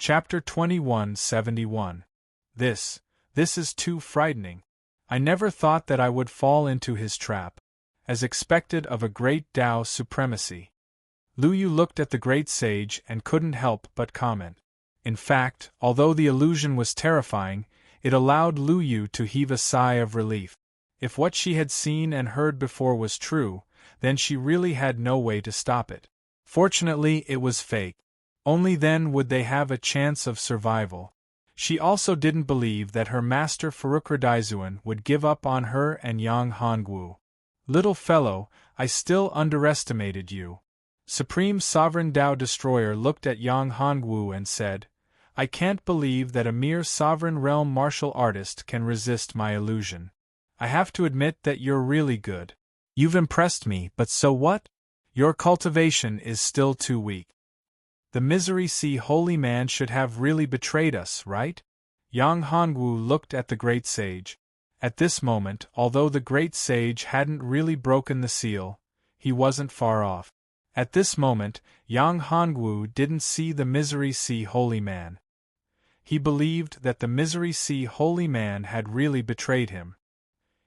Chapter 2171. This is too frightening. I never thought that I would fall into his trap, as expected of a great Tao supremacy. Lu Yu looked at the great sage and couldn't help but comment. In fact, although the illusion was terrifying, it allowed Lu Yu to heave a sigh of relief. If what she had seen and heard before was true, then she really had no way to stop it. Fortunately, it was fake. Only then would they have a chance of survival. She also didn't believe that her master Furukurudaizuan would give up on her and Yang Hongwu. Little fellow, I still underestimated you. Supreme Sovereign Tao Destroyer looked at Yang Hongwu and said, I can't believe that a mere Sovereign Realm martial artist can resist my illusion. I have to admit that you're really good. You've impressed me, but so what? Your cultivation is still too weak. The Misery Sea holy man should have really betrayed us, right? Yang Hongwu looked at the great sage. At this moment, although the great sage hadn't really broken the seal, he wasn't far off. At this moment, Yang Hongwu didn't see the Misery Sea holy man. He believed that the Misery Sea holy man had really betrayed him.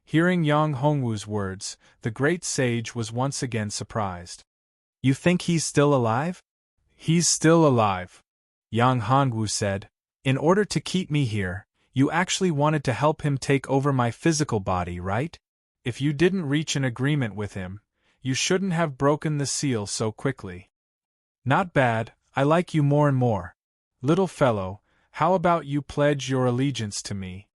Hearing Yang Hongwu's words, the great sage was once again surprised. You think he's still alive? He's still alive, Yang Hongwu said. In order to keep me here, you actually wanted to help him take over my physical body, right? If you didn't reach an agreement with him, you shouldn't have broken the seal so quickly. Not bad, I like you more and more. Little fellow, how about you pledge your allegiance to me?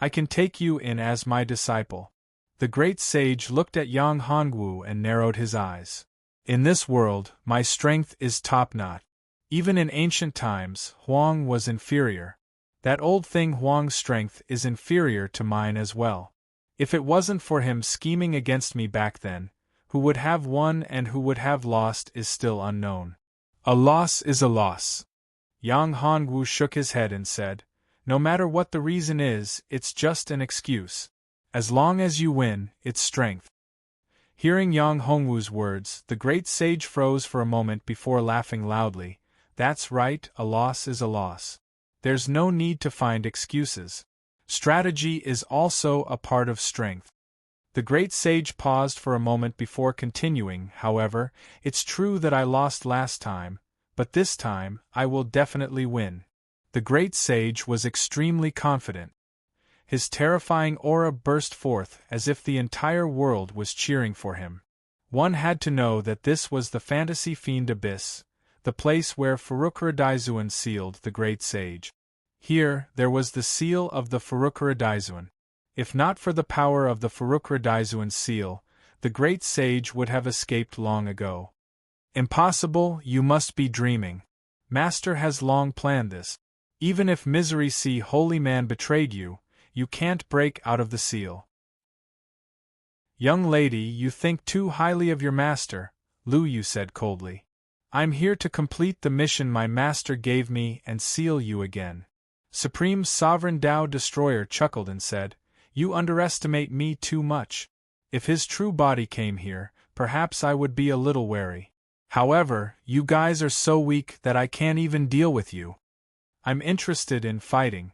I can take you in as my disciple. The great sage looked at Yang Hongwu and narrowed his eyes. In this world, my strength is top-notch. Even in ancient times, Huang was inferior. That old thing Huang's strength is inferior to mine as well. If it wasn't for him scheming against me back then, who would have won and who would have lost is still unknown. A loss is a loss. Yang Hongwu shook his head and said, no matter what the reason is, it's just an excuse. As long as you win, it's strength. Hearing Yang Hongwu's words, the great sage froze for a moment before laughing loudly. That's right, a loss is a loss. There's no need to find excuses. Strategy is also a part of strength. The great sage paused for a moment before continuing, however, it's true that I lost last time, but this time, I will definitely win. The great sage was extremely confident. His terrifying aura burst forth as if the entire world was cheering for him. One had to know that this was the Fantasy Fiend Abyss, the place where Furukurudaizuan sealed the great sage. Here, there was the seal of the Furukurudaizuan. If not for the power of the Furukurudaizuan seal, the great sage would have escaped long ago. Impossible, you must be dreaming. Master has long planned this. Even if Misery Sea holy man betrayed you, you can't break out of the seal. Young lady, you think too highly of your master, Lu Yu said coldly. I'm here to complete the mission my master gave me and seal you again. Supreme Sovereign Tao Destroyer chuckled and said, you underestimate me too much. If his true body came here, perhaps I would be a little wary. However, you guys are so weak that I can't even deal with you. I'm interested in fighting.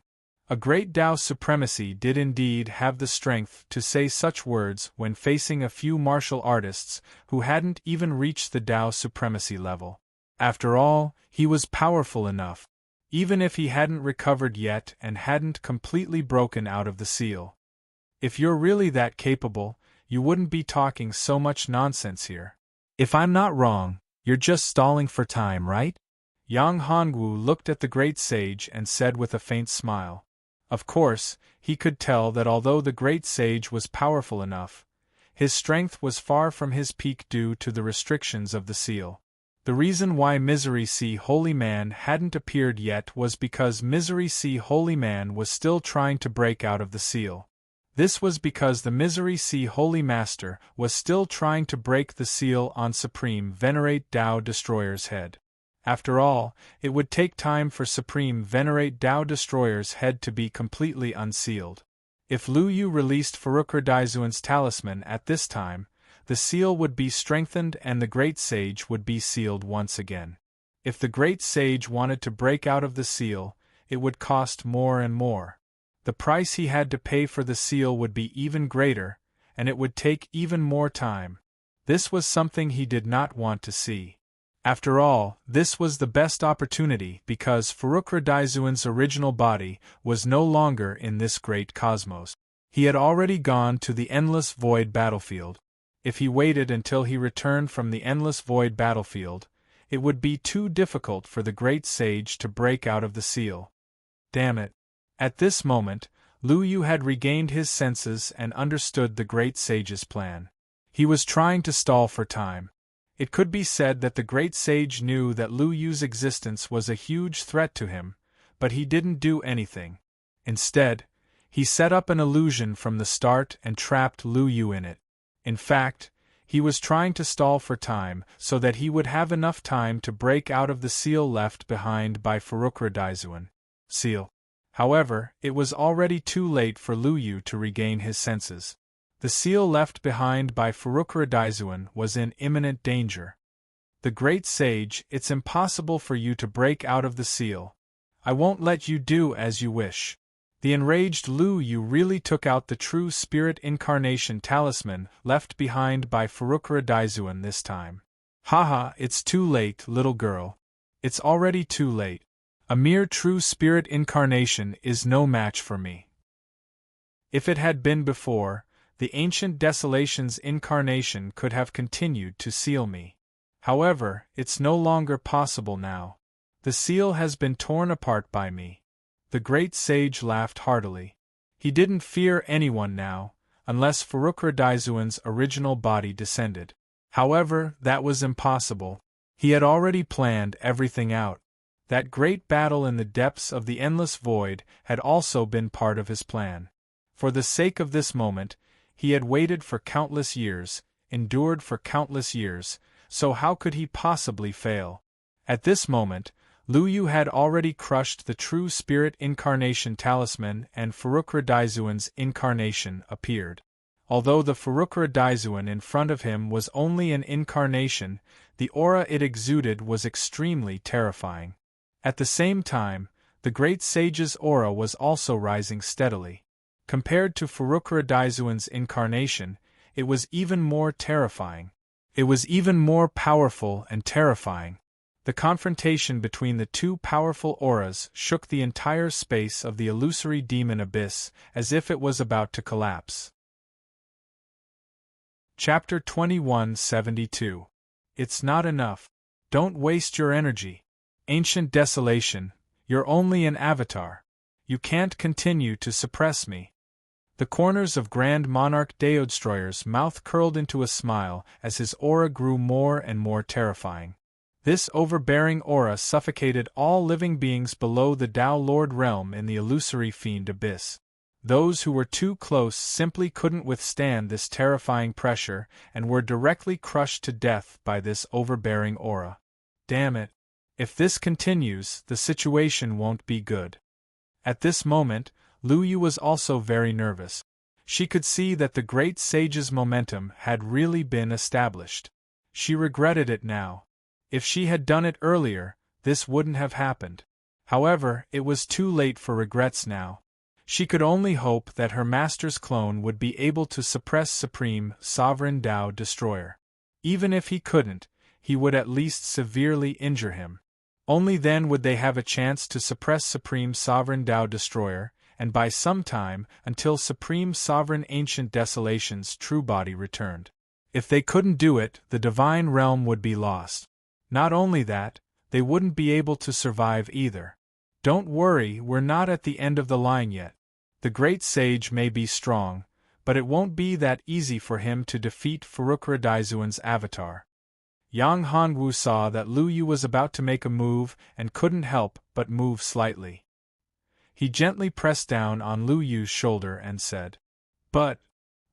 A great Tao supremacy did indeed have the strength to say such words when facing a few martial artists who hadn't even reached the Tao supremacy level. After all, he was powerful enough, even if he hadn't recovered yet and hadn't completely broken out of the seal. If you're really that capable, you wouldn't be talking so much nonsense here. If I'm not wrong, you're just stalling for time, right? Yang Hongwu looked at the great sage and said with a faint smile. Of course, he could tell that although the great sage was powerful enough, his strength was far from his peak due to the restrictions of the seal. The reason why Misery Sea Holy Man hadn't appeared yet was because Misery Sea Holy Man was still trying to break out of the seal. This was because the Misery Sea Holy Master was still trying to break the seal on Supreme Venerate Tao Destroyer's head. After all, it would take time for Supreme Venerate Tao Destroyer's head to be completely unsealed. If Lu Yu released Furukurudaizuan's talisman at this time, the seal would be strengthened and the great sage would be sealed once again. If the great sage wanted to break out of the seal, it would cost more and more. The price he had to pay for the seal would be even greater, and it would take even more time. This was something he did not want to see. After all, this was the best opportunity because Furukradaisuan's original body was no longer in this great cosmos. He had already gone to the endless void battlefield. If he waited until he returned from the endless void battlefield, it would be too difficult for the great sage to break out of the seal. Damn it. At this moment, Lu Yu had regained his senses and understood the great sage's plan. He was trying to stall for time. It could be said that the great sage knew that Lu Yu's existence was a huge threat to him, but he didn't do anything. Instead, he set up an illusion from the start and trapped Lu Yu in it. In fact, he was trying to stall for time so that he would have enough time to break out of the seal left behind by Furukradaisuan. Seal. However, it was already too late for Lu Yu to regain his senses. The seal left behind by Furukradaisuan was in imminent danger. The great sage, it's impossible for you to break out of the seal. I won't let you do as you wish. The enraged Lu Yu really took out the true spirit incarnation talisman left behind by Furukradaisuan this time. Haha, it's too late, little girl. It's already too late. A mere true spirit incarnation is no match for me. If it had been before, the ancient desolation's incarnation could have continued to seal me. However, it's no longer possible now. The seal has been torn apart by me. The great sage laughed heartily. He didn't fear anyone now, unless Furukradaisuan's original body descended. However, that was impossible. He had already planned everything out. That great battle in the depths of the endless void had also been part of his plan. For the sake of this moment, he had waited for countless years, endured for countless years, so how could he possibly fail? At this moment, Lu Yu had already crushed the true spirit incarnation talisman and Furukradaisuan's incarnation appeared. Although the Furukradaisuan in front of him was only an incarnation, the aura it exuded was extremely terrifying. At the same time, the great sage's aura was also rising steadily. Compared to Furukradaisuan's incarnation, it was even more terrifying. It was even more powerful and terrifying. The confrontation between the two powerful auras shook the entire space of the illusory demon abyss as if it was about to collapse. Chapter 2172. It's not enough. Don't waste your energy. Ancient desolation, you're only an avatar. You can't continue to suppress me. The corners of Grand Monarch Deodestroyer's mouth curled into a smile as his aura grew more and more terrifying. This overbearing aura suffocated all living beings below the Tao Lord realm in the illusory fiend abyss. Those who were too close simply couldn't withstand this terrifying pressure and were directly crushed to death by this overbearing aura. Damn it. If this continues, the situation won't be good. At this moment, Lu Yu was also very nervous. She could see that the great sage's momentum had really been established. She regretted it now. If she had done it earlier, this wouldn't have happened. However, it was too late for regrets now. She could only hope that her master's clone would be able to suppress Supreme Sovereign Tao Destroyer. Even if he couldn't, he would at least severely injure him. Only then would they have a chance to suppress Supreme Sovereign Tao Destroyer, and by some time, until Supreme Sovereign Ancient Desolation's true body returned. If they couldn't do it, the divine realm would be lost. Not only that, they wouldn't be able to survive either. Don't worry, we're not at the end of the line yet. The great sage may be strong, but it won't be that easy for him to defeat Furukradaisuan's avatar. Yang Hongwu saw that Lu Yu was about to make a move and couldn't help but move slightly. He gently pressed down on Lu Yu's shoulder and said, "But..."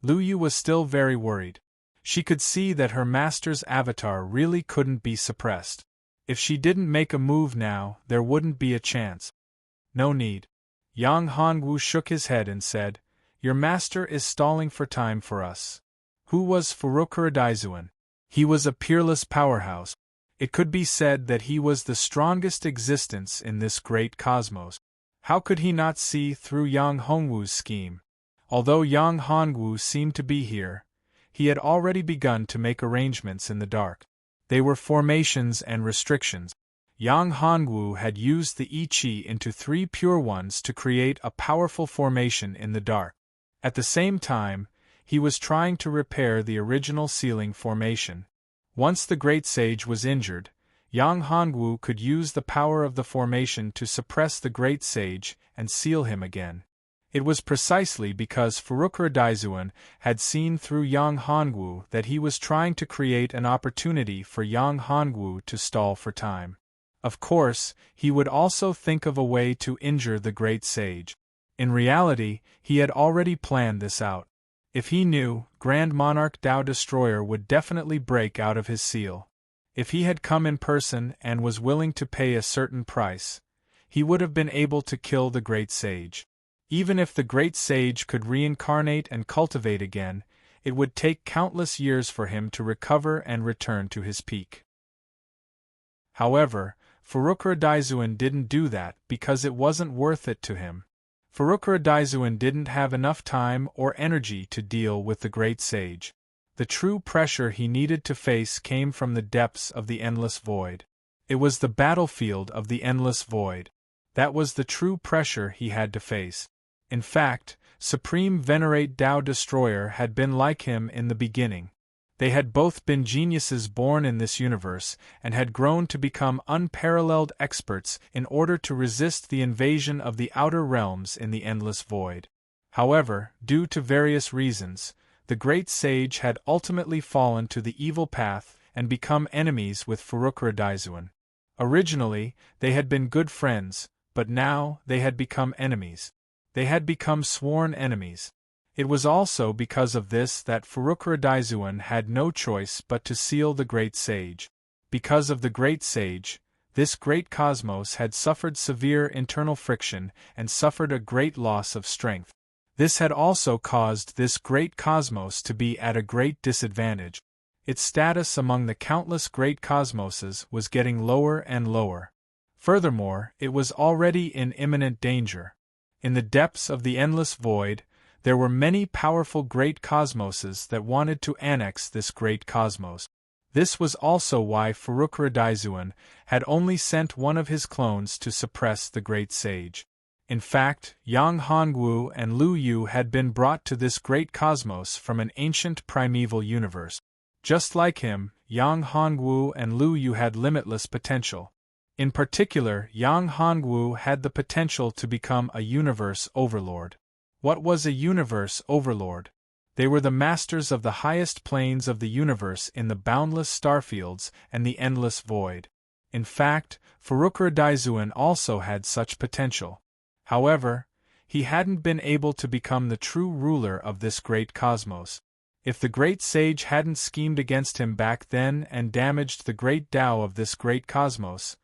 Lu Yu was still very worried. She could see that her master's avatar really couldn't be suppressed. If she didn't make a move now, there wouldn't be a chance. No need. Yang Hongwu shook his head and said, "Your master is stalling for time for us." Who was Furukradaisuan? He was a peerless powerhouse. It could be said that he was the strongest existence in this great cosmos. How could he not see through Yang Hongwu's scheme? Although Yang Hongwu seemed to be here, he had already begun to make arrangements in the dark. They were formations and restrictions. Yang Hongwu had used the I Chi into 3 pure ones to create a powerful formation in the dark. At the same time, he was trying to repair the original sealing formation. Once the great sage was injured, Yang Hongwu could use the power of the formation to suppress the great sage and seal him again. It was precisely because Furukura Daizuan had seen through Yang Hongwu that he was trying to create an opportunity for Yang Hongwu to stall for time. Of course, he would also think of a way to injure the great sage. In reality, he had already planned this out. If he knew, Grand Monarch Tao Destroyer would definitely break out of his seal. If he had come in person and was willing to pay a certain price, he would have been able to kill the great sage. Even if the great sage could reincarnate and cultivate again, it would take countless years for him to recover and return to his peak. However, Furukura Daizuan didn't do that because it wasn't worth it to him. Furukura Daizuan didn't have enough time or energy to deal with the great sage. The true pressure he needed to face came from the depths of the endless void. It was the battlefield of the endless void. That was the true pressure he had to face. In fact, Supreme Venerate Tao Destroyer had been like him in the beginning. They had both been geniuses born in this universe and had grown to become unparalleled experts in order to resist the invasion of the outer realms in the endless void. However, due to various reasons, the great sage had ultimately fallen to the evil path and become enemies with Furukura Daizuan. Originally, they had been good friends, but now they had become enemies. They had become sworn enemies. It was also because of this that Furukura Daizuan had no choice but to seal the great sage. Because of the great sage, this great cosmos had suffered severe internal friction and suffered a great loss of strength. This had also caused this great cosmos to be at a great disadvantage. Its status among the countless great cosmoses was getting lower and lower. Furthermore, it was already in imminent danger. In the depths of the endless void, there were many powerful great cosmoses that wanted to annex this great cosmos. This was also why Furukura Daizuan had only sent one of his clones to suppress the great sage. In fact, Yang Hongwu and Lu Yu had been brought to this great cosmos from an ancient primeval universe. Just like him, Yang Hongwu and Lu Yu had limitless potential. In particular, Yang Hongwu had the potential to become a universe overlord. What was a universe overlord? They were the masters of the highest planes of the universe in the boundless starfields and the endless void. In fact, Furukura Daizuan also had such potential. However, he hadn't been able to become the true ruler of this great cosmos. If the great sage hadn't schemed against him back then and damaged the great Tao of this great cosmos,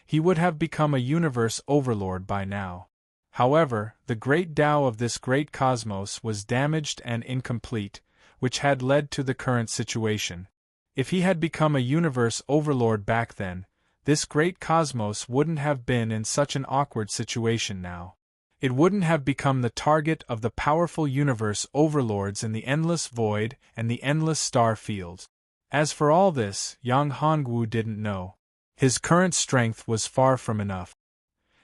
he would have become a universe overlord by now. However, the great Tao of this great cosmos was damaged and incomplete, which had led to the current situation. If he had become a universe overlord back then, this great cosmos wouldn't have been in such an awkward situation now. It wouldn't have become the target of the powerful universe overlords in the endless void and the endless star fields. As for all this, Yang Hongwu didn't know. His current strength was far from enough.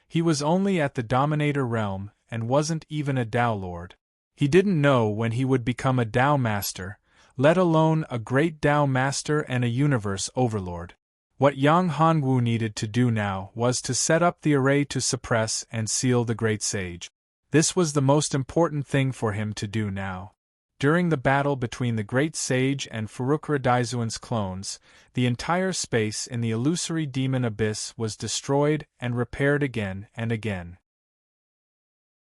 He was only at the Dominator realm and wasn't even a Tao Lord. He didn't know when he would become a Tao Master, let alone a great Tao Master and a universe overlord. What Yang Hongwu needed to do now was to set up the array to suppress and seal the great sage. This was the most important thing for him to do now. During the battle between the great sage and Furukura Daizuan's clones, the entire space in the illusory demon abyss was destroyed and repaired again and again.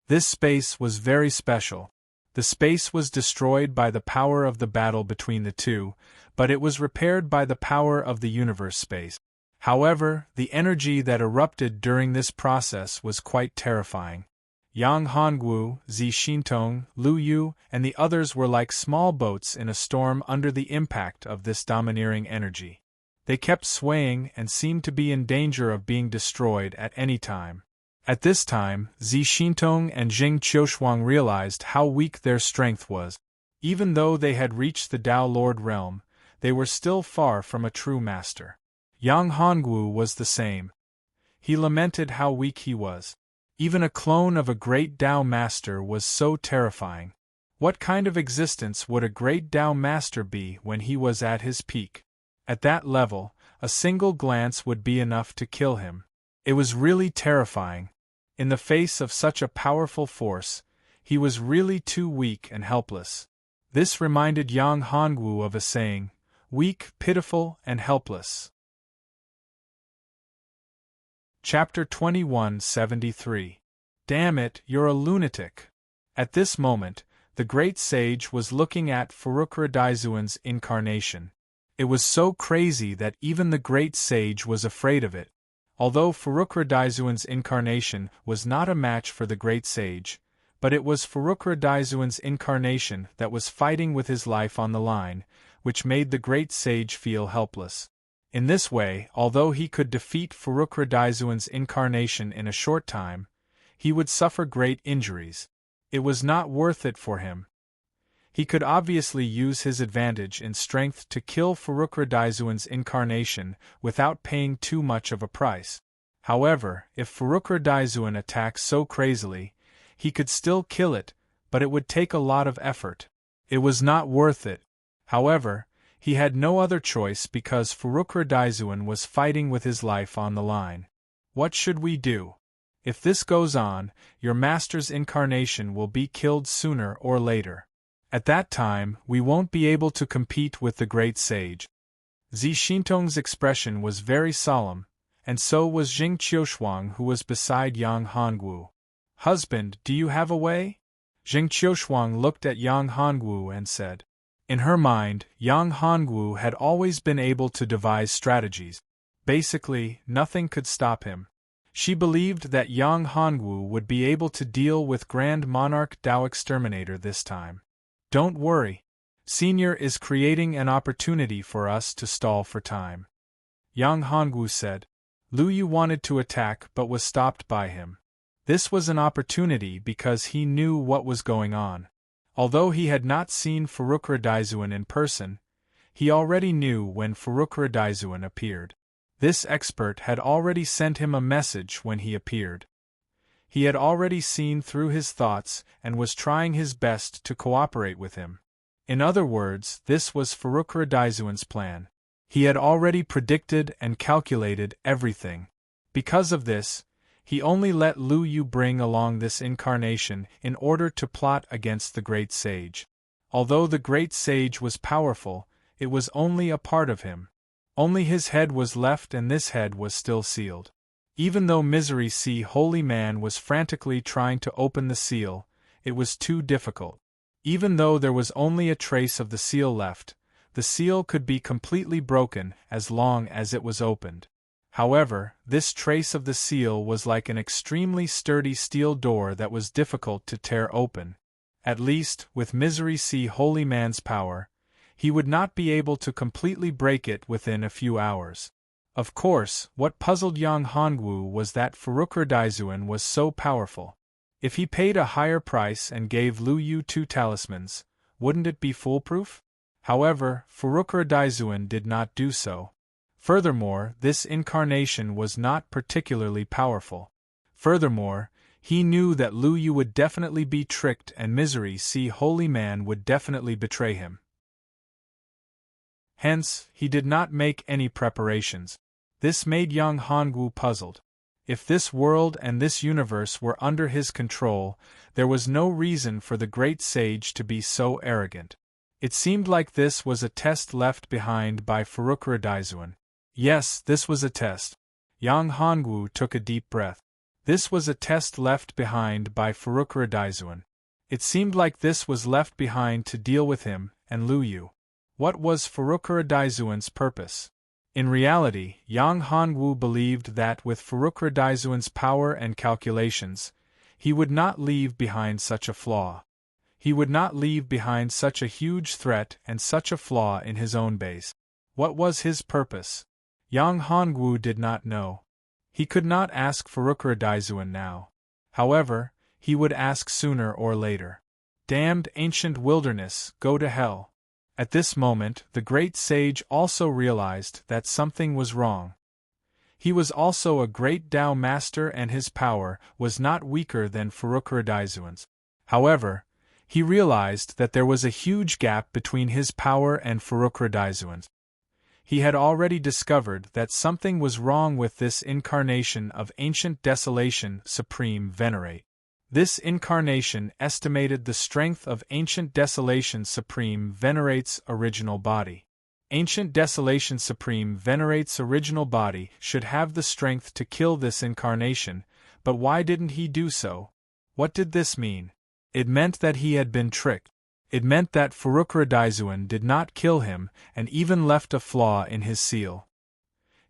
This space was very special. The space was destroyed by the power of the battle between the two, but it was repaired by the power of the universe space. However, the energy that erupted during this process was quite terrifying. Yang Hongwu, Zi Xintong, Lu Yu, and the others were like small boats in a storm under the impact of this domineering energy. They kept swaying and seemed to be in danger of being destroyed at any time. At this time, Zi Xintong and Jing Qiushuang realized how weak their strength was. Even though they had reached the Dao Lord realm, they were still far from a true master. Yang Hongwu was the same. He lamented how weak he was. Even a clone of a great Dao master was so terrifying. What kind of existence would a great Dao master be when he was at his peak? At that level, a single glance would be enough to kill him. It was really terrifying. In the face of such a powerful force, he was really too weak and helpless. This reminded Yang Hongwu of a saying, weak, pitiful, and helpless. Chapter 2173. Damn it, you're a lunatic. At this moment, the great sage was looking at Furukra Daizuan's incarnation. It was so crazy that even the great sage was afraid of it. Although Furukra Daizuan's incarnation was not a match for the great sage, but it was Furukra Daizuan's incarnation that was fighting with his life on the line, which made the great sage feel helpless. In this way, although he could defeat Furukra Daizuan's incarnation in a short time, he would suffer great injuries. It was not worth it for him. He could obviously use his advantage in strength to kill Furukra Daizuan's incarnation without paying too much of a price. However, if Furukra Daizuan attacks so crazily, he could still kill it, but it would take a lot of effort. It was not worth it. However, he had no other choice because Furukra Daizuan was fighting with his life on the line. What should we do? If this goes on, your master's incarnation will be killed sooner or later. At that time, we won't be able to compete with the great sage. Zi Xintong's expression was very solemn, and so was Jing Qiushuang, who was beside Yang Hongwu. Husband, do you have a way? Jing Qiushuang looked at Yang Hongwu and said. In her mind, Yang Hongwu had always been able to devise strategies. Basically, nothing could stop him. She believed that Yang Hongwu would be able to deal with Grand Monarch Dao Exterminator this time. Don't worry. Senior is creating an opportunity for us to stall for time. Yang Hongwu said. Lu Yu wanted to attack but was stopped by him. This was an opportunity because he knew what was going on. Although he had not seen Furukra Daizuan in person, he already knew when Furukra Daizuan appeared. This expert had already sent him a message when he appeared. He had already seen through his thoughts and was trying his best to cooperate with him. In other words, this was Furukra Daizuan's plan. He had already predicted and calculated everything. Because of this, he only let Lu Yu bring along this incarnation in order to plot against the great sage. Although the great sage was powerful, it was only a part of him. Only his head was left and this head was still sealed. Even though Misery C. Holy Man was frantically trying to open the seal, it was too difficult. Even though there was only a trace of the seal left, the seal could be completely broken as long as it was opened. However, this trace of the seal was like an extremely sturdy steel door that was difficult to tear open. At least, with Misery C. Holy Man's power, he would not be able to completely break it within a few hours. Of course, what puzzled Yang Hongwu was that Furukra Daizuan was so powerful. If he paid a higher price and gave Lu Yu 2 talismans, wouldn't it be foolproof? However, Furukra Daizuan did not do so. Furthermore, this incarnation was not particularly powerful. Furthermore, he knew that Lu Yu would definitely be tricked and Misery C. Holy Man would definitely betray him. Hence, he did not make any preparations. This made Yang Hongwu puzzled. If this world and this universe were under his control, there was no reason for the great sage to be so arrogant. It seemed like this was a test left behind by Furukra Daizuan. Yes, this was a test. Yang Hongwu took a deep breath. This was a test left behind by Furukra Daizuan. It seemed like this was left behind to deal with him and Lu Yu. What was Furukra Daizuan's purpose? In reality, Yang Hongwu believed that with Furukra Daizuan's power and calculations, he would not leave behind such a flaw. He would not leave behind such a huge threat and such a flaw in his own base. What was his purpose? Yang Hongwu did not know. He could not ask Furukuradaisuan now. However, he would ask sooner or later. Damned ancient wilderness, go to hell. At this moment, the great sage also realized that something was wrong. He was also a great Tao master and his power was not weaker than Furukuradaisuan's. However, he realized that there was a huge gap between his power and Furukuradaisuan's. He had already discovered that something was wrong with this incarnation of ancient desolation supreme venerate. This incarnation estimated the strength of ancient desolation supreme venerate's original body. Ancient desolation supreme venerate's original body should have the strength to kill this incarnation, but why didn't he do so? What did this mean? It meant that he had been tricked. It meant that Furukuradaisuan did not kill him and even left a flaw in his seal.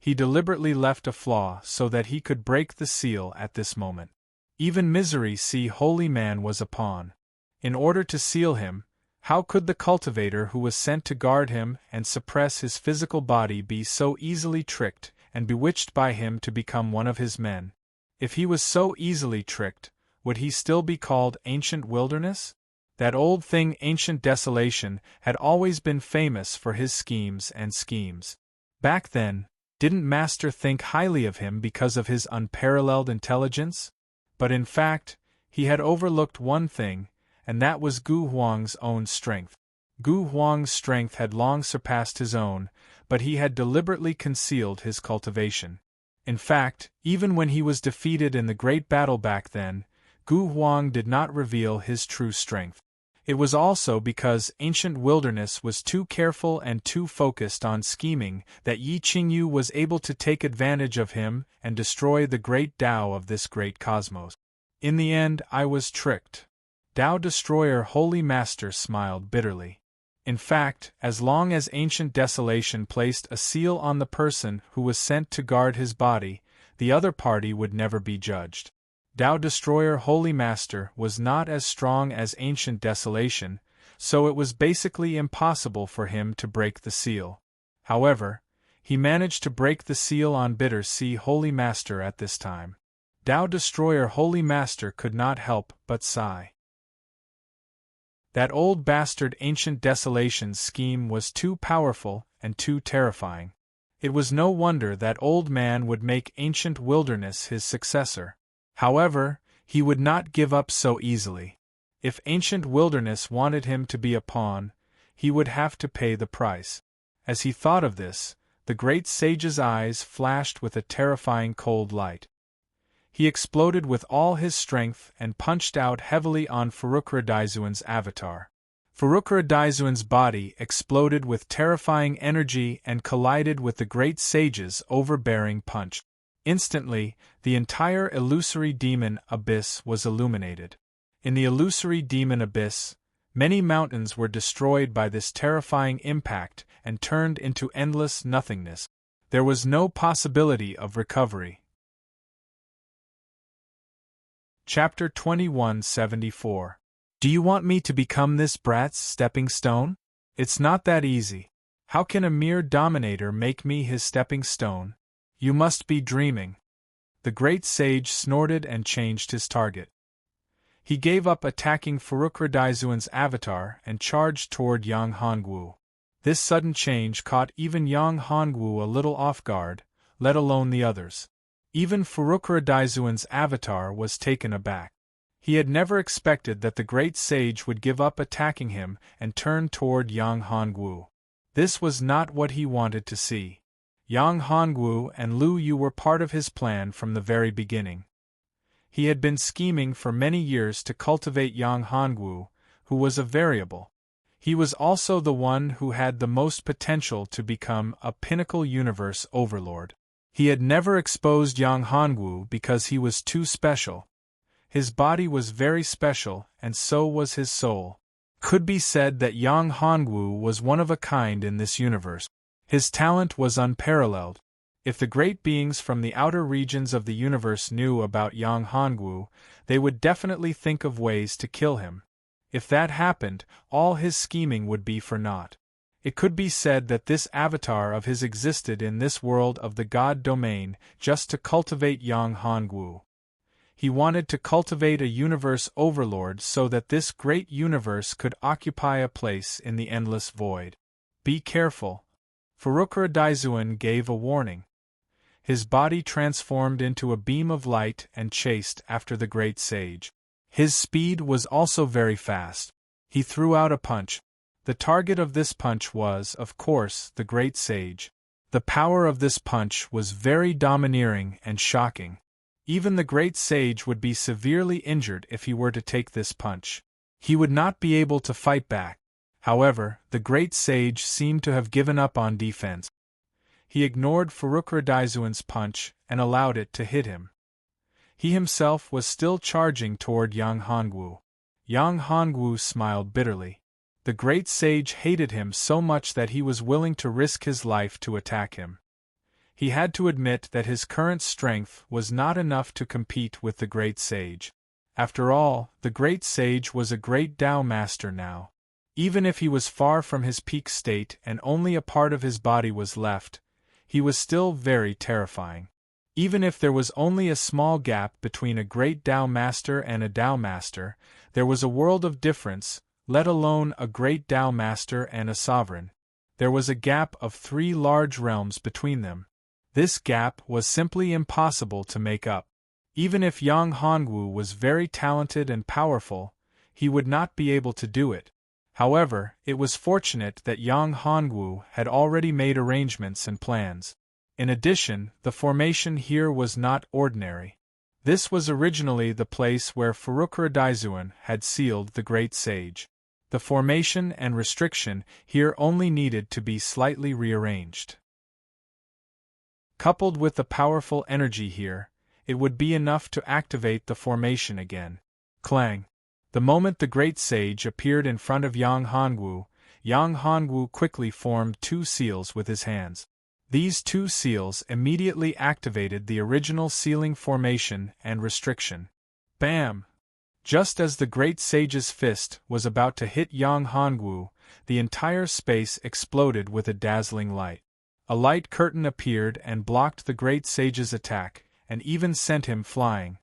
He deliberately left a flaw so that he could break the seal at this moment. Even misery see holy man was a pawn. In order to seal him, how could the cultivator who was sent to guard him and suppress his physical body be so easily tricked and bewitched by him to become one of his men? If he was so easily tricked, would he still be called ancient wilderness? That old thing ancient desolation had always been famous for his schemes and schemes. Back then, didn't Master think highly of him because of his unparalleled intelligence? But in fact, he had overlooked one thing, and that was Gu Huang's own strength. Gu Huang's strength had long surpassed his own, but he had deliberately concealed his cultivation. In fact, even when he was defeated in the great battle back then, Gu Huang did not reveal his true strength. It was also because ancient wilderness was too careful and too focused on scheming that Yi Qingyu was able to take advantage of him and destroy the great Tao of this great cosmos. In the end, I was tricked. Tao Destroyer Holy Master smiled bitterly. In fact, as long as ancient desolation placed a seal on the person who was sent to guard his body, the other party would never be judged. Tao Destroyer Holy Master was not as strong as ancient desolation, so it was basically impossible for him to break the seal. However, he managed to break the seal on Bitter Sea Holy Master at this time. Tao Destroyer Holy Master could not help but sigh. That old bastard ancient desolation's scheme was too powerful and too terrifying. It was no wonder that old man would make ancient wilderness his successor. However, he would not give up so easily. If ancient wilderness wanted him to be a pawn, he would have to pay the price. As he thought of this, the great sage's eyes flashed with a terrifying cold light. He exploded with all his strength and punched out heavily on Furukuradaisuan's avatar. Furukuradaisuan's body exploded with terrifying energy and collided with the great sage's overbearing punch. Instantly, the entire illusory demon abyss was illuminated. In the illusory demon abyss, many mountains were destroyed by this terrifying impact and turned into endless nothingness. There was no possibility of recovery. Chapter 2174. Do you want me to become this brat's stepping stone? It's not that easy. How can a mere dominator make me his stepping stone? You must be dreaming. The great sage snorted and changed his target. He gave up attacking Furukuradaisuan's avatar and charged toward Yang Hongwu. This sudden change caught even Yang Hongwu a little off guard, let alone the others. Even Furukuradaisuan's avatar was taken aback. He had never expected that the great sage would give up attacking him and turn toward Yang Hongwu. This was not what he wanted to see. Yang Hongwu and Lu Yu were part of his plan from the very beginning. He had been scheming for many years to cultivate Yang Hongwu, who was a variable. He was also the one who had the most potential to become a pinnacle universe overlord. He had never exposed Yang Hongwu because he was too special. His body was very special, and so was his soul. Could be said that Yang Hongwu was one of a kind in this universe. His talent was unparalleled. If the great beings from the outer regions of the universe knew about Yang Hongwu, they would definitely think of ways to kill him. If that happened, all his scheming would be for naught. It could be said that this avatar of his existed in this world of the God domain just to cultivate Yang Hongwu. He wanted to cultivate a universe overlord so that this great universe could occupy a place in the endless void. Be careful. Furukura Daizuan gave a warning. His body transformed into a beam of light and chased after the great sage. His speed was also very fast. He threw out a punch. The target of this punch was, of course, the great sage. The power of this punch was very domineering and shocking. Even the great sage would be severely injured if he were to take this punch. He would not be able to fight back. However, the great sage seemed to have given up on defense. He ignored Furukura Daizuan's punch and allowed it to hit him. He himself was still charging toward Yang Hongwu. Yang Hongwu smiled bitterly. The great sage hated him so much that he was willing to risk his life to attack him. He had to admit that his current strength was not enough to compete with the great sage. After all, the great sage was a great Tao master now. Even if he was far from his peak state and only a part of his body was left, he was still very terrifying. Even if there was only a small gap between a great Tao master and a Tao master, there was a world of difference, let alone a great Tao master and a sovereign. There was a gap of 3 large realms between them. This gap was simply impossible to make up. Even if Yang Hongwu was very talented and powerful, he would not be able to do it. However, it was fortunate that Yang Hongwu had already made arrangements and plans. In addition, the formation here was not ordinary. This was originally the place where Furukura Daizuan had sealed the great sage. The formation and restriction here only needed to be slightly rearranged. Coupled with the powerful energy here, it would be enough to activate the formation again. Clang! The moment the great sage appeared in front of Yang Hongwu quickly formed 2 seals with his hands. These 2 seals immediately activated the original sealing formation and restriction. Bam! Just as the great sage's fist was about to hit Yang Hongwu, the entire space exploded with a dazzling light. A light curtain appeared and blocked the great sage's attack, and even sent him flying.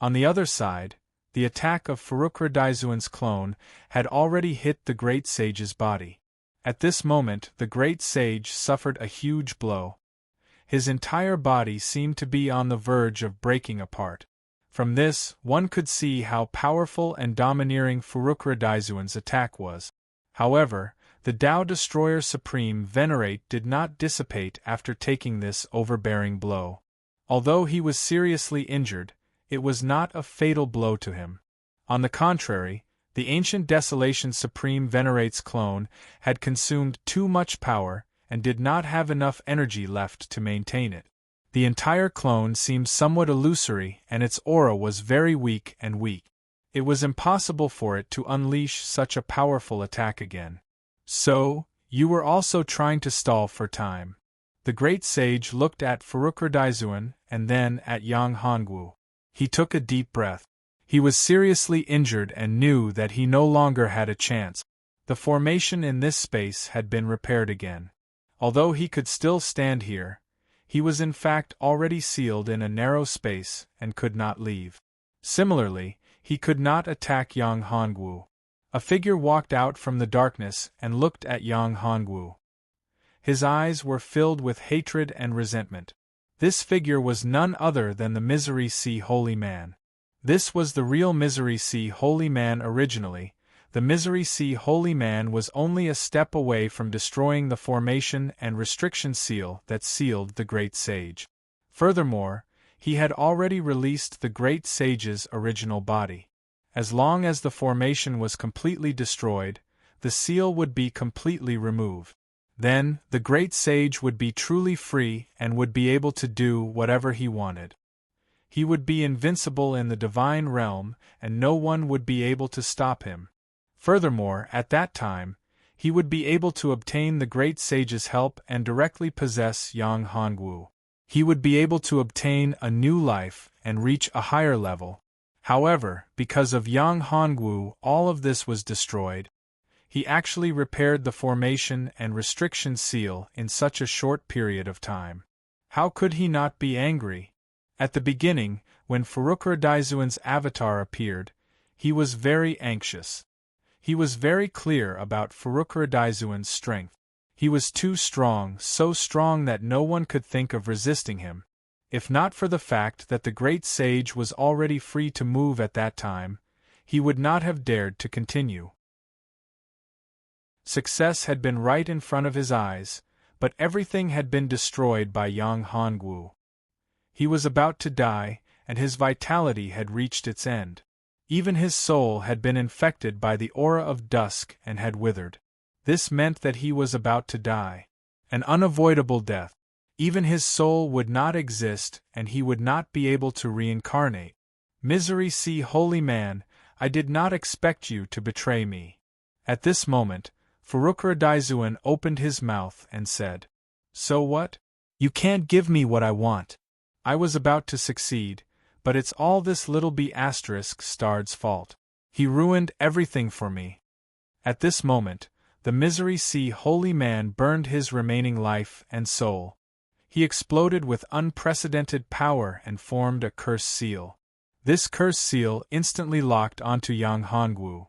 On the other side, the attack of Furukura Daizuan's clone had already hit the great sage's body. At this moment the great sage suffered a huge blow. His entire body seemed to be on the verge of breaking apart. From this, one could see how powerful and domineering Furukura Daizuan's attack was. However, the Tao Destroyer Supreme Venerate did not dissipate after taking this overbearing blow. Although he was seriously injured, it was not a fatal blow to him. On the contrary, the ancient Desolation Supreme Venerate's clone had consumed too much power and did not have enough energy left to maintain it. The entire clone seemed somewhat illusory and its aura was very weak. It was impossible for it to unleash such a powerful attack again. So, you were also trying to stall for time. The great sage looked at Furukura Daizuan and then at Yang Hongwu. He took a deep breath. He was seriously injured and knew that he no longer had a chance. The formation in this space had been repaired again. Although he could still stand here, he was in fact already sealed in a narrow space and could not leave. Similarly, he could not attack Yang Hongwu. A figure walked out from the darkness and looked at Yang Hongwu. His eyes were filled with hatred and resentment. This figure was none other than the Misery Sea Holy Man. This was the real Misery Sea Holy Man originally. The Misery Sea Holy Man was only a step away from destroying the formation and restriction seal that sealed the Great Sage. Furthermore, he had already released the Great Sage's original body. As long as the formation was completely destroyed, the seal would be completely removed. Then, the Great Sage would be truly free and would be able to do whatever he wanted. He would be invincible in the divine realm, and no one would be able to stop him. Furthermore, at that time, he would be able to obtain the Great Sage's help and directly possess Yang Hongwu. He would be able to obtain a new life and reach a higher level. However, because of Yang Hongwu, all of this was destroyed. He actually repaired the formation and restriction seal in such a short period of time. How could he not be angry? At the beginning, when Furukura Daizuen's avatar appeared, he was very anxious. He was very clear about Furukura Daizuen's strength. He was too strong, so strong that no one could think of resisting him. If not for the fact that the great sage was already free to move at that time, he would not have dared to continue. Success had been right in front of his eyes, but everything had been destroyed by Yang Hongwu. He was about to die, and his vitality had reached its end. Even his soul had been infected by the aura of dusk and had withered. This meant that he was about to die. An unavoidable death. Even his soul would not exist and he would not be able to reincarnate. Misery, see, holy man, I did not expect you to betray me. At this moment, Furukura Daizuen opened his mouth and said, "So what? You can't give me what I want. I was about to succeed, but it's all this little b** star's fault. He ruined everything for me." At this moment, the misery, see, holy man burned his remaining life and soul. He exploded with unprecedented power and formed a curse seal. This curse seal instantly locked onto Yang Hongwu.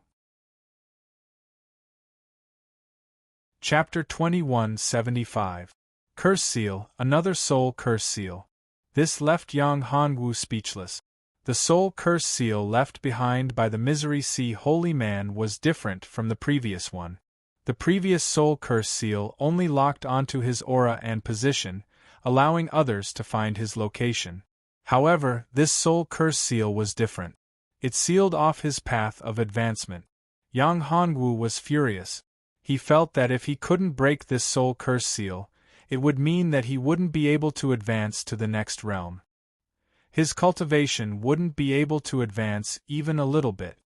Chapter 2175. Curse Seal, another soul curse seal. This left Yang Hongwu speechless. The soul curse seal left behind by the misery, see, holy man was different from the previous one. The previous soul curse seal only locked onto his aura and position, allowing others to find his location. However, this soul curse seal was different. It sealed off his path of advancement. Yang Hongwu was furious. He felt that if he couldn't break this soul curse seal, it would mean that he wouldn't be able to advance to the next realm. His cultivation wouldn't be able to advance even a little bit.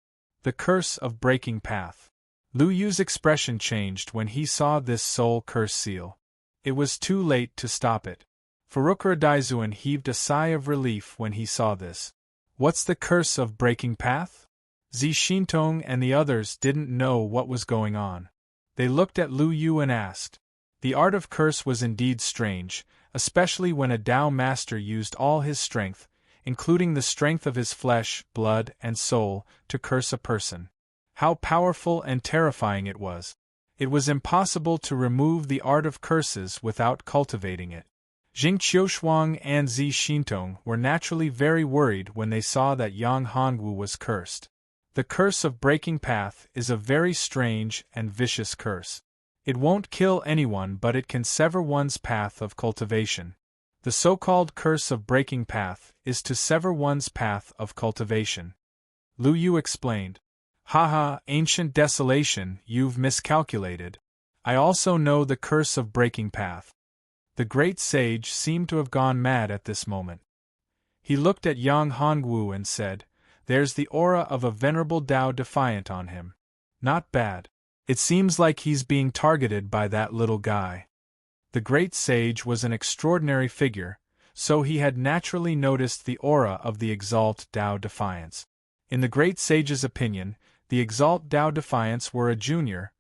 The curse of breaking path. Lu Yu's expression changed when he saw this soul curse seal. It was too late to stop it. Furukura Daizuen heaved a sigh of relief when he saw this. What's the curse of breaking path? Zi Xintong and the others didn't know what was going on. They looked at Lu Yu and asked. The art of curse was indeed strange, especially when a Tao master used all his strength, including the strength of his flesh, blood, and soul, to curse a person. How powerful and terrifying it was. It was impossible to remove the art of curses without cultivating it. Jing Qiushuang and Zi Xintong were naturally very worried when they saw that Yang Hongwu was cursed. The curse of breaking path is a very strange and vicious curse. It won't kill anyone, but it can sever one's path of cultivation. The so-called curse of breaking path is to sever one's path of cultivation. Lu Yu explained. Haha, ancient desolation, you've miscalculated. I also know the curse of breaking path. The great sage seemed to have gone mad at this moment. He looked at Yang Hongwu and said, "There's the aura of a venerable Tao defiant on him. Not bad. It seems like he's being targeted by that little guy." The great sage was an extraordinary figure, so he had naturally noticed the aura of the Exalt Tao Defiance. In the great sage's opinion, the Exalt Tao Defiance were a junior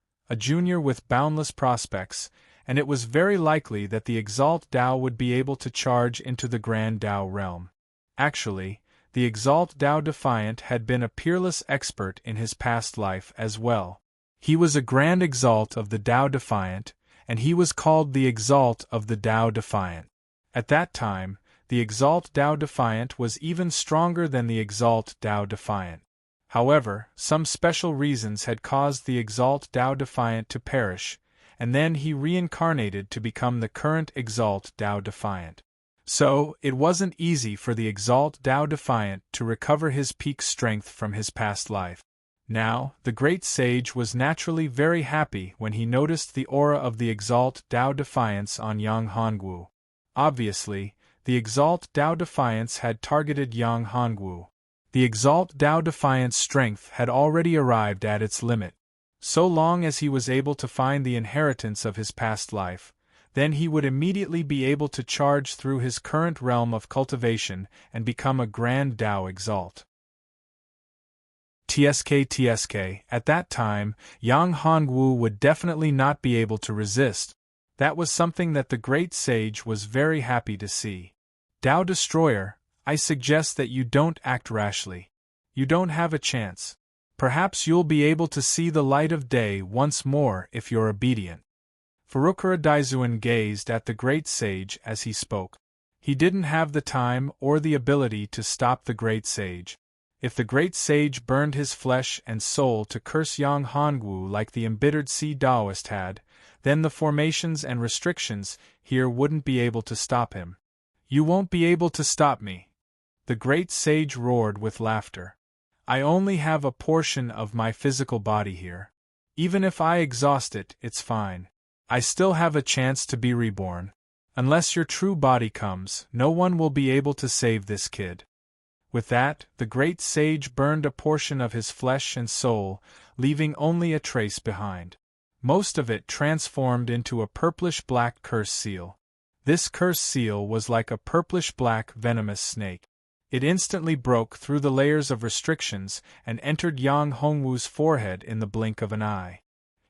with boundless prospects, and it was very likely that the Exalt Tao would be able to charge into the Grand Tao realm. Actually, the Exalt Tao Defiant had been a peerless expert in his past life as well. He was a Grand Exalt of the Tao Defiant, and he was called the Exalt of the Tao Defiant. At that time, the Exalt Tao Defiant was even stronger than the Exalt Tao Defiant. However, some special reasons had caused the Exalt Tao Defiant to perish, and then he reincarnated to become the current Exalt Tao Defiant. So, it wasn't easy for the Exalt Tao Defiant to recover his peak strength from his past life. Now, the great sage was naturally very happy when he noticed the aura of the Exalt Tao Defiance on Yang Hongwu. Obviously, the Exalt Tao Defiance had targeted Yang Hongwu. The Exalt Tao Defiance strength had already arrived at its limit. So long as he was able to find the inheritance of his past life, then he would immediately be able to charge through his current realm of cultivation and become a Grand Tao Exalt. Tsk. At that time, Yang Hongwu would definitely not be able to resist. That was something that the great sage was very happy to see. Tao Destroyer, I suggest that you don't act rashly. You don't have a chance. Perhaps you'll be able to see the light of day once more if you're obedient. Furukura Daizuan gazed at the great sage as he spoke. He didn't have the time or the ability to stop the great sage. If the great sage burned his flesh and soul to curse Yang Hongwu like the embittered sea Taoist had, then the formations and restrictions here wouldn't be able to stop him. You won't be able to stop me. The great sage roared with laughter. I only have a portion of my physical body here. Even if I exhaust it, it's fine. I still have a chance to be reborn. Unless your true body comes, no one will be able to save this kid. With that, the great sage burned a portion of his flesh and soul, leaving only a trace behind. Most of it transformed into a purplish-black curse seal. This curse seal was like a purplish-black venomous snake. It instantly broke through the layers of restrictions and entered Yang Hongwu's forehead in the blink of an eye.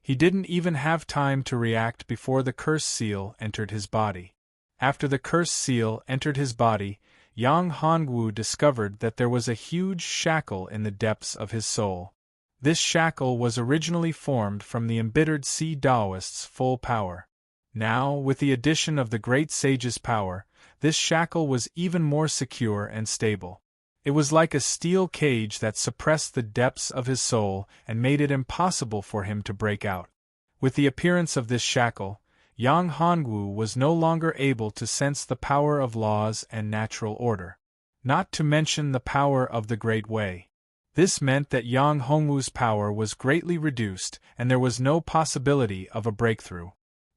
He didn't even have time to react before the curse seal entered his body. After the curse seal entered his body, Yang Hongwu discovered that there was a huge shackle in the depths of his soul. This shackle was originally formed from the embittered sea Taoist's full power. Now, with the addition of the great sage's power, this shackle was even more secure and stable. It was like a steel cage that suppressed the depths of his soul and made it impossible for him to break out. With the appearance of this shackle, Yang Hongwu was no longer able to sense the power of laws and natural order. Not to mention the power of the Great Way. This meant that Yang Hongwu's power was greatly reduced and there was no possibility of a breakthrough.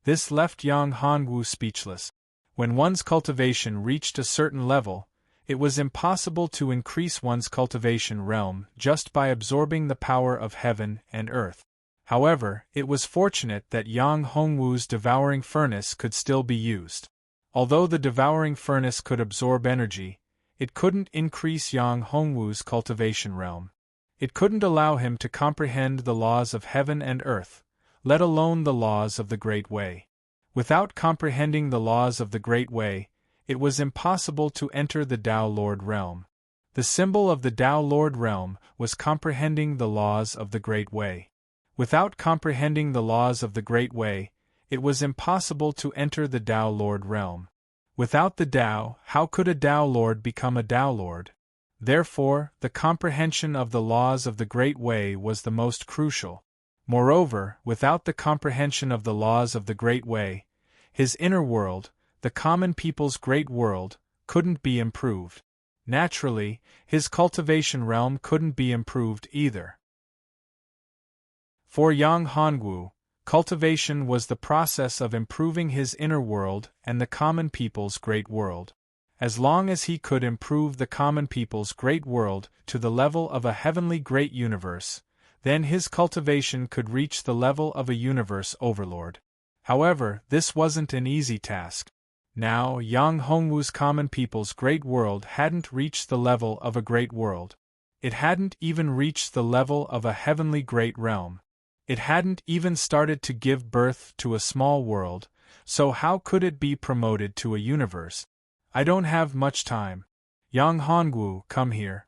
This left Yang Hongwu speechless. When one's cultivation reached a certain level, it was impossible to increase one's cultivation realm just by absorbing the power of heaven and earth. However, it was fortunate that Yang Hongwu's devouring furnace could still be used. Although the devouring furnace could absorb energy, it couldn't increase Yang Hongwu's cultivation realm. It couldn't allow him to comprehend the laws of heaven and earth, let alone the laws of the Great Way. Without comprehending the laws of the Great Way, it was impossible to enter the Tao Lord realm. The symbol of the Tao Lord realm was comprehending the laws of the Great Way. Without comprehending the laws of the Great Way, it was impossible to enter the Tao Lord realm. Without the Tao, how could a Tao Lord become a Tao Lord? Therefore, the comprehension of the laws of the Great Way was the most crucial. Moreover, without the comprehension of the laws of the Great Way, his inner world, the common people's great world, couldn't be improved. Naturally, his cultivation realm couldn't be improved either. For Yang Hongwu, cultivation was the process of improving his inner world and the common people's great world. As long as he could improve the common people's great world to the level of a heavenly great universe, then his cultivation could reach the level of a universe overlord. However, this wasn't an easy task. Now, Yang Hongwu's common people's great world hadn't reached the level of a great world. It hadn't even reached the level of a heavenly great realm. It hadn't even started to give birth to a small world, so how could it be promoted to a universe? I don't have much time. Yang Hongwu, come here.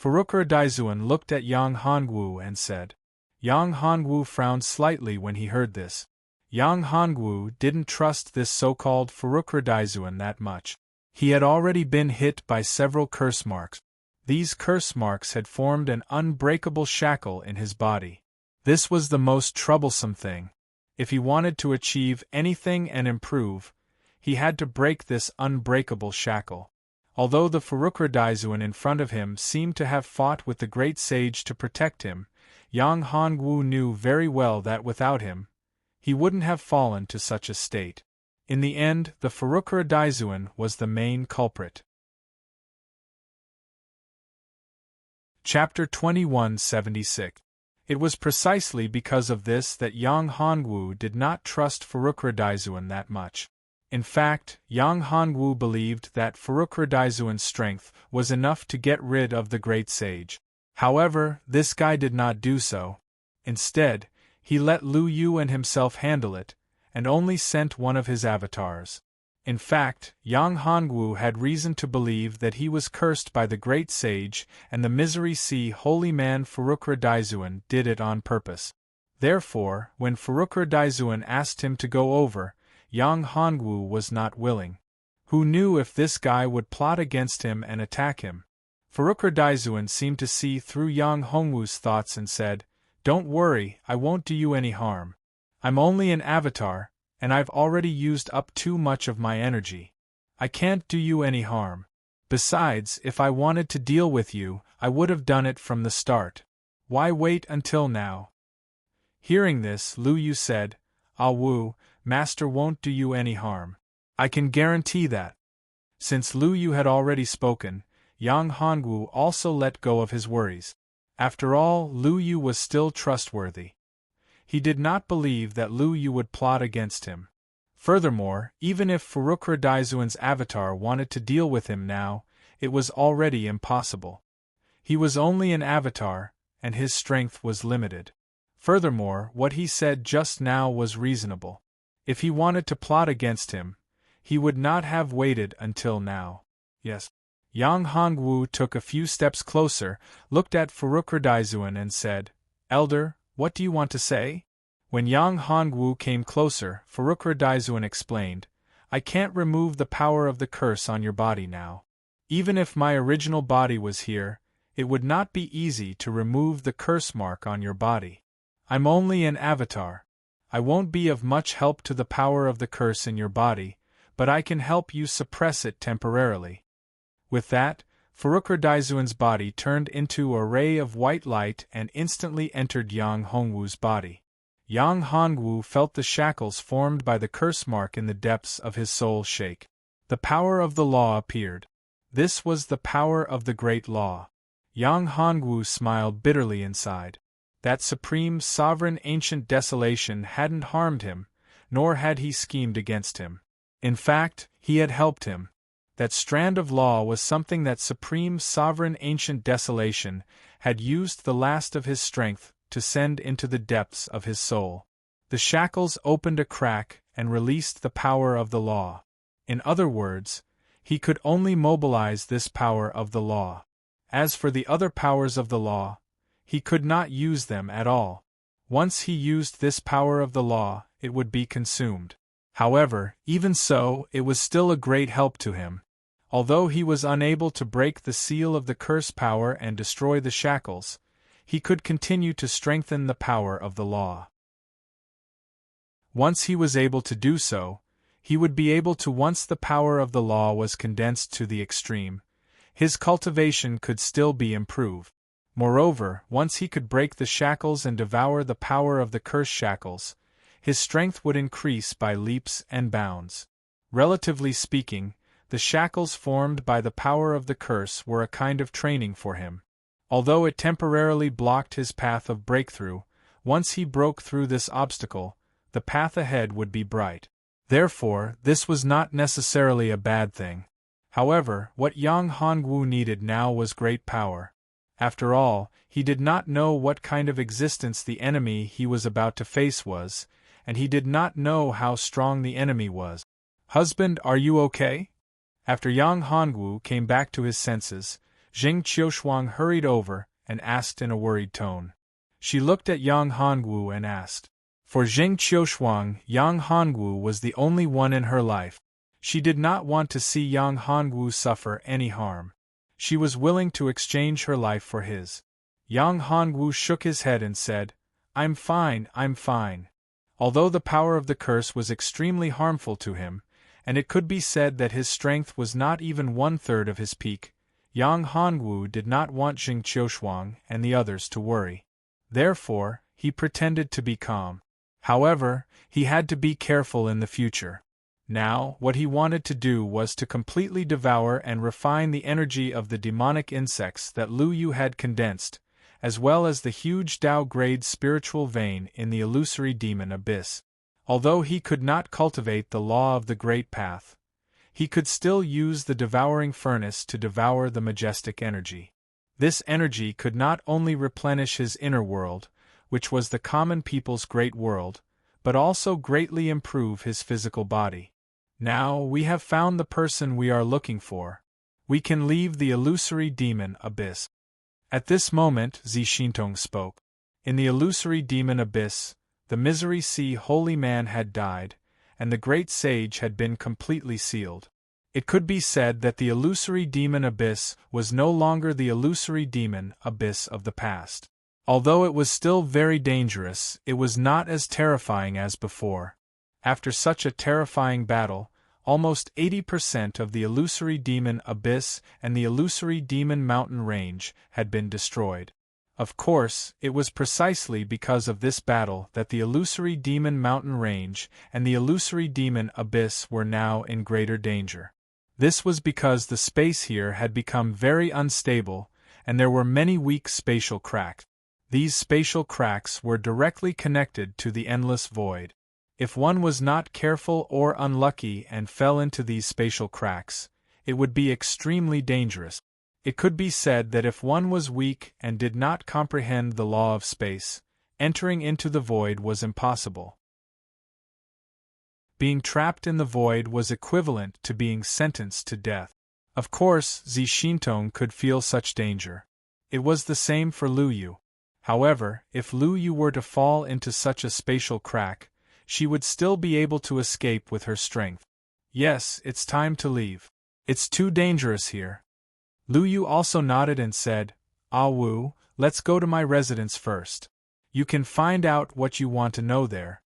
Furukura Daizuan looked at Yang Hongwu and said. Yang Hongwu frowned slightly when he heard this. Yang Hongwu didn't trust this so-called Furukura Daizuan that much. He had already been hit by several curse marks. These curse marks had formed an unbreakable shackle in his body. This was the most troublesome thing. If he wanted to achieve anything and improve, he had to break this unbreakable shackle. Although the Furukura Daizuan in front of him seemed to have fought with the great sage to protect him, Yang Hongwu knew very well that without him, he wouldn't have fallen to such a state. In the end, the Furukura Daizuan was the main culprit. Chapter 2176. It was precisely because of this that Yang Hongwu did not trust Furukura Daizuan that much. In fact, Yang Hongwu believed that Furukura Daizuan's strength was enough to get rid of the great sage. However, this guy did not do so. Instead, he let Lu Yu and himself handle it, and only sent one of his avatars. In fact, Yang Hongwu had reason to believe that he was cursed by the great sage, and the Misery Sea holy man Furukra Daizuan did it on purpose. Therefore, when Furukra Daizuan asked him to go over, Yang Hongwu was not willing. Who knew if this guy would plot against him and attack him? Furukra Daizuan seemed to see through Yang Hongwu's thoughts and said, "Don't worry, I won't do you any harm. I'm only an avatar, and I've already used up too much of my energy. I can't do you any harm. Besides, if I wanted to deal with you, I would have done it from the start. Why wait until now?" Hearing this, Lu Yu said, "Ah Wu, Master won't do you any harm. I can guarantee that." Since Lu Yu had already spoken, Yang Hongwu also let go of his worries. After all, Lu Yu was still trustworthy. He did not believe that Lu Yu would plot against him. Furthermore, even if Furukra Daizuan's avatar wanted to deal with him now, it was already impossible. He was only an avatar, and his strength was limited. Furthermore, what he said just now was reasonable. If he wanted to plot against him, he would not have waited until now. Yes. Yang Hongwu took a few steps closer, looked at Furukra Daizuan and said, "Elder, what do you want to say?" When Yang Hongwu came closer, Furukra Daizuan explained, "I can't remove the power of the curse on your body now. Even if my original body was here, it would not be easy to remove the curse mark on your body. I'm only an avatar. I won't be of much help to the power of the curse in your body, but I can help you suppress it temporarily." With that, Furukra Daizuan's body turned into a ray of white light and instantly entered Yang Hongwu's body. Yang Hongwu felt the shackles formed by the curse mark in the depths of his soul shake. The power of the law appeared. This was the power of the great law. Yang Hongwu smiled bitterly inside. That supreme, sovereign ancient desolation hadn't harmed him, nor had he schemed against him. In fact, he had helped him. That strand of law was something that supreme, sovereign ancient desolation had used the last of his strength to send into the depths of his soul. The shackles opened a crack and released the power of the law. In other words, he could only mobilize this power of the law. As for the other powers of the law, he could not use them at all. Once he used this power of the law, it would be consumed. However, even so, it was still a great help to him. Although he was unable to break the seal of the curse power and destroy the shackles, he could continue to strengthen the power of the law. Once he was able to do so, he would be able to. Once the power of the law was condensed to the extreme, his cultivation could still be improved. Moreover, once he could break the shackles and devour the power of the curse shackles, his strength would increase by leaps and bounds. Relatively speaking, the shackles formed by the power of the curse were a kind of training for him. Although it temporarily blocked his path of breakthrough, once he broke through this obstacle, the path ahead would be bright. Therefore, this was not necessarily a bad thing. However, what Yang Hongwu needed now was great power. After all, he did not know what kind of existence the enemy he was about to face was, and he did not know how strong the enemy was. "Husband, are you okay?" After Yang Hongwu came back to his senses, Jing Qiushuang hurried over and asked in a worried tone. She looked at Yang Hongwu and asked. For Jing Qiushuang, Yang Hongwu was the only one in her life. She did not want to see Yang Hongwu suffer any harm. She was willing to exchange her life for his. Yang Hongwu shook his head and said, I'm fine. Although the power of the curse was extremely harmful to him, and it could be said that his strength was not even 1/3 of his peak, Yang Hongwu did not want Jing Qiushuang and the others to worry. Therefore, he pretended to be calm. However, he had to be careful in the future. Now, what he wanted to do was to completely devour and refine the energy of the demonic insects that Lu Yu had condensed, as well as the huge Tao-grade spiritual vein in the illusory demon abyss. Although he could not cultivate the law of the Great Path, he could still use the devouring furnace to devour the majestic energy. This energy could not only replenish his inner world, which was the common people's great world, but also greatly improve his physical body. Now we have found the person we are looking for. We can leave the illusory demon abyss. At this moment Zishintong spoke. In the illusory demon abyss, the misery sea holy man had died, and the great sage had been completely sealed. It could be said that the illusory demon abyss was no longer the illusory demon abyss of the past. Although it was still very dangerous, it was not as terrifying as before. After such a terrifying battle, almost 80% of the illusory demon abyss and the illusory demon mountain range had been destroyed. Of course, it was precisely because of this battle that the illusory demon mountain range and the illusory demon abyss were now in greater danger. This was because the space here had become very unstable, and there were many weak spatial cracks. These spatial cracks were directly connected to the endless void. If one was not careful or unlucky and fell into these spatial cracks, it would be extremely dangerous. It could be said that if one was weak and did not comprehend the law of space, entering into the void was impossible. Being trapped in the void was equivalent to being sentenced to death. Of course, Zishintong could feel such danger. It was the same for Lu Yu. However, if Lu Yu were to fall into such a spatial crack, she would still be able to escape with her strength. Yes, it's time to leave. It's too dangerous here. Lu Yu also nodded and said, "Ah Wu, let's go to my residence first. You can find out what you want to know there.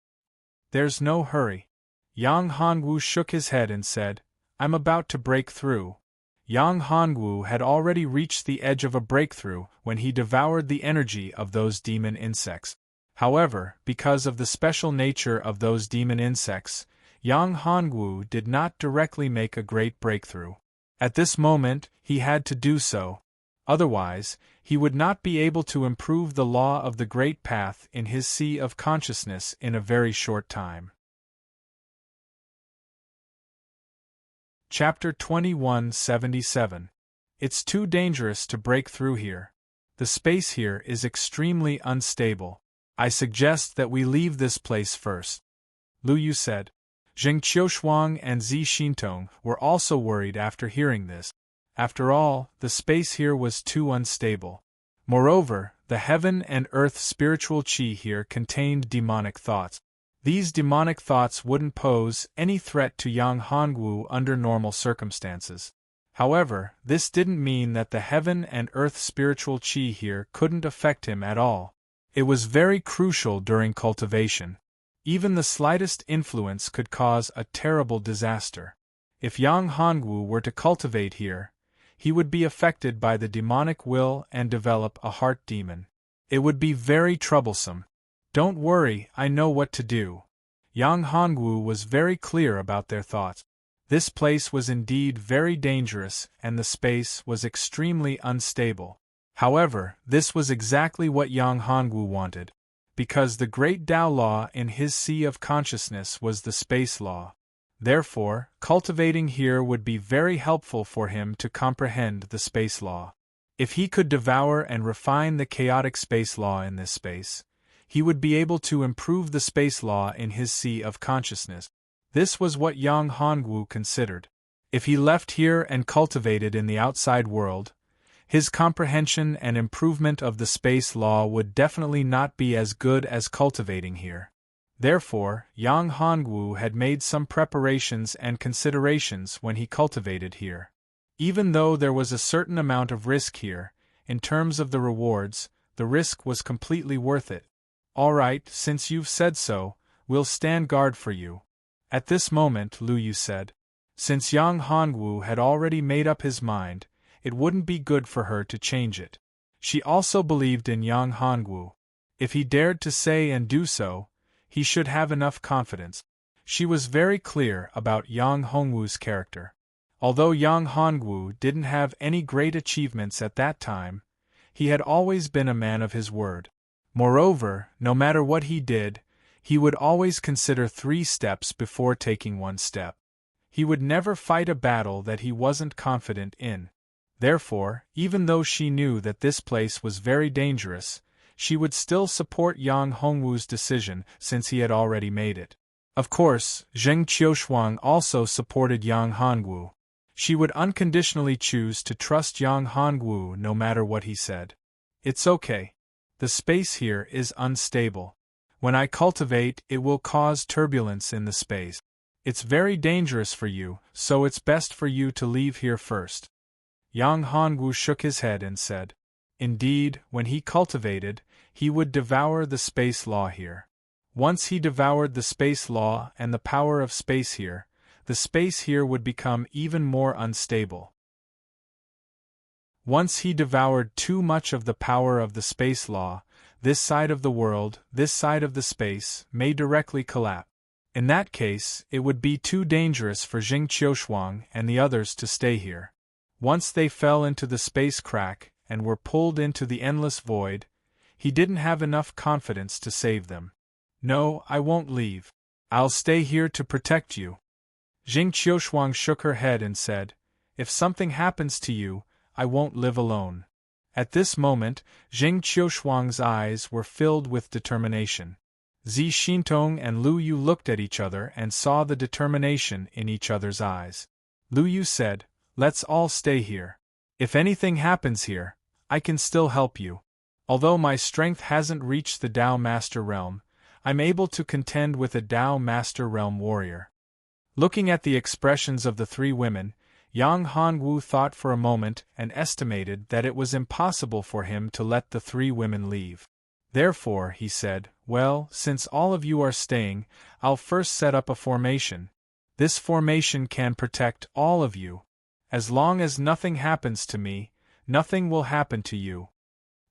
There's no hurry." Yang Hongwu shook his head and said, "I'm about to break through." Yang Hongwu had already reached the edge of a breakthrough when he devoured the energy of those demon insects. However, because of the special nature of those demon insects, Yang Hongwu did not directly make a great breakthrough. At this moment, he had to do so. Otherwise, he would not be able to improve the law of the great path in his sea of consciousness in a very short time. Chapter 2177. It's too dangerous to break through here. The space here is extremely unstable. I suggest that we leave this place first. Lu Yu said. Zheng Qiushuang and Zishintong were also worried after hearing this. After all, the space here was too unstable. Moreover, the heaven and earth spiritual qi here contained demonic thoughts. These demonic thoughts wouldn't pose any threat to Yang Hongwu under normal circumstances. However, this didn't mean that the heaven and earth spiritual qi here couldn't affect him at all. It was very crucial during cultivation. Even the slightest influence could cause a terrible disaster. If Yang Hongwu were to cultivate here, he would be affected by the demonic will and develop a heart demon. It would be very troublesome. Don't worry, I know what to do. Yang Hongwu was very clear about their thoughts. This place was indeed very dangerous and the space was extremely unstable. However, this was exactly what Yang Hongwu wanted, because the great Tao law in his sea of consciousness was the space law. Therefore, cultivating here would be very helpful for him to comprehend the space law. If he could devour and refine the chaotic space law in this space, he would be able to improve the space law in his sea of consciousness. This was what Yang Hongwu considered. If he left here and cultivated in the outside world, his comprehension and improvement of the space law would definitely not be as good as cultivating here. Therefore, Yang Hongwu had made some preparations and considerations when he cultivated here. Even though there was a certain amount of risk here, in terms of the rewards, the risk was completely worth it. All right, since you've said so, we'll stand guard for you. At this moment, Lu Yu said. Since Yang Hongwu had already made up his mind, it wouldn't be good for her to change it. She also believed in Yang Hongwu. If he dared to say and do so, he should have enough confidence. She was very clear about Yang Hongwu's character. Although Yang Hongwu didn't have any great achievements at that time, he had always been a man of his word. Moreover, no matter what he did, he would always consider 3 steps before taking one step. He would never fight a battle that he wasn't confident in. Therefore, even though she knew that this place was very dangerous, she would still support Yang Hongwu's decision since he had already made it. Of course, Zheng Qiushuang also supported Yang Hongwu. She would unconditionally choose to trust Yang Hongwu no matter what he said. It's okay. The space here is unstable. When I cultivate, it will cause turbulence in the space. It's very dangerous for you, so it's best for you to leave here first. Yang Hongwu shook his head and said, indeed, when he cultivated, he would devour the space law here. Once he devoured the space law and the power of space here, the space here would become even more unstable. Once he devoured too much of the power of the space law, this side of the world, this side of the space, may directly collapse. In that case, it would be too dangerous for Zheng Qiushuang and the others to stay here. Once they fell into the space crack and were pulled into the endless void, he didn't have enough confidence to save them. No, I won't leave. I'll stay here to protect you. Zheng Qiushuang shook her head and said, if something happens to you, I won't live alone. At this moment, Zheng Qiushuang's eyes were filled with determination. Zi Xintong and Lu Yu looked at each other and saw the determination in each other's eyes. Lu Yu said, let's all stay here. If anything happens here, I can still help you. Although my strength hasn't reached the Dao Master Realm, I'm able to contend with a Dao Master Realm warrior. Looking at the expressions of the three women, Yang Hongwu thought for a moment and estimated that it was impossible for him to let the three women leave. Therefore, he said, well, since all of you are staying, I'll first set up a formation. This formation can protect all of you. As long as nothing happens to me, nothing will happen to you.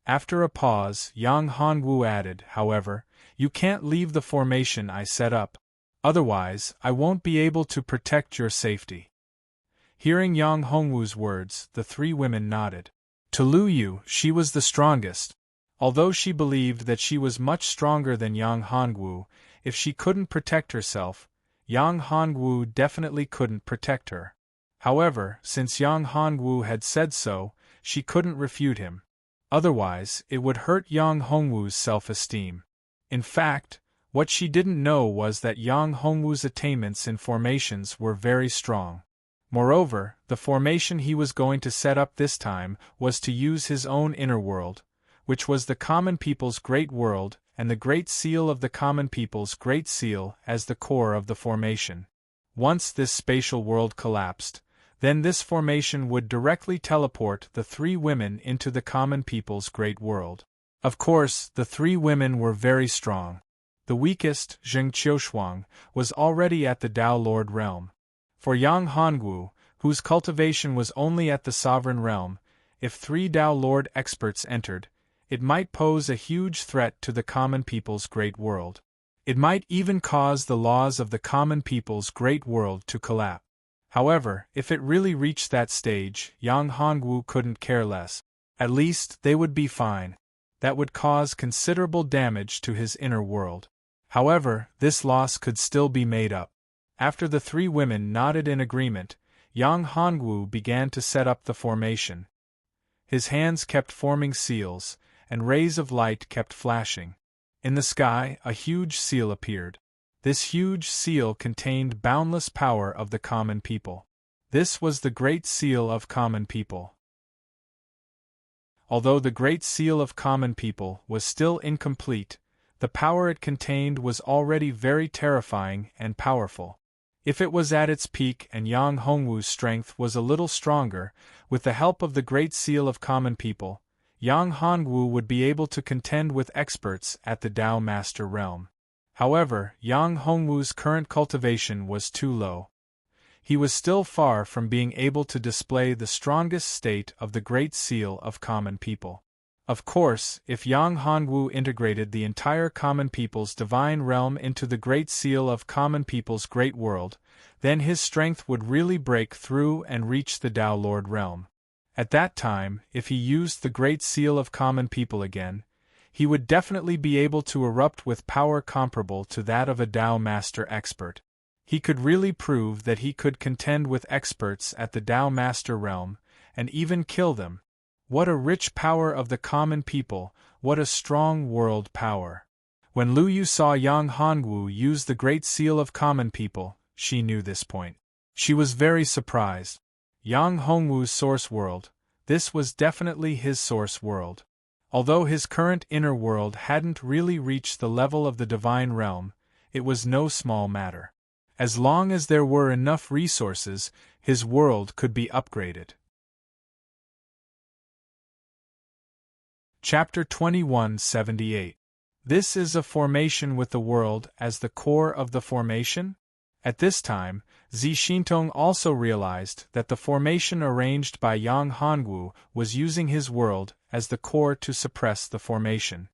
After a pause, Yang Hongwu added, however, you can't leave the formation I set up. Otherwise, I won't be able to protect your safety. Hearing Yang Hongwu's words, the three women nodded. To Lu Yu, she was the strongest. Although she believed that she was much stronger than Yang Hongwu, if she couldn't protect herself, Yang Hongwu definitely couldn't protect her. However, since Yang Hongwu had said so, she couldn't refute him. Otherwise, it would hurt Yang Hongwu's self-esteem. In fact, what she didn't know was that Yang Hongwu's attainments in formations were very strong. Moreover, the formation he was going to set up this time was to use his own inner world, which was the common people's great world and the great seal of the common people's great seal as the core of the formation. Once this spatial world collapsed, then this formation would directly teleport the three women into the common people's great world. Of course, the three women were very strong. The weakest, Zheng Qiushuang, was already at the Dao Lord realm. For Yang Hongwu, whose cultivation was only at the sovereign realm, if three Dao Lord experts entered, it might pose a huge threat to the common people's great world. It might even cause the laws of the common people's great world to collapse. However, if it really reached that stage, Yang Hongwu couldn't care less. At least, they would be fine. That would cause considerable damage to his inner world. However, this loss could still be made up. After the three women nodded in agreement, Yang Hongwu began to set up the formation. His hands kept forming seals, and rays of light kept flashing. In the sky, a huge seal appeared. This huge seal contained boundless power of the common people. This was the Great Seal of Common People. Although the Great Seal of Common People was still incomplete, the power it contained was already very terrifying and powerful. If it was at its peak and Yang Hongwu's strength was a little stronger, with the help of the Great Seal of Common People, Yang Hongwu would be able to contend with experts at the Dao Master Realm. However, Yang Hongwu's current cultivation was too low. He was still far from being able to display the strongest state of the Great Seal of Common People. Of course, if Yang Hongwu integrated the entire Common People's divine realm into the Great Seal of Common People's great world, then his strength would really break through and reach the Dao Lord realm. At that time, if he used the Great Seal of Common People again, he would definitely be able to erupt with power comparable to that of a Dao Master expert. He could really prove that he could contend with experts at the Dao Master realm, and even kill them. What a rich power of the common people, what a strong world power. When Lu Yu saw Yang Hongwu use the Great Seal of common people, she knew this point. She was very surprised. Yang Hongwu's source world, this was definitely his source world. Although his current inner world hadn't really reached the level of the divine realm, it was no small matter. As long as there were enough resources, his world could be upgraded. Chapter 2178. This is a formation with the world as the core of the formation? At this time, Zi Xintong also realized that the formation arranged by Yang Hongwu was using his world as the core to suppress the formation.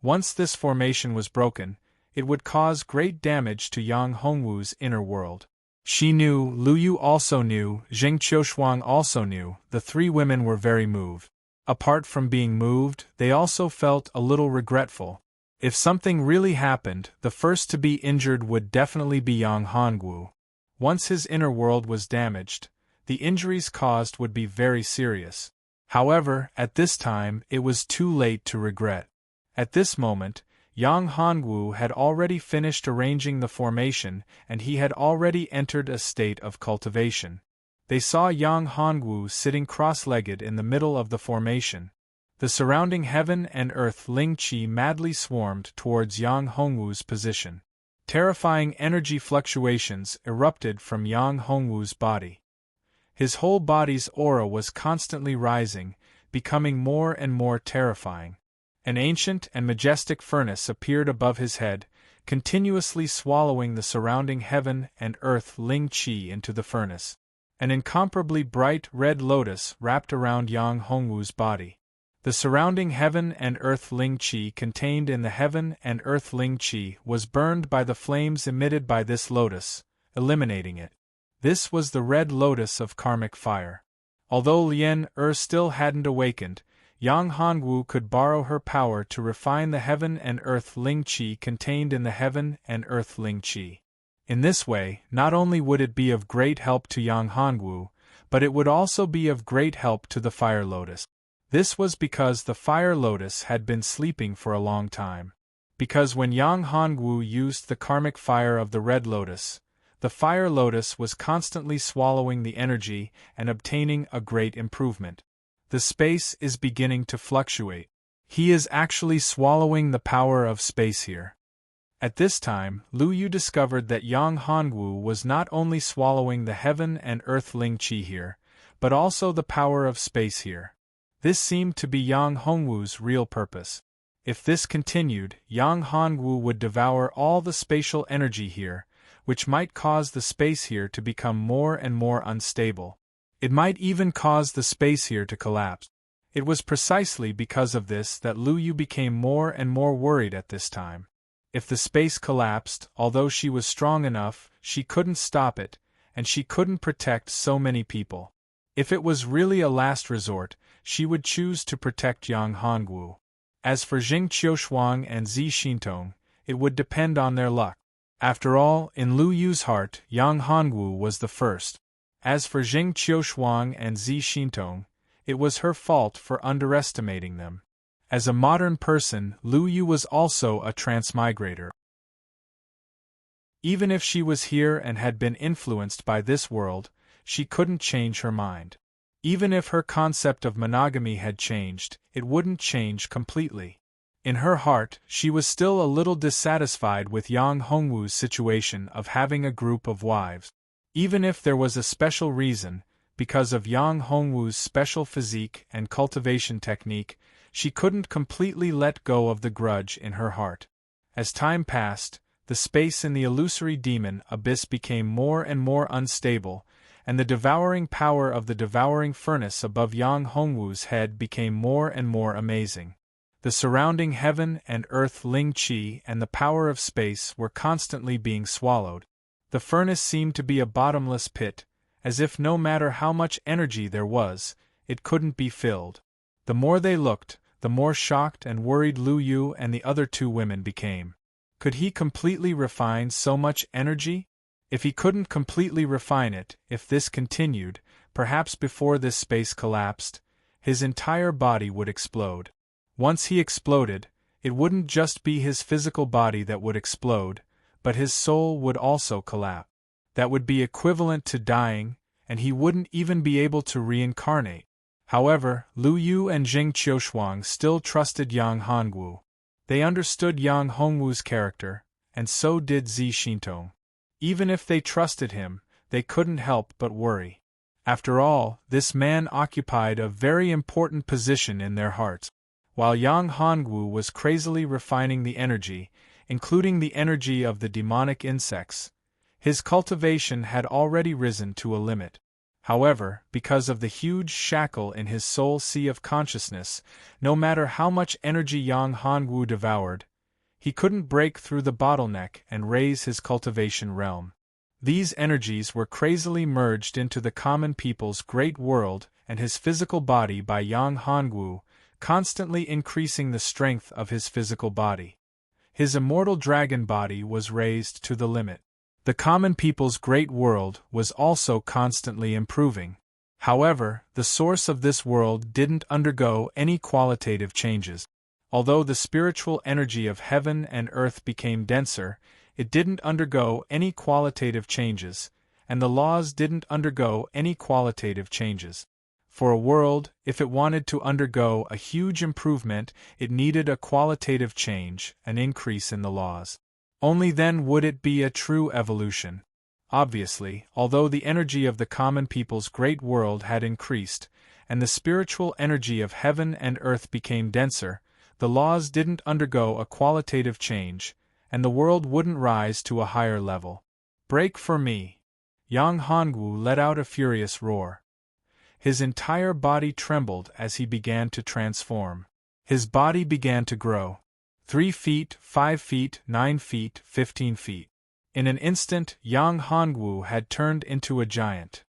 Once this formation was broken, it would cause great damage to Yang Hongwu's inner world. She knew, Lu Yu also knew, Zheng Qiushuang also knew, the three women were very moved. Apart from being moved, they also felt a little regretful. If something really happened, the first to be injured would definitely be Yang Hongwu. Once his inner world was damaged, the injuries caused would be very serious. However, at this time, it was too late to regret. At this moment, Yang Hongwu had already finished arranging the formation and he had already entered a state of cultivation. They saw Yang Hongwu sitting cross-legged in the middle of the formation. The surrounding heaven and earth Ling Qi madly swarmed towards Yang Hongwu's position. Terrifying energy fluctuations erupted from Yang Hongwu's body. His whole body's aura was constantly rising, becoming more and more terrifying. An ancient and majestic furnace appeared above his head, continuously swallowing the surrounding heaven and earth Ling Qi into the furnace. An incomparably bright red lotus wrapped around Yang Hongwu's body. The surrounding heaven and earth Ling Qi contained in the heaven and earth Ling Qi was burned by the flames emitted by this lotus, eliminating it. This was the red lotus of karmic fire. Although Lien still hadn't awakened, Yang Hongwu could borrow her power to refine the heaven and earth Ling Qi contained in the heaven and earth Ling Qi. In this way, not only would it be of great help to Yang Hongwu, but it would also be of great help to the fire lotus. This was because the fire lotus had been sleeping for a long time. Because when Yang Hongwu used the karmic fire of the red lotus, the fire lotus was constantly swallowing the energy and obtaining a great improvement. The space is beginning to fluctuate. He is actually swallowing the power of space here. At this time, Lu Yu discovered that Yang Hongwu was not only swallowing the heaven and earth Ling Qi here, but also the power of space here. This seemed to be Yang Hongwu's real purpose. If this continued, Yang Hongwu would devour all the spatial energy here, which might cause the space here to become more and more unstable. It might even cause the space here to collapse. It was precisely because of this that Lu Yu became more and more worried at this time. If the space collapsed, although she was strong enough, she couldn't stop it, and she couldn't protect so many people. If it was really a last resort, she would choose to protect Yang Hongwu. As for Zheng Qiushuang and Zi Xintong, it would depend on their luck. After all, in Lu Yu's heart, Yang Hongwu was the first. As for Zheng Qiushuang and Zi Xintong, it was her fault for underestimating them. As a modern person, Lu Yu was also a transmigrator. Even if she was here and had been influenced by this world, she couldn't change her mind. Even if her concept of monogamy had changed, it wouldn't change completely. In her heart, she was still a little dissatisfied with Yang Hongwu's situation of having a group of wives. Even if there was a special reason, because of Yang Hongwu's special physique and cultivation technique, she couldn't completely let go of the grudge in her heart. As time passed, the space in the illusory demon abyss became more and more unstable, and the devouring power of the devouring furnace above Yang Hongwu's head became more and more amazing. The surrounding heaven and earth Ling Qi and the power of space were constantly being swallowed. The furnace seemed to be a bottomless pit, as if no matter how much energy there was, it couldn't be filled. The more they looked, the more shocked and worried Lu Yu and the other two women became. Could he completely refine so much energy? If he couldn't completely refine it, if this continued, perhaps before this space collapsed, his entire body would explode. Once he exploded, it wouldn't just be his physical body that would explode, but his soul would also collapse. That would be equivalent to dying, and he wouldn't even be able to reincarnate. However, Lu Yu and Jing Qiushuang still trusted Yang Hongwu. They understood Yang Hongwu's character, and so did Zi Xintong. Even if they trusted him, they couldn't help but worry. After all, this man occupied a very important position in their hearts. While Yang Hongwu was crazily refining the energy, including the energy of the demonic insects, his cultivation had already risen to a limit. However, because of the huge shackle in his soul sea of consciousness, no matter how much energy Yang Hongwu devoured, he couldn't break through the bottleneck and raise his cultivation realm. These energies were crazily merged into the common people's great world and his physical body by Yang Hongwu, constantly increasing the strength of his physical body. His immortal dragon body was raised to the limit. The common people's great world was also constantly improving. However, the source of this world didn't undergo any qualitative changes. Although the spiritual energy of heaven and earth became denser, it didn't undergo any qualitative changes, and the laws didn't undergo any qualitative changes. For a world, if it wanted to undergo a huge improvement, it needed a qualitative change, an increase in the laws. Only then would it be a true evolution. Obviously, although the energy of the common people's great world had increased, and the spiritual energy of heaven and earth became denser, the laws didn't undergo a qualitative change, and the world wouldn't rise to a higher level. Break for me! Yang Hongwu let out a furious roar. His entire body trembled as he began to transform. His body began to grow. 3 feet, 5 feet, 9 feet, 15 feet. In an instant, Yang Hongwu had turned into a giant.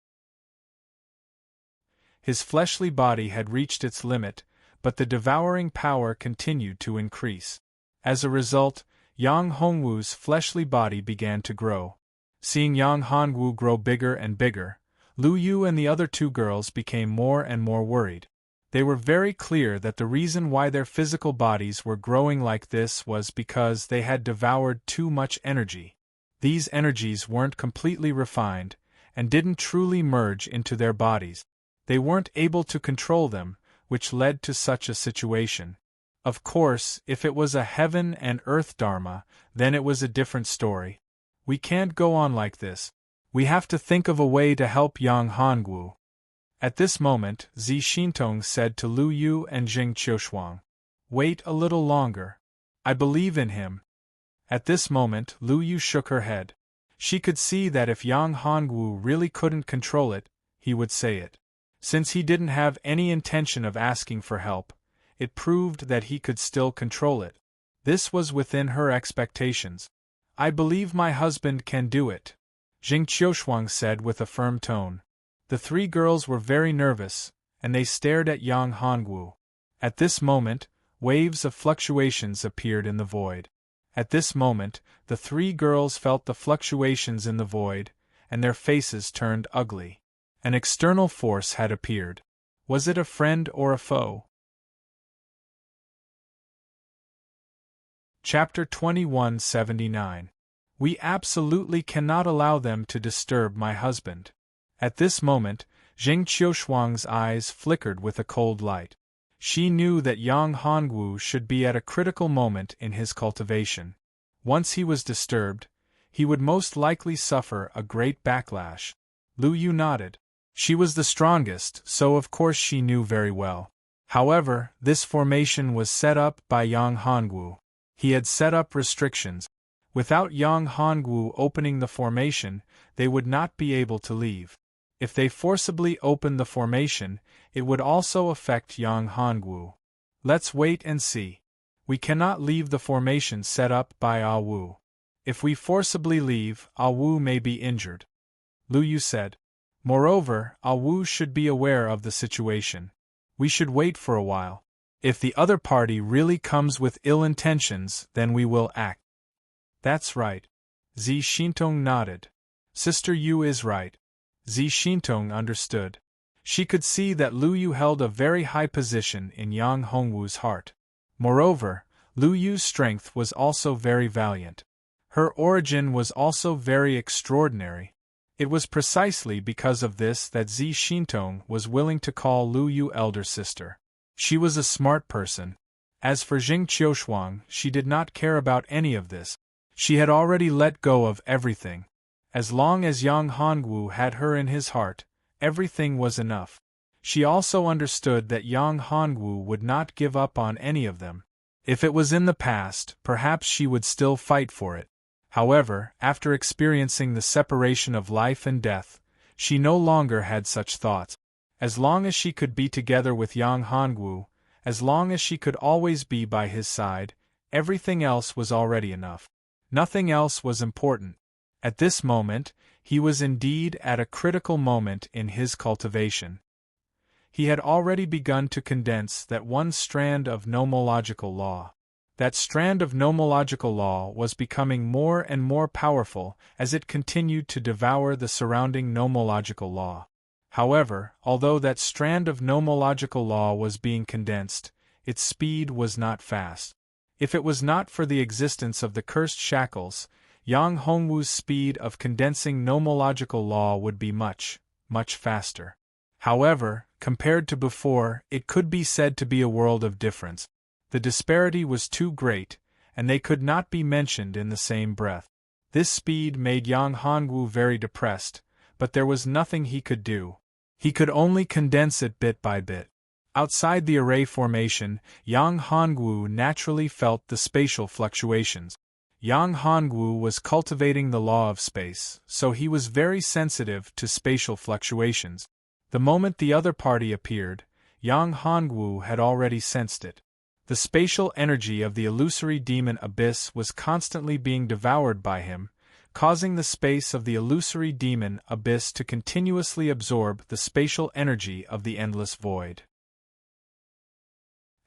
His fleshly body had reached its limit, but the devouring power continued to increase. As a result, Yang Hongwu's fleshly body began to grow. Seeing Yang Hongwu grow bigger and bigger, Lu Yu and the other 2 girls became more and more worried. They were very clear that the reason why their physical bodies were growing like this was because they had devoured too much energy. These energies weren't completely refined, and didn't truly merge into their bodies. They weren't able to control them, which led to such a situation. Of course, if it was a heaven and earth dharma, then it was a different story. We can't go on like this. We have to think of a way to help Yang Hongwu. At this moment, Zi Xintong said to Lu Yu and Jing Qiushuang, "Wait a little longer. I believe in him." At this moment, Lu Yu shook her head. She could see that if Yang Hongwu really couldn't control it, he would say it. Since he didn't have any intention of asking for help, it proved that he could still control it. This was within her expectations. "I believe my husband can do it," Jing Qiushuang said with a firm tone. The 3 girls were very nervous, and they stared at Yang Hongwu. At this moment, waves of fluctuations appeared in the void. At this moment, the 3 girls felt the fluctuations in the void, and their faces turned ugly. An external force had appeared. Was it a friend or a foe? Chapter 2179. We absolutely cannot allow them to disturb my husband. At this moment, Jing Qiushuang's eyes flickered with a cold light. She knew that Yang Hongwu should be at a critical moment in his cultivation. Once he was disturbed, he would most likely suffer a great backlash. Lu Yu nodded. She was the strongest, so of course she knew very well. However, this formation was set up by Yang Hongwu. He had set up restrictions. Without Yang Hongwu opening the formation, they would not be able to leave. If they forcibly opened the formation, it would also affect Yang Hongwu. Let's wait and see. We cannot leave the formation set up by Ah Wu. If we forcibly leave, Ah Wu may be injured. Lu Yu said. Moreover, Ah Wu should be aware of the situation. We should wait for a while. If the other party really comes with ill intentions, then we will act. That's right. Zi Xintong nodded. Sister Yu is right. Zi Xintong understood. She could see that Lu Yu held a very high position in Yang Hongwu's heart. Moreover, Lu Yu's strength was also very valiant. Her origin was also very extraordinary. It was precisely because of this that Zi Xintong was willing to call Lu Yu elder sister. She was a smart person. As for Jing Qiushuang, she did not care about any of this. She had already let go of everything. As long as Yang Hongwu had her in his heart, everything was enough. She also understood that Yang Hongwu would not give up on any of them. If it was in the past, perhaps she would still fight for it. However, after experiencing the separation of life and death, she no longer had such thoughts. As long as she could be together with Yang Hongwu, as long as she could always be by his side, everything else was already enough. Nothing else was important. At this moment, he was indeed at a critical moment in his cultivation. He had already begun to condense that one strand of nomological law. That strand of nomological law was becoming more and more powerful as it continued to devour the surrounding nomological law. However, although that strand of nomological law was being condensed, its speed was not fast. If it was not for the existence of the cursed shackles, Yang Hongwu's speed of condensing nomological law would be much, much faster. However, compared to before, it could be said to be a world of difference. The disparity was too great, and they could not be mentioned in the same breath. This speed made Yang Hongwu very depressed, but there was nothing he could do. He could only condense it bit by bit. Outside the array formation, Yang Hongwu naturally felt the spatial fluctuations. Yang Hongwu was cultivating the law of space, so he was very sensitive to spatial fluctuations. The moment the other party appeared, Yang Hongwu had already sensed it. The spatial energy of the illusory demon abyss was constantly being devoured by him, causing the space of the illusory demon abyss to continuously absorb the spatial energy of the endless void.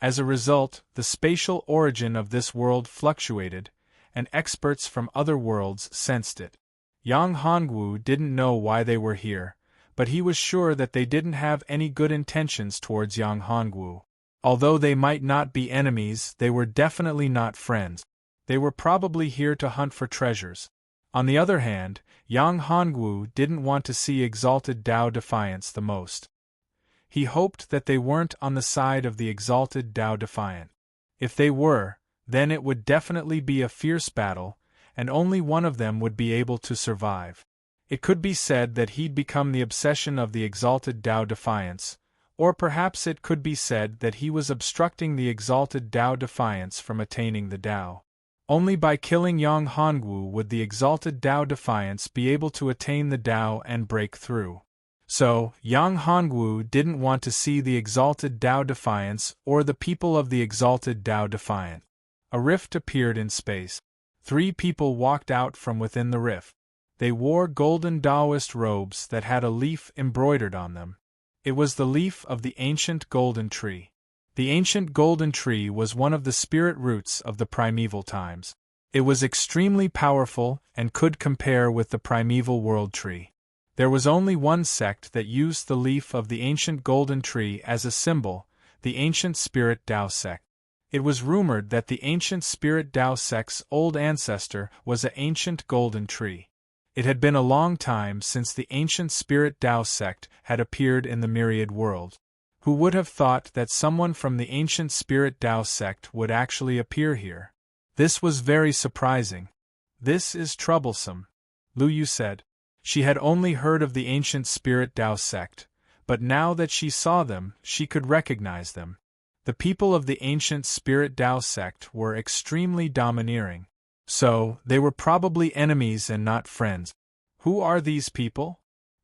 As a result, the spatial origin of this world fluctuated, and experts from other worlds sensed it. Yang Hongwu didn't know why they were here, but he was sure that they didn't have any good intentions towards Yang Hongwu. Although they might not be enemies, they were definitely not friends. They were probably here to hunt for treasures. On the other hand, Yang Hongwu didn't want to see exalted Tao Defiance the most. He hoped that they weren't on the side of the exalted Tao Defiant. If they were, then it would definitely be a fierce battle, and only one of them would be able to survive. It could be said that he'd become the obsession of the exalted Tao Defiance, or perhaps it could be said that he was obstructing the exalted Tao Defiance from attaining the Tao. Only by killing Yang Hongwu would the exalted Tao Defiance be able to attain the Tao and break through. So, Yang Hongwu didn't want to see the exalted Tao Defiance or the people of the exalted Tao Defiant. A rift appeared in space. 3 people walked out from within the rift. They wore golden Taoist robes that had a leaf embroidered on them. It was the leaf of the ancient golden tree. The ancient golden tree was one of the spirit roots of the primeval times. It was extremely powerful and could compare with the primeval world tree. There was only one sect that used the leaf of the ancient golden tree as a symbol, the ancient spirit Tao sect. It was rumored that the ancient spirit Tao sect's old ancestor was an ancient golden tree. It had been a long time since the ancient spirit Tao sect had appeared in the myriad world. Who would have thought that someone from the ancient spirit Tao sect would actually appear here? This was very surprising. This is troublesome, Lu Yu said. She had only heard of the ancient spirit Tao sect, but now that she saw them, she could recognize them. The people of the ancient spirit Tao sect were extremely domineering. So, they were probably enemies and not friends. Who are these people?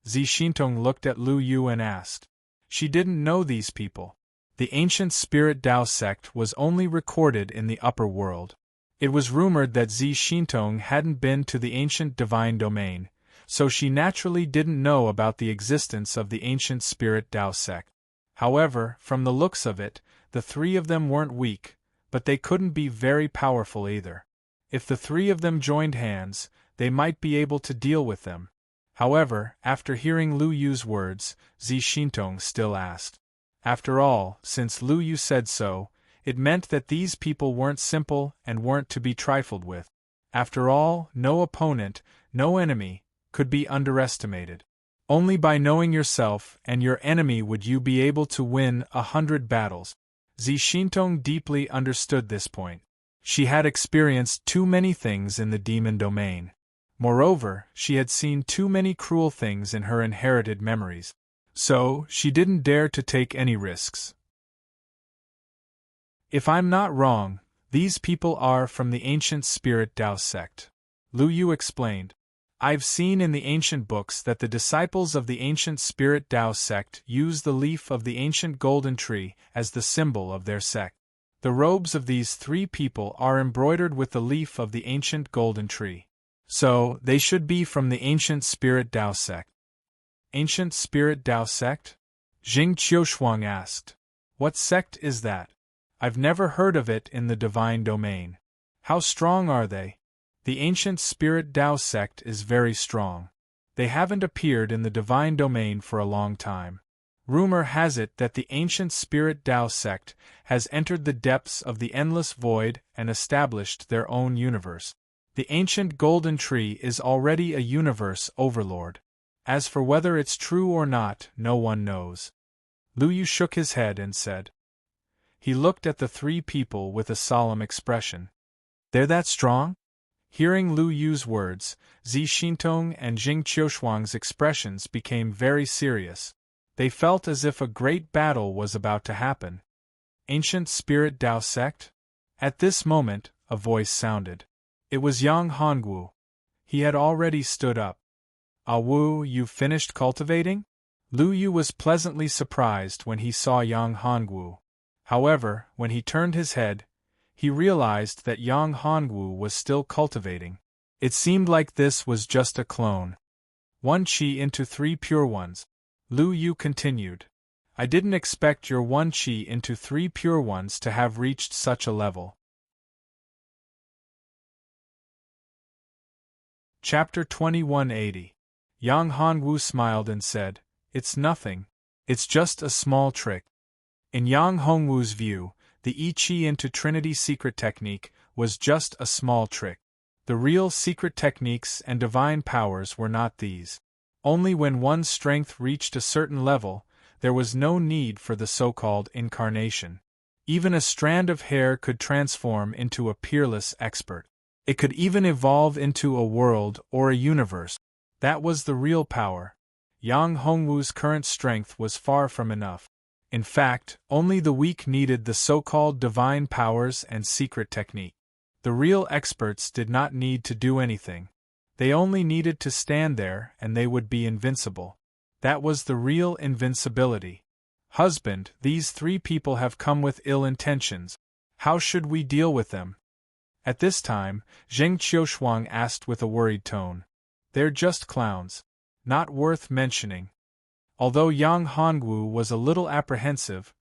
Zi Xintong looked at Lu Yu and asked. She didn't know these people. The ancient spirit Tao sect was only recorded in the upper world. It was rumored that Zi Xintong hadn't been to the ancient divine domain, so she naturally didn't know about the existence of the ancient spirit Tao sect. However, from the looks of it, the 3 of them weren't weak, but they couldn't be very powerful either. If the 3 of them joined hands, they might be able to deal with them. However, after hearing Lu Yu's words, Zi Xintong still asked. After all, since Lu Yu said so, it meant that these people weren't simple and weren't to be trifled with. After all, no opponent, no enemy, could be underestimated. Only by knowing yourself and your enemy would you be able to win 100 battles. Zi Xintong deeply understood this point. She had experienced too many things in the demon domain. Moreover, she had seen too many cruel things in her inherited memories. So, she didn't dare to take any risks. If I'm not wrong, these people are from the ancient Spirit Tao sect. Lu Yu explained. I've seen in the ancient books that the disciples of the ancient Spirit Tao sect use the leaf of the ancient golden tree as the symbol of their sect. The robes of these 3 people are embroidered with the leaf of the ancient golden tree. So, they should be from the ancient Spirit Tao sect. Ancient Spirit Tao sect? Jing Qiushuang asked. What sect is that? I've never heard of it in the divine domain. How strong are they? The ancient Spirit Tao sect is very strong. They haven't appeared in the divine domain for a long time. Rumor has it that the ancient Spirit Tao sect has entered the depths of the endless void and established their own universe. The ancient golden tree is already a universe overlord. As for whether it's true or not, no one knows. Lu Yu shook his head and said. He looked at the 3 people with a solemn expression. They're that strong? Hearing Lu Yu's words, Zi Xintong and Jing Qiushuang's expressions became very serious. They felt as if a great battle was about to happen. Ancient Spirit Tao sect? At this moment, a voice sounded. It was Yang Hongwu. He had already stood up. Ah Wu, you've finished cultivating? Lu Yu was pleasantly surprised when he saw Yang Hongwu. However, when he turned his head, he realized that Yang Hongwu was still cultivating. It seemed like this was just a clone. 1 qi into 3 pure ones. Lu Yu continued. I didn't expect your 1 qi into 3 pure ones to have reached such a level. Chapter 2180. Yang Hongwu smiled and said, It's nothing. It's just a small trick. In Yang Hongwu's view, the I Chi into Trinity secret technique was just a small trick. The real secret techniques and divine powers were not these. Only when one's strength reached a certain level, there was no need for the so-called incarnation. Even a strand of hair could transform into a peerless expert. It could even evolve into a world or a universe. That was the real power. Yang Hongwu's current strength was far from enough. In fact, only the weak needed the so-called divine powers and secret technique. The real experts did not need to do anything. They only needed to stand there and they would be invincible. That was the real invincibility. Husband, these 3 people have come with ill intentions. How should we deal with them? At this time, Zheng Qiushuang asked with a worried tone. They're just clowns. Not worth mentioning. Although Yang Hongwu was a little apprehensive,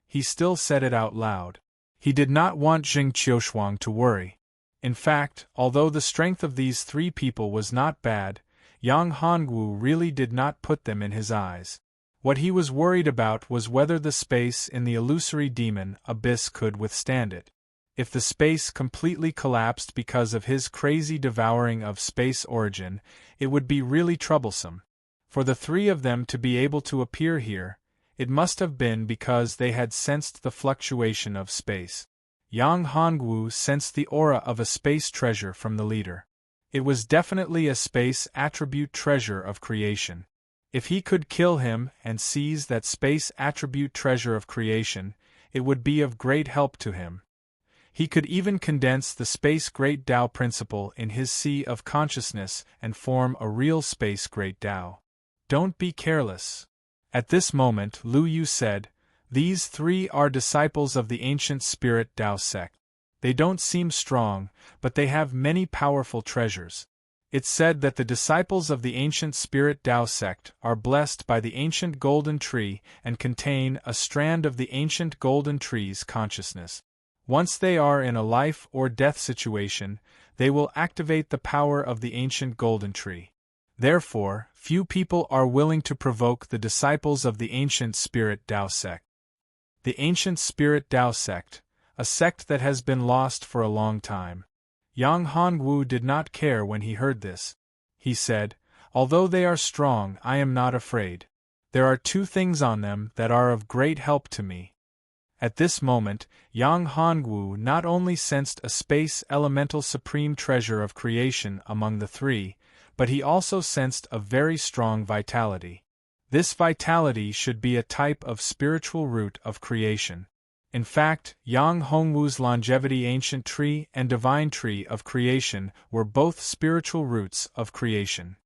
he still said it out loud. He did not want Zheng Qiushuang to worry. In fact, although the strength of these 3 people was not bad, Yang Hongwu really did not put them in his eyes. What he was worried about was whether the space in the illusory demon abyss could withstand it. If the space completely collapsed because of his crazy devouring of space origin, it would be really troublesome. For the 3 of them to be able to appear here, it must have been because they had sensed the fluctuation of space. Yang Hongwu sensed the aura of a space treasure from the leader. It was definitely a space attribute treasure of creation. If he could kill him and seize that space attribute treasure of creation, it would be of great help to him. He could even condense the space great Tao principle in his sea of consciousness and form a real space great Tao. Don't be careless. At this moment, Lu Yu said, These 3 are disciples of the ancient Spirit Tao sect. They don't seem strong, but they have many powerful treasures. It's said that the disciples of the ancient Spirit Tao sect are blessed by the ancient golden tree and contain a strand of the ancient golden tree's consciousness. Once they are in a life or death situation, they will activate the power of the ancient golden tree. Therefore, few people are willing to provoke the disciples of the ancient Spirit Tao sect. The ancient Spirit Tao sect, a sect that has been lost for a long time. Yang Hongwu did not care when he heard this. He said, "Although they are strong, I am not afraid. There are two things on them that are of great help to me." At this moment, Yang Hongwu not only sensed a space elemental supreme treasure of creation among the three, but he also sensed a very strong vitality. This vitality should be a type of spiritual root of creation. In fact, Yang Hongwu's longevity ancient tree and divine tree of creation were both spiritual roots of creation.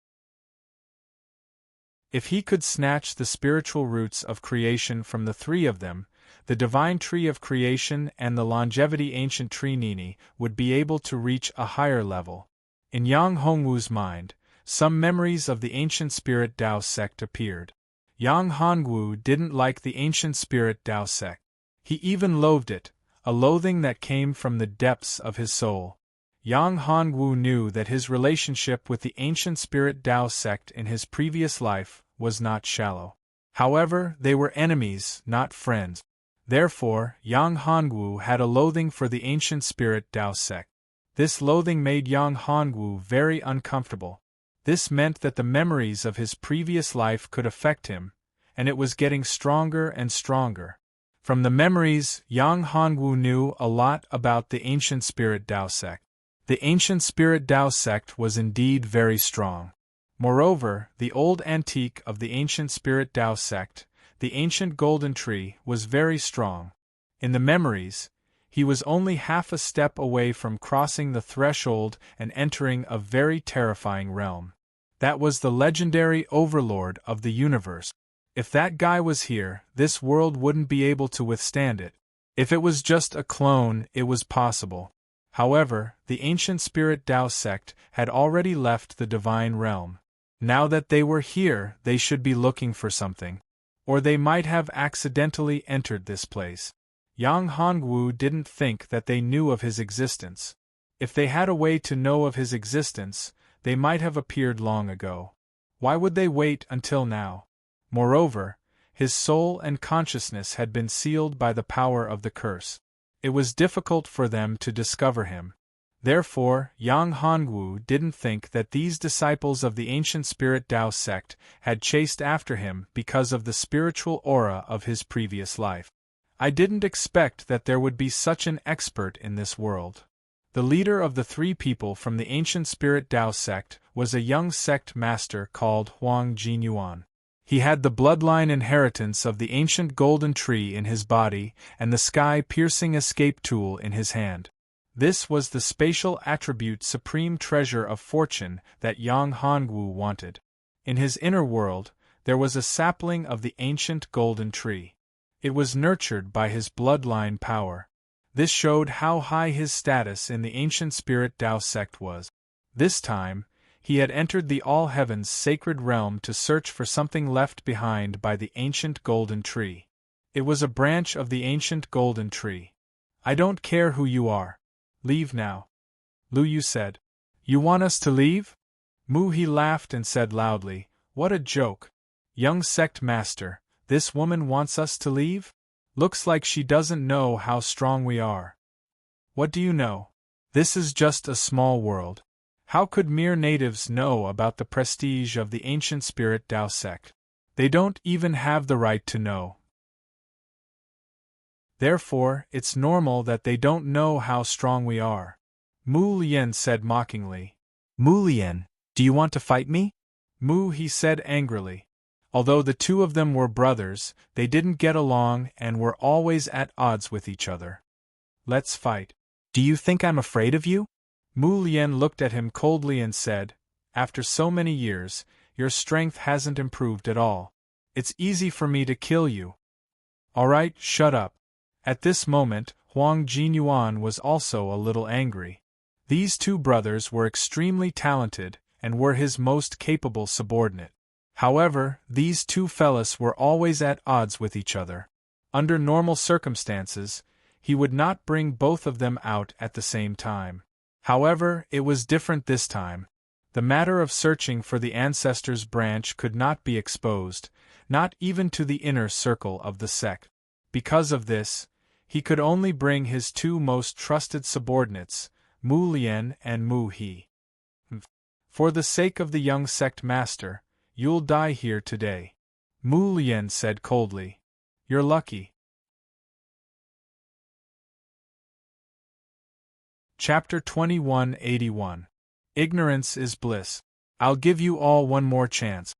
If he could snatch the spiritual roots of creation from the three of them, the divine tree of creation and the longevity ancient tree Nini would be able to reach a higher level. In Yang Hongwu's mind, some memories of the ancient Spirit Tao sect appeared. Yang Hongwu didn't like the ancient Spirit Tao sect. He even loathed it, a loathing that came from the depths of his soul. Yang Hongwu knew that his relationship with the ancient Spirit Tao sect in his previous life was not shallow. However, they were enemies, not friends. Therefore, Yang Hongwu had a loathing for the ancient Spirit Tao sect. This loathing made Yang Hongwu very uncomfortable. This meant that the memories of his previous life could affect him, and it was getting stronger and stronger. From the memories, Yang Hongwu knew a lot about the ancient Spirit Tao sect. The ancient Spirit Tao sect was indeed very strong. Moreover, the old antique of the ancient Spirit Tao sect, the ancient golden tree, was very strong. In the memories, he was only half a step away from crossing the threshold and entering a very terrifying realm. That was the legendary overlord of the universe. If that guy was here, this world wouldn't be able to withstand it. If it was just a clone, it was possible. However, the ancient Spirit Tao sect had already left the divine realm. Now that they were here, they should be looking for something. Or they might have accidentally entered this place. Yang Hongwu didn't think that they knew of his existence. If they had a way to know of his existence, they might have appeared long ago. Why would they wait until now? Moreover, his soul and consciousness had been sealed by the power of the curse. It was difficult for them to discover him. Therefore, Yang Hongwu didn't think that these disciples of the ancient Spirit Tao sect had chased after him because of the spiritual aura of his previous life. I didn't expect that there would be such an expert in this world. The leader of the three people from the ancient Spirit Tao sect was a young sect master called Huang Jinyuan. He had the bloodline inheritance of the ancient golden tree in his body and the sky-piercing escape tool in his hand. This was the spatial attribute supreme treasure of fortune that Yang Hongwu wanted. In his inner world, there was a sapling of the ancient golden tree. It was nurtured by his bloodline power. This showed how high his status in the ancient Spirit Tao sect was. This time, he had entered the All Heavens sacred realm to search for something left behind by the ancient golden tree. It was a branch of the ancient golden tree. "I don't care who you are. Leave now," Lu Yu said. "You want us to leave?" Mu He laughed and said loudly, "What a joke. Young sect master, this woman wants us to leave? Looks like she doesn't know how strong we are. What do you know? This is just a small world. How could mere natives know about the prestige of the ancient Spirit Tao sect? They don't even have the right to know. Therefore, it's normal that they don't know how strong we are." Mu Lian said mockingly. "Mu Lian, do you want to fight me?" Mu He said angrily. Although the two of them were brothers, they didn't get along and were always at odds with each other. "Let's fight." "Do you think I'm afraid of you?" Mu Lian looked at him coldly and said, "After so many years, your strength hasn't improved at all. It's easy for me to kill you." "All right, shut up." At this moment, Huang Jinyuan was also a little angry. These two brothers were extremely talented and were his most capable subordinate. However, these two fellas were always at odds with each other. Under normal circumstances, he would not bring both of them out at the same time. However, it was different this time. The matter of searching for the ancestors' branch could not be exposed, not even to the inner circle of the sect. Because of this, he could only bring his two most trusted subordinates, Mu Lien and Mu He. For the sake of the young sect master, you'll die here today, Mu Lien said coldly. You're lucky. Chapter 2181. Ignorance is bliss. I'll give you all one more chance.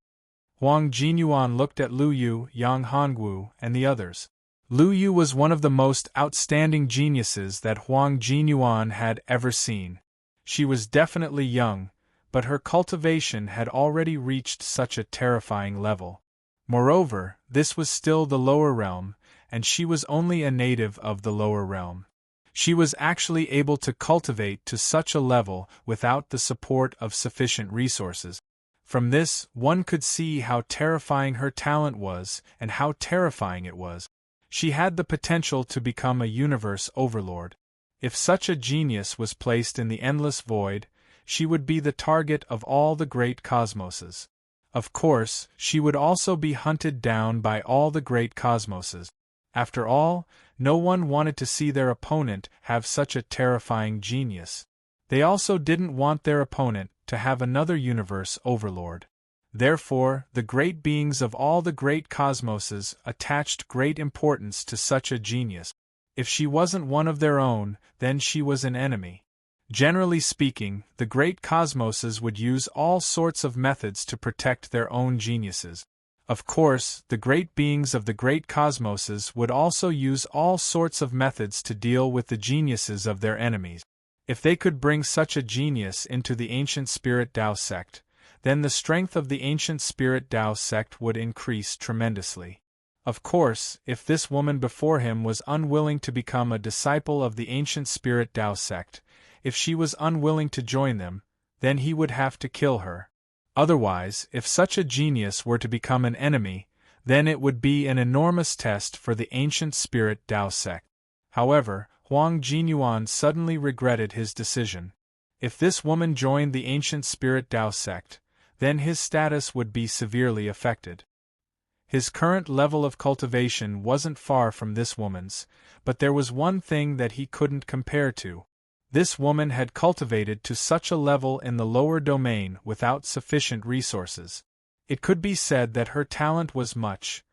Huang Jinyuan looked at Lu Yu, Yang Hongwu, and the others. Lu Yu was one of the most outstanding geniuses that Huang Jinyuan had ever seen. She was definitely young, but her cultivation had already reached such a terrifying level. Moreover, this was still the lower realm, and she was only a native of the lower realm. She was actually able to cultivate to such a level without the support of sufficient resources. From this, one could see how terrifying her talent was and how terrifying it was. She had the potential to become a universe overlord. If such a genius was placed in the endless void, she would be the target of all the great cosmoses. Of course, she would also be hunted down by all the great cosmoses. After all, no one wanted to see their opponent have such a terrifying genius. They also didn't want their opponent to have another universe overlord. Therefore, the great beings of all the great cosmoses attached great importance to such a genius. If she wasn't one of their own, then she was an enemy. Generally speaking, the great cosmoses would use all sorts of methods to protect their own geniuses. Of course, the great beings of the great cosmoses would also use all sorts of methods to deal with the geniuses of their enemies. If they could bring such a genius into the ancient Spirit Tao sect, then the strength of the ancient Spirit Tao sect would increase tremendously. Of course, if this woman before him was unwilling to become a disciple of the ancient Spirit Tao sect, if she was unwilling to join them, then he would have to kill her. Otherwise, if such a genius were to become an enemy, then it would be an enormous test for the ancient Spirit Tao sect. However, Huang Jinyuan suddenly regretted his decision. If this woman joined the ancient Spirit Tao sect, then his status would be severely affected. His current level of cultivation wasn't far from this woman's, but there was one thing that he couldn't compare to. This woman had cultivated to such a level in the lower domain without sufficient resources. It could be said that her talent was much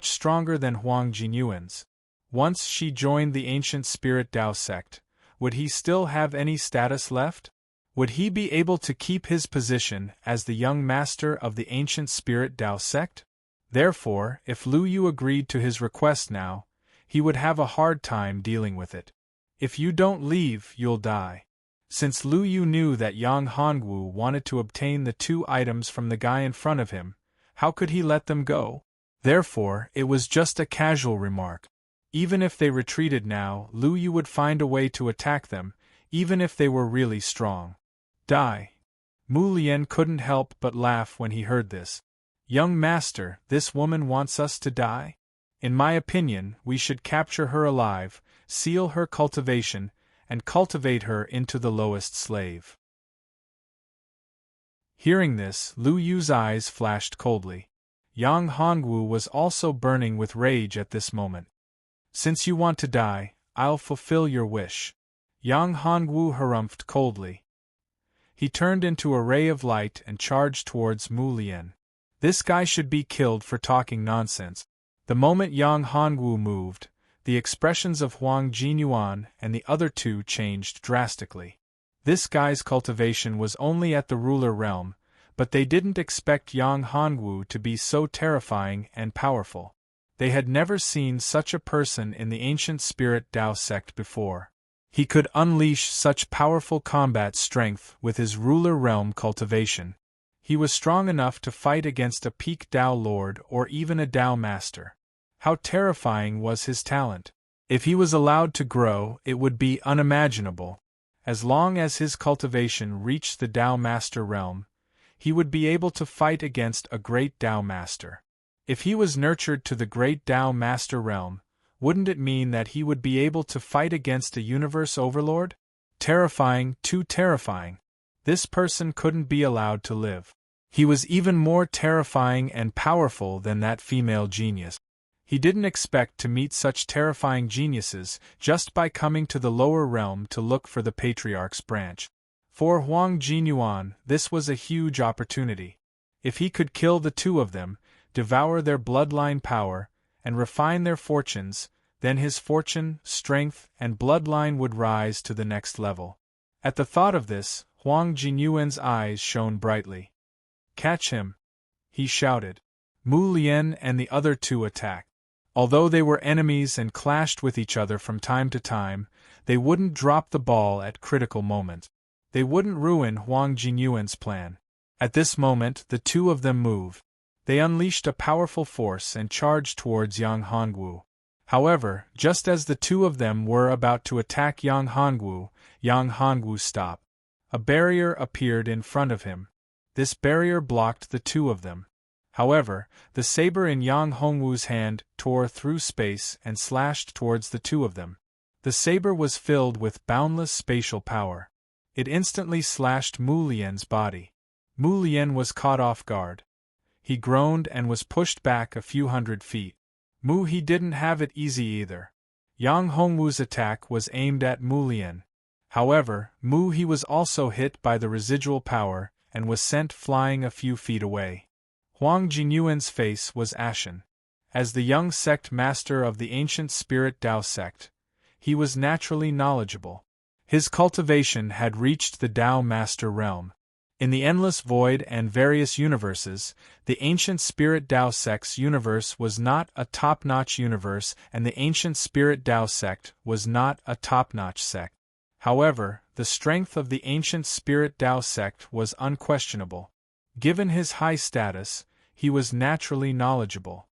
stronger than Huang Jinyuan's. Once she joined the ancient Spirit Tao sect, would he still have any status left? Would he be able to keep his position as the young master of the ancient Spirit Tao sect? Therefore, if Lu Yu agreed to his request now, he would have a hard time dealing with it. If you don't leave, you'll die. Since Lu Yu knew that Yang Hongwu wanted to obtain the two items from the guy in front of him, how could he let them go? Therefore, it was just a casual remark. Even if they retreated now, Lu Yu would find a way to attack them, even if they were really strong. Die. Mu Lien couldn't help but laugh when he heard this. Young master, this woman wants us to die? In my opinion, we should capture her alive, seal her cultivation, and cultivate her into the lowest slave. Hearing this, Lu Yu's eyes flashed coldly. Yang Hongwu was also burning with rage at this moment. Since you want to die, I'll fulfill your wish. Yang Hongwu harumphed coldly. He turned into a ray of light and charged towards Mu Lien. This guy should be killed for talking nonsense. The moment Yang Hongwu moved, the expressions of Huang Jinyuan and the other two changed drastically. This guy's cultivation was only at the ruler realm, but they didn't expect Yang Hongwu to be so terrifying and powerful. They had never seen such a person in the ancient Spirit Tao sect before. He could unleash such powerful combat strength with his ruler realm cultivation. He was strong enough to fight against a peak Tao lord or even a Tao master. How terrifying was his talent! If he was allowed to grow, it would be unimaginable. As long as his cultivation reached the Tao master realm, he would be able to fight against a great Tao master. If he was nurtured to the great Tao master realm, wouldn't it mean that he would be able to fight against a universe overlord? Terrifying, too terrifying. This person couldn't be allowed to live. He was even more terrifying and powerful than that female genius. He didn't expect to meet such terrifying geniuses just by coming to the lower realm to look for the Patriarch's branch. For Huang Jinyuan, this was a huge opportunity. If he could kill the two of them, devour their bloodline power, and refine their fortunes, then his fortune, strength, and bloodline would rise to the next level. At the thought of this, Huang Jinyuan's eyes shone brightly. "Catch him!" he shouted. Mu Lian and the other two attacked. Although they were enemies and clashed with each other from time to time, they wouldn't drop the ball at critical moments. They wouldn't ruin Huang Jinyuan's plan. At this moment, the two of them moved. They unleashed a powerful force and charged towards Yang Hongwu. However, just as the two of them were about to attack Yang Hongwu stopped. A barrier appeared in front of him. This barrier blocked the two of them. However, the saber in Yang Hongwu's hand tore through space and slashed towards the two of them. The saber was filled with boundless spatial power. It instantly slashed Mu Lian's body. Mu Lian was caught off guard. He groaned and was pushed back a few hundred feet. He didn't have it easy either. Yang Hongwu's attack was aimed at Mu Lian. However, he was also hit by the residual power and was sent flying a few feet away. Huang Jinyuan's face was ashen. As the young sect master of the ancient spirit Tao sect, he was naturally knowledgeable. His cultivation had reached the Tao master realm. In the endless void and various universes, the ancient spirit Tao sect's universe was not a top-notch universe, and the ancient spirit Tao sect was not a top-notch sect. However, the strength of the ancient spirit Tao sect was unquestionable. Given his high status, he was naturally knowledgeable.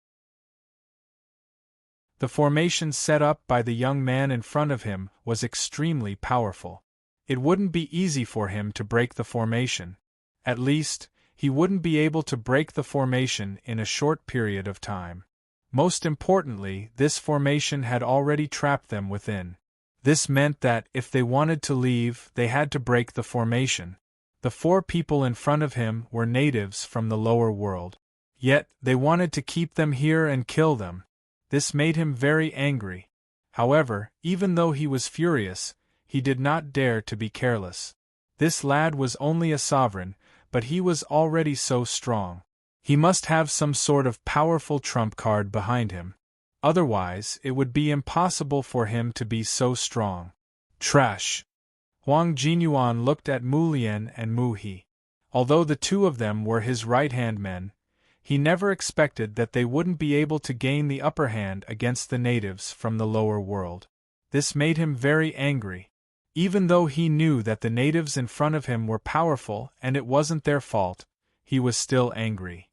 The formation set up by the young man in front of him was extremely powerful. It wouldn't be easy for him to break the formation. At least, he wouldn't be able to break the formation in a short period of time. Most importantly, this formation had already trapped them within. This meant that if they wanted to leave, they had to break the formation. The four people in front of him were natives from the lower world. Yet, they wanted to keep them here and kill them. This made him very angry. However, even though he was furious, he did not dare to be careless. This lad was only a sovereign, but he was already so strong. He must have some sort of powerful trump card behind him. Otherwise, it would be impossible for him to be so strong. Trash! Huang Jinyuan looked at Mu Lian and Mu He. Although the two of them were his right-hand men, he never expected that they wouldn't be able to gain the upper hand against the natives from the lower world. This made him very angry. Even though he knew that the natives in front of him were powerful and it wasn't their fault, he was still angry.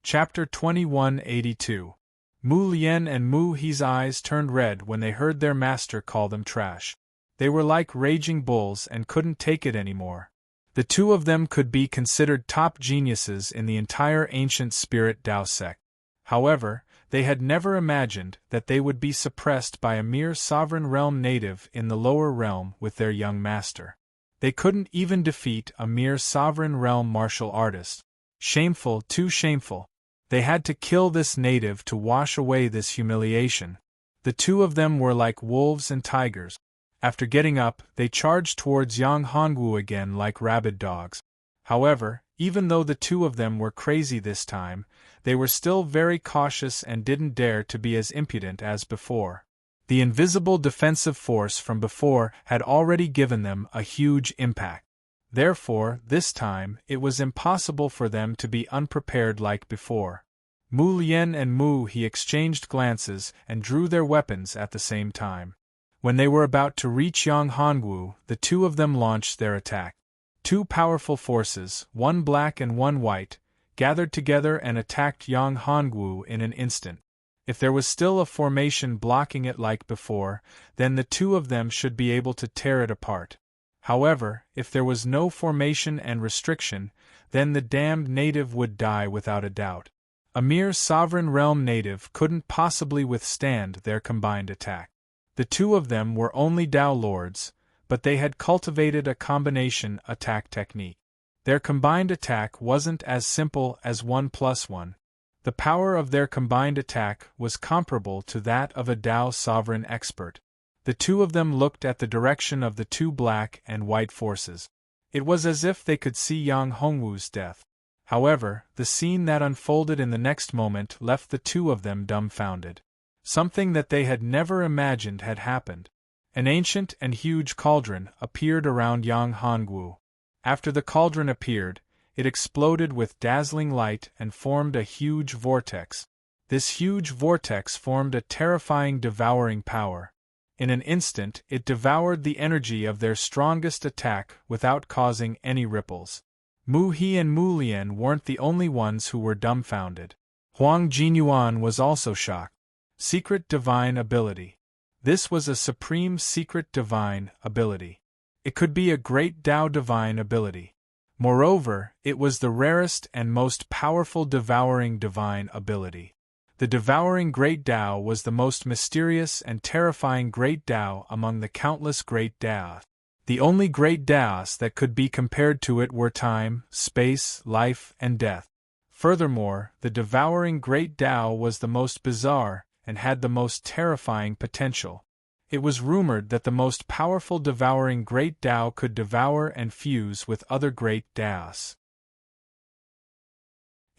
Chapter 2182. Mu Lian and Mu He's eyes turned red when they heard their master call them trash. They were like raging bulls and couldn't take it anymore. The two of them could be considered top geniuses in the entire ancient spirit Tao sect. However, they had never imagined that they would be suppressed by a mere sovereign realm native in the lower realm with their young master. They couldn't even defeat a mere sovereign realm martial artist. Shameful, too shameful. They had to kill this native to wash away this humiliation. The two of them were like wolves and tigers. After getting up, they charged towards Yang Hongwu again like rabid dogs. However, even though the two of them were crazy this time, they were still very cautious and didn't dare to be as impudent as before. The invisible defensive force from before had already given them a huge impact. Therefore, this time, it was impossible for them to be unprepared like before. Mu Lian and Mu He exchanged glances and drew their weapons at the same time. When they were about to reach Yang Hongwu, the two of them launched their attack. Two powerful forces, one black and one white, gathered together and attacked Yang Hongwu in an instant. If there was still a formation blocking it like before, then the two of them should be able to tear it apart. However, if there was no formation and restriction, then the damned native would die without a doubt. A mere sovereign realm native couldn't possibly withstand their combined attack. The two of them were only Tao Lords, but they had cultivated a combination attack technique. Their combined attack wasn't as simple as 1+1. The power of their combined attack was comparable to that of a Tao sovereign expert. The two of them looked at the direction of the two black and white forces. It was as if they could see Yang Hongwu's death. However, the scene that unfolded in the next moment left the two of them dumbfounded. Something that they had never imagined had happened. An ancient and huge cauldron appeared around Yang Hongwu. After the cauldron appeared, it exploded with dazzling light and formed a huge vortex. This huge vortex formed a terrifying devouring power. In an instant, it devoured the energy of their strongest attack without causing any ripples. Mu He and Mu Lian weren't the only ones who were dumbfounded. Huang Jinyuan was also shocked. Secret Divine Ability. This was a supreme secret divine ability. It could be a great Tao divine ability. Moreover, it was the rarest and most powerful devouring divine ability. The devouring great Tao was the most mysterious and terrifying great Tao among the countless great Taos. The only great Taos that could be compared to it were time, space, life, and death. Furthermore, the devouring great Tao was the most bizarre and had the most terrifying potential. It was rumored that the most powerful devouring great Tao could devour and fuse with other great Taos.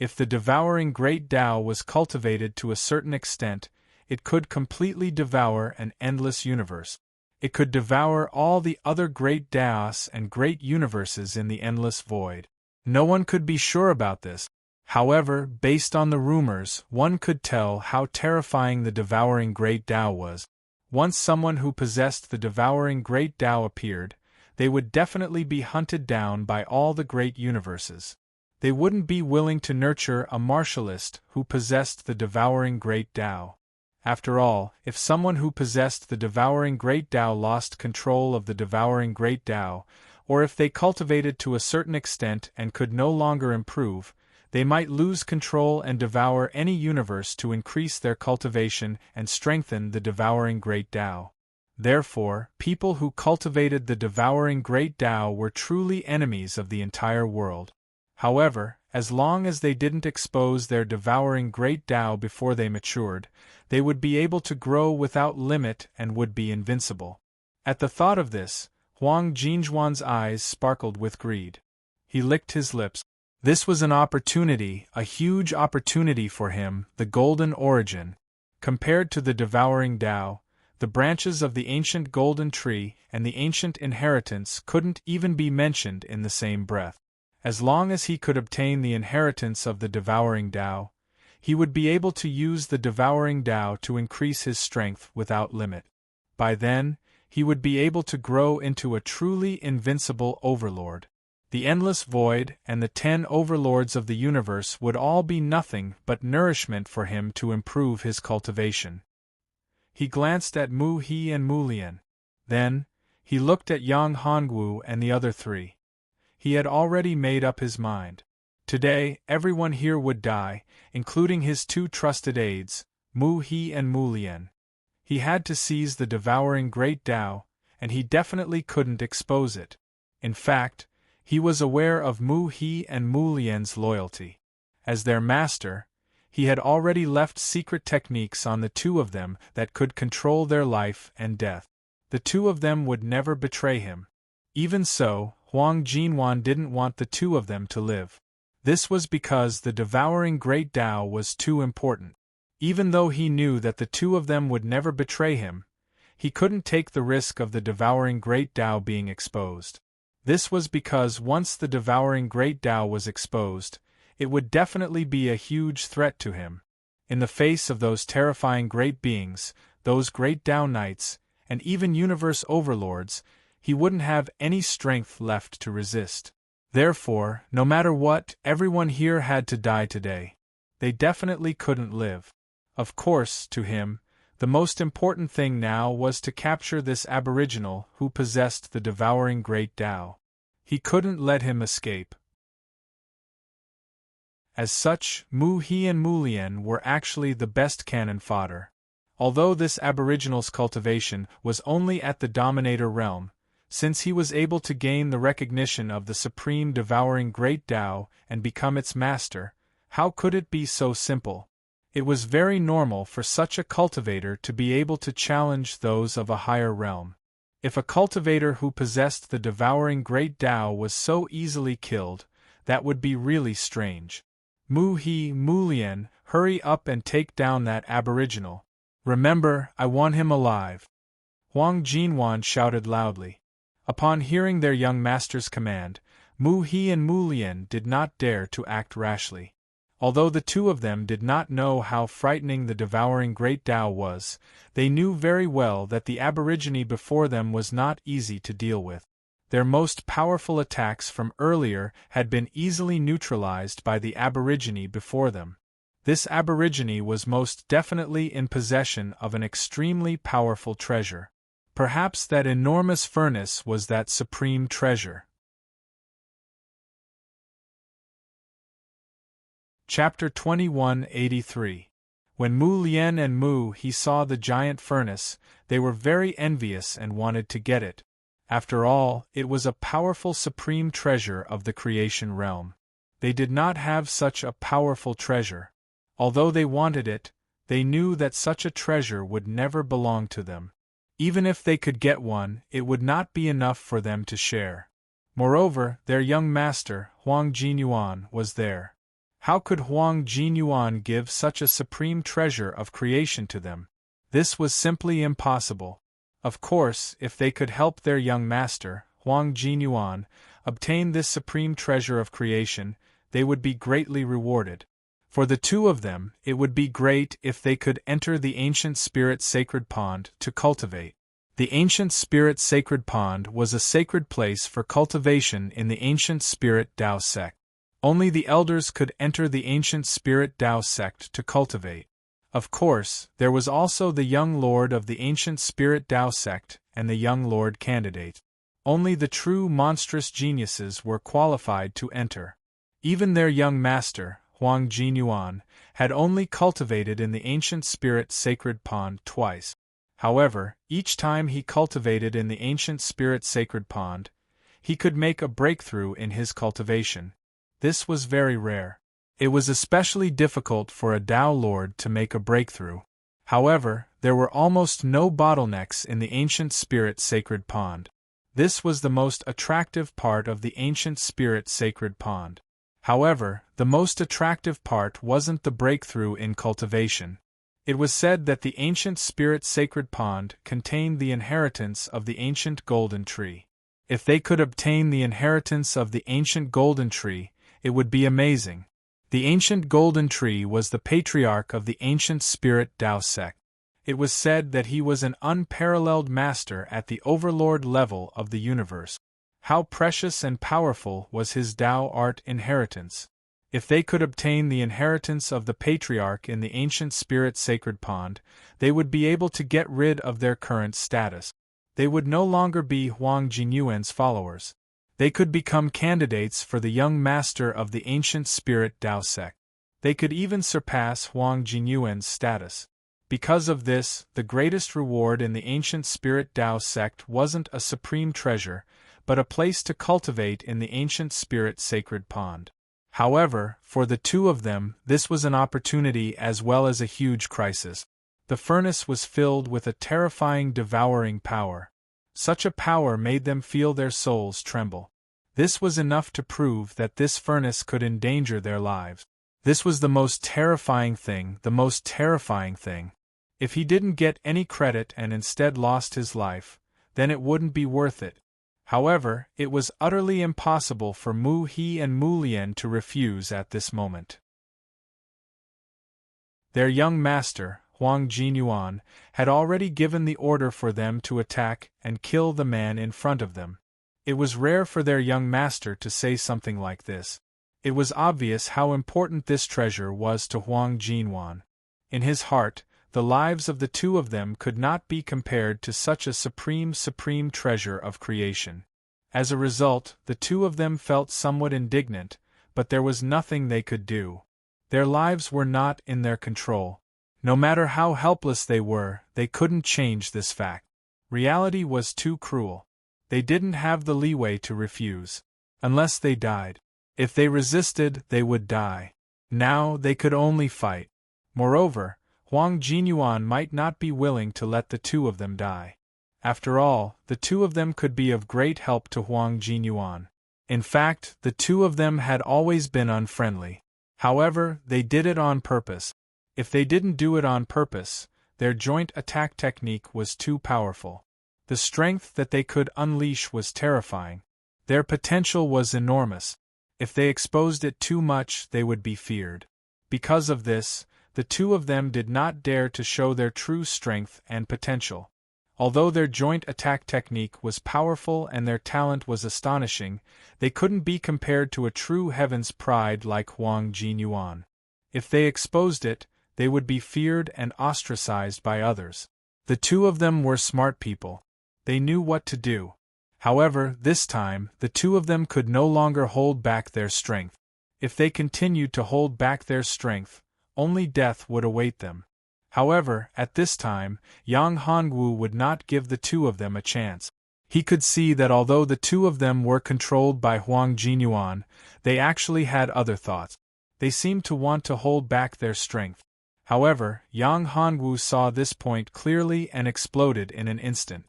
If the devouring great Tao was cultivated to a certain extent, it could completely devour an endless universe. It could devour all the other great Taos and great universes in the endless void. No one could be sure about this. However, based on the rumors, one could tell how terrifying the devouring great Tao was. Once someone who possessed the devouring great Tao appeared, they would definitely be hunted down by all the great universes. They wouldn't be willing to nurture a martialist who possessed the devouring great Tao. After all, if someone who possessed the devouring great Tao lost control of the devouring great Tao, or if they cultivated to a certain extent and could no longer improve, they might lose control and devour any universe to increase their cultivation and strengthen the devouring great Tao. Therefore, people who cultivated the devouring great Tao were truly enemies of the entire world. However, as long as they didn't expose their devouring great Tao before they matured, they would be able to grow without limit and would be invincible. At the thought of this, Huang Jinjuan's eyes sparkled with greed. He licked his lips. This was an opportunity, a huge opportunity for him, the golden origin. Compared to the devouring Tao, the branches of the ancient golden tree and the ancient inheritance couldn't even be mentioned in the same breath. As long as he could obtain the inheritance of the devouring Tao, he would be able to use the devouring Tao to increase his strength without limit. By then, he would be able to grow into a truly invincible overlord. The endless void and the 10 overlords of the universe would all be nothing but nourishment for him to improve his cultivation. He glanced at Mu He and Mu Lian. Then, he looked at Yang Hongwu and the other three. He had already made up his mind. Today, everyone here would die, including his 2 trusted aides, Mu He and Mu Lian. He had to seize the devouring great Tao, and he definitely couldn't expose it. In fact, he was aware of Mu He and Mu Lian's loyalty. As their master, he had already left secret techniques on the 2 of them that could control their life and death. The 2 of them would never betray him. Even so, Huang Jinyuan didn't want the 2 of them to live. This was because the devouring great Tao was too important. Even though he knew that the 2 of them would never betray him, he couldn't take the risk of the devouring great Tao being exposed. This was because once the devouring great Tao was exposed, it would definitely be a huge threat to him. In the face of those terrifying great beings, those great Tao Knights, and even universe overlords, he wouldn't have any strength left to resist. Therefore, no matter what, everyone here had to die today. They definitely couldn't live. Of course, to him, the most important thing now was to capture this aboriginal who possessed the devouring great Tao. He couldn't let him escape. As such, Mu He and Mu Lian were actually the best cannon fodder. Although this aboriginal's cultivation was only at the Dominator realm, since he was able to gain the recognition of the supreme devouring great Tao and become its master, how could it be so simple? It was very normal for such a cultivator to be able to challenge those of a higher realm. If a cultivator who possessed the devouring great Tao was so easily killed, that would be really strange. Mu He, Mu Lien, hurry up and take down that aboriginal. Remember, I want him alive. Huang Jinyuan shouted loudly. Upon hearing their young master's command, Mu He and Mu Lien did not dare to act rashly. Although the two of them did not know how frightening the devouring great Tao was, they knew very well that the aborigine before them was not easy to deal with. Their most powerful attacks from earlier had been easily neutralized by the aborigine before them. This aborigine was most definitely in possession of an extremely powerful treasure. Perhaps that enormous furnace was that supreme treasure. Chapter 2183. When Mu Lien and Mu He saw the giant furnace, they were very envious and wanted to get it. After all, it was a powerful supreme treasure of the creation realm. They did not have such a powerful treasure. Although they wanted it, they knew that such a treasure would never belong to them. Even if they could get one, it would not be enough for them to share. Moreover, their young master, Huang Jinyuan, was there. How could Huang Jinyuan give such a supreme treasure of creation to them? This was simply impossible. Of course, if they could help their young master, Huang Jinyuan, obtain this supreme treasure of creation, they would be greatly rewarded. For the two of them, it would be great if they could enter the ancient spirit sacred pond to cultivate. The ancient spirit sacred pond was a sacred place for cultivation in the ancient spirit Tao sect. Only the elders could enter the ancient spirit Tao sect to cultivate. Of course, there was also the young lord of the ancient spirit Tao sect and the young lord candidate. Only the true monstrous geniuses were qualified to enter. Even their young master, Huang Jinyuan, had only cultivated in the ancient spirit sacred pond twice. However, each time he cultivated in the ancient spirit sacred pond, he could make a breakthrough in his cultivation. This was very rare. It was especially difficult for a Tao Lord to make a breakthrough. However, there were almost no bottlenecks in the ancient spirit sacred pond. This was the most attractive part of the ancient spirit sacred pond. However, the most attractive part wasn't the breakthrough in cultivation. It was said that the ancient spirit sacred pond contained the inheritance of the ancient golden tree. If they could obtain the inheritance of the ancient golden tree, it would be amazing. The ancient golden tree was the patriarch of the ancient spirit Tao sect. It was said that he was an unparalleled master at the overlord level of the universe. How precious and powerful was his Tao art inheritance. If they could obtain the inheritance of the patriarch in the ancient spirit sacred pond, they would be able to get rid of their current status. They would no longer be Huang Jinyuan's followers. They could become candidates for the young master of the ancient spirit Tao sect. They could even surpass Huang Jinyuan's status. Because of this, the greatest reward in the ancient spirit Tao sect wasn't a supreme treasure, but a place to cultivate in the ancient spirit sacred pond. However, for the two of them, this was an opportunity as well as a huge crisis. The furnace was filled with a terrifying devouring power. Such a power made them feel their souls tremble. This was enough to prove that this furnace could endanger their lives. This was the most terrifying thing, the most terrifying thing. If he didn't get any credit and instead lost his life, then it wouldn't be worth it. However, it was utterly impossible for Mu He and Mu Lien to refuse at this moment. Their young master, Huang Jinyuan, had already given the order for them to attack and kill the man in front of them. It was rare for their young master to say something like this. It was obvious how important this treasure was to Huang Jinyuan. In his heart, the lives of the two of them could not be compared to such a supreme treasure of creation. As a result, the two of them felt somewhat indignant, but there was nothing they could do. Their lives were not in their control. No matter how helpless they were, they couldn't change this fact. Reality was too cruel. They didn't have the leeway to refuse. Unless they died. If they resisted, they would die. Now they could only fight. Moreover, Huang Jinyuan might not be willing to let the two of them die. After all, the two of them could be of great help to Huang Jinyuan. In fact, the two of them had always been unfriendly. However, they did it on purpose. If they didn't do it on purpose, their joint attack technique was too powerful. The strength that they could unleash was terrifying. Their potential was enormous. If they exposed it too much, they would be feared. Because of this, the two of them did not dare to show their true strength and potential. Although their joint attack technique was powerful and their talent was astonishing, they couldn't be compared to a true heaven's pride like Huang Jinyuan. If they exposed it, they would be feared and ostracized by others. The two of them were smart people. They knew what to do. However, this time, the two of them could no longer hold back their strength. If they continued to hold back their strength, only death would await them. However, at this time, Yang Hongwu would not give the two of them a chance. He could see that although the two of them were controlled by Huang Jinyuan, they actually had other thoughts. They seemed to want to hold back their strength. However, Yang Hongwu saw this point clearly and exploded in an instant.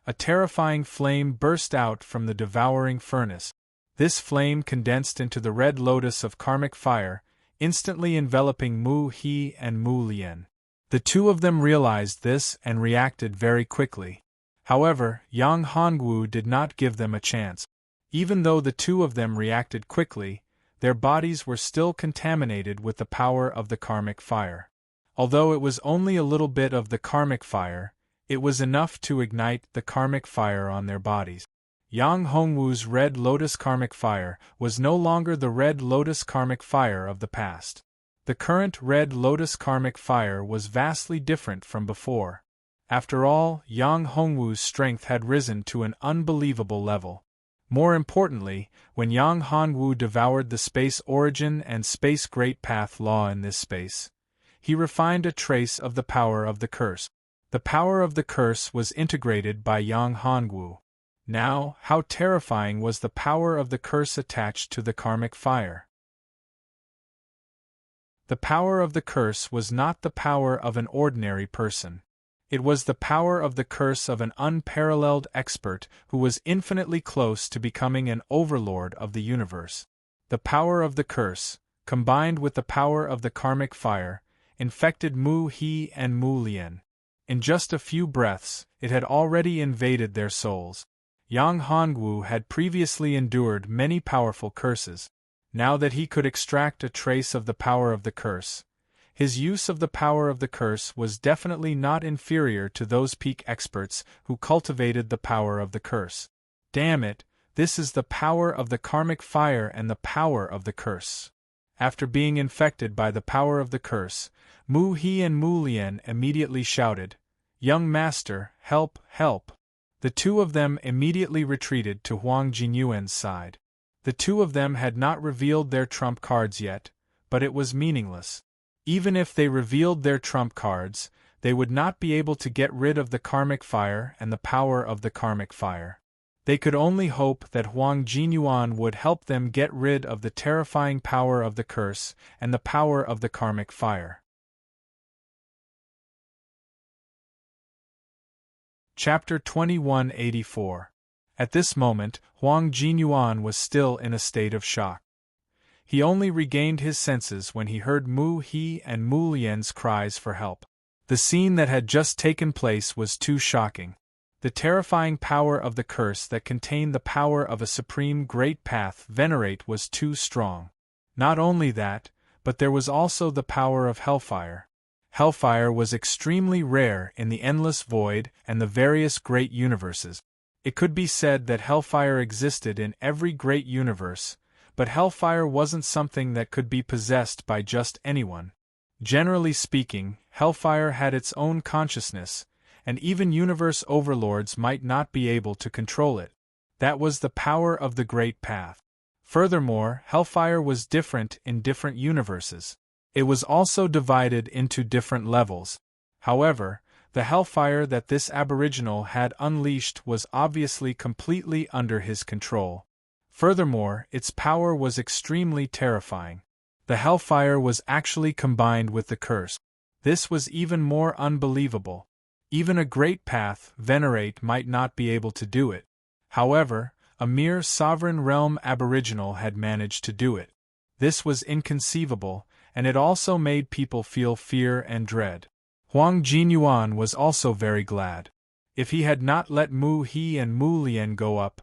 A terrifying flame burst out from the devouring furnace. This flame condensed into the red lotus of karmic fire, instantly enveloping Mu He and Mu Lian. The two of them realized this and reacted very quickly. However, Yang Hongwu did not give them a chance. Even though the two of them reacted quickly, their bodies were still contaminated with the power of the karmic fire. Although it was only a little bit of the karmic fire, it was enough to ignite the karmic fire on their bodies. Yang Hongwu's red lotus karmic fire was no longer the red lotus karmic fire of the past. The current red lotus karmic fire was vastly different from before. After all, Yang Hongwu's strength had risen to an unbelievable level. More importantly, when Yang Hongwu devoured the space origin and space great path law in this space, he refined a trace of the power of the curse. The power of the curse was integrated by Yang Hongwu. Now, how terrifying was the power of the curse attached to the karmic fire? The power of the curse was not the power of an ordinary person. It was the power of the curse of an unparalleled expert who was infinitely close to becoming an overlord of the universe. The power of the curse, combined with the power of the karmic fire, infected Mu He and Mu Lian. In just a few breaths, it had already invaded their souls. Yang Hongwu had previously endured many powerful curses. Now that he could extract a trace of the power of the curse, his use of the power of the curse was definitely not inferior to those peak experts who cultivated the power of the curse. Damn it, this is the power of the karmic fire and the power of the curse. After being infected by the power of the curse, Mu He and Mu Lian immediately shouted, "Young master, help, help!" The two of them immediately retreated to Huang Jinyuan's side. The two of them had not revealed their trump cards yet, but it was meaningless. Even if they revealed their trump cards, they would not be able to get rid of the karmic fire and the power of the karmic fire. They could only hope that Huang Jinyuan would help them get rid of the terrifying power of the curse and the power of the karmic fire. Chapter 2184. At this moment, Huang Jinyuan was still in a state of shock. He only regained his senses when he heard Mu He and Mu Lian's cries for help. The scene that had just taken place was too shocking. The terrifying power of the curse that contained the power of a supreme great path venerate was too strong. Not only that, but there was also the power of hellfire. Hellfire was extremely rare in the endless void and the various great universes. It could be said that hellfire existed in every great universe, but hellfire wasn't something that could be possessed by just anyone. Generally speaking, hellfire had its own consciousness, and even universe overlords might not be able to control it. That was the power of the Great Path. Furthermore, hellfire was different in different universes. It was also divided into different levels. However, the hellfire that this aboriginal had unleashed was obviously completely under his control. Furthermore, its power was extremely terrifying. The hellfire was actually combined with the curse. This was even more unbelievable. Even a great path venerate might not be able to do it. However, a mere sovereign realm aboriginal had managed to do it. This was inconceivable, and it also made people feel fear and dread. Huang Jinyuan was also very glad. If he had not let Mu He and Mu Lian go up,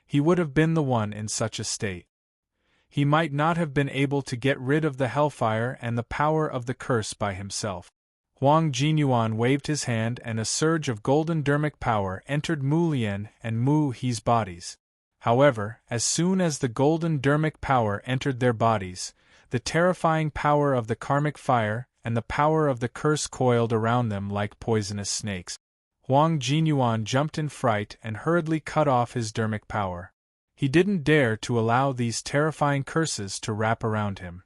he would have been the one in such a state. He might not have been able to get rid of the hellfire and the power of the curse by himself. Huang Jinyuan waved his hand and a surge of golden dermic power entered Mu Lian and Mu He's bodies. However, as soon as the golden dermic power entered their bodies, the terrifying power of the karmic fire and the power of the curse coiled around them like poisonous snakes. Huang Jinyuan jumped in fright and hurriedly cut off his dermic power. He didn't dare to allow these terrifying curses to wrap around him.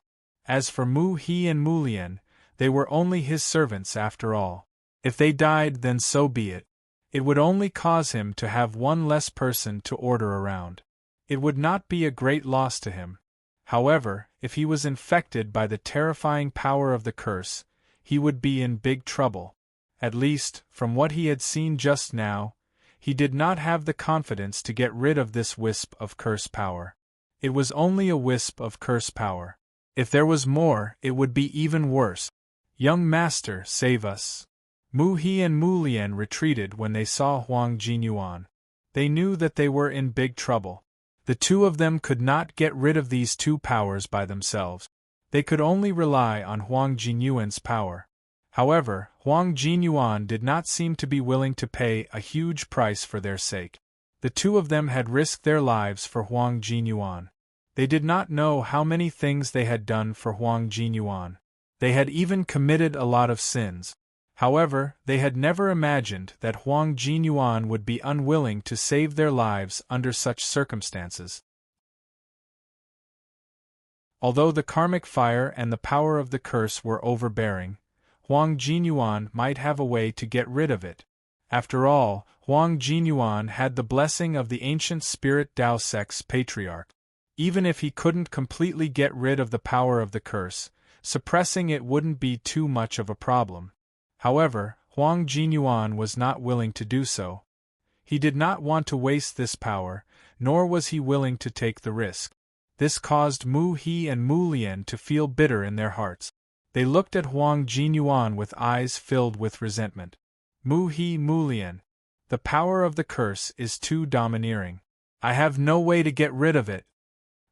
As for Mu He and Mu Lian, they were only his servants after all. If they died, then so be it. It would only cause him to have one less person to order around. It would not be a great loss to him. However, if he was infected by the terrifying power of the curse, he would be in big trouble. At least, from what he had seen just now, he did not have the confidence to get rid of this wisp of curse power. It was only a wisp of curse power. If there was more, it would be even worse. Young master, save us. Mu He and Mu Lian retreated when they saw Huang Jinyuan. They knew that they were in big trouble. The two of them could not get rid of these two powers by themselves. They could only rely on Huang Jinyuan's power. However, Huang Jinyuan did not seem to be willing to pay a huge price for their sake. The two of them had risked their lives for Huang Jinyuan. They did not know how many things they had done for Huang Jinyuan. They had even committed a lot of sins. However, they had never imagined that Huang Jinyuan would be unwilling to save their lives under such circumstances. Although the karmic fire and the power of the curse were overbearing, Huang Jinyuan might have a way to get rid of it. After all, Huang Jinyuan had the blessing of the ancient spirit Tao Sect's patriarch. Even if he couldn't completely get rid of the power of the curse, suppressing it wouldn't be too much of a problem. However, Huang Jinyuan was not willing to do so. He did not want to waste this power, nor was he willing to take the risk. This caused Mu He and Mu Lian to feel bitter in their hearts. They looked at Huang Jinyuan with eyes filled with resentment. Mu He, Mu Lian, the power of the curse is too domineering. I have no way to get rid of it.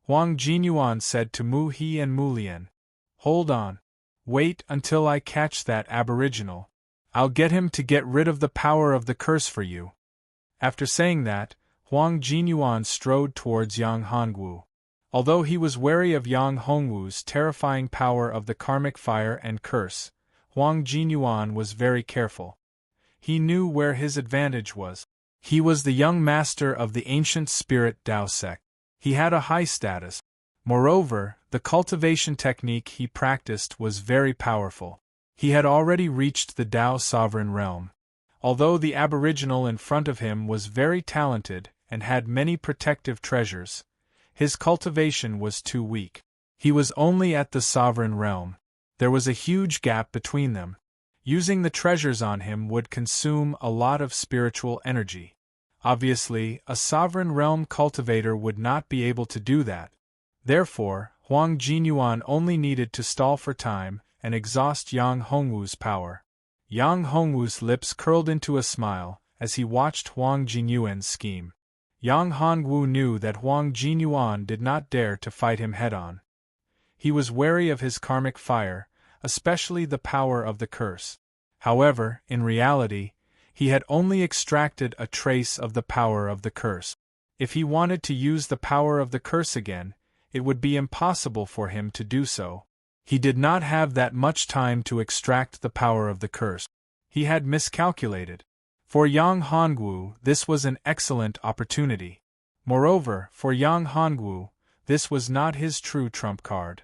Huang Jinyuan said to Mu He and Mu Lian. Hold on. Wait until I catch that aboriginal. I'll get him to get rid of the power of the curse for you. After saying that, Huang Jinyuan strode towards Yang Hongwu. Although he was wary of Yang Hongwu's terrifying power of the karmic fire and curse, Huang Jinyuan was very careful. He knew where his advantage was. He was the young master of the ancient spirit Tao Sect. He had a high status. Moreover, the cultivation technique he practiced was very powerful. He had already reached the Tao sovereign realm. Although the aboriginal in front of him was very talented and had many protective treasures, his cultivation was too weak. He was only at the sovereign realm. There was a huge gap between them. Using the treasures on him would consume a lot of spiritual energy. Obviously, a sovereign realm cultivator would not be able to do that. Therefore, Huang Jinyuan only needed to stall for time and exhaust Yang Hongwu's power. Yang Hongwu's lips curled into a smile as he watched Huang Jinyuan's scheme. Yang Hongwu knew that Huang Jinyuan did not dare to fight him head-on. He was wary of his karmic fire, especially the power of the curse. However, in reality, he had only extracted a trace of the power of the curse. If he wanted to use the power of the curse again, it would be impossible for him to do so. He did not have that much time to extract the power of the curse. He had miscalculated. For Yang Hongwu, this was an excellent opportunity. Moreover, for Yang Hongwu, this was not his true trump card.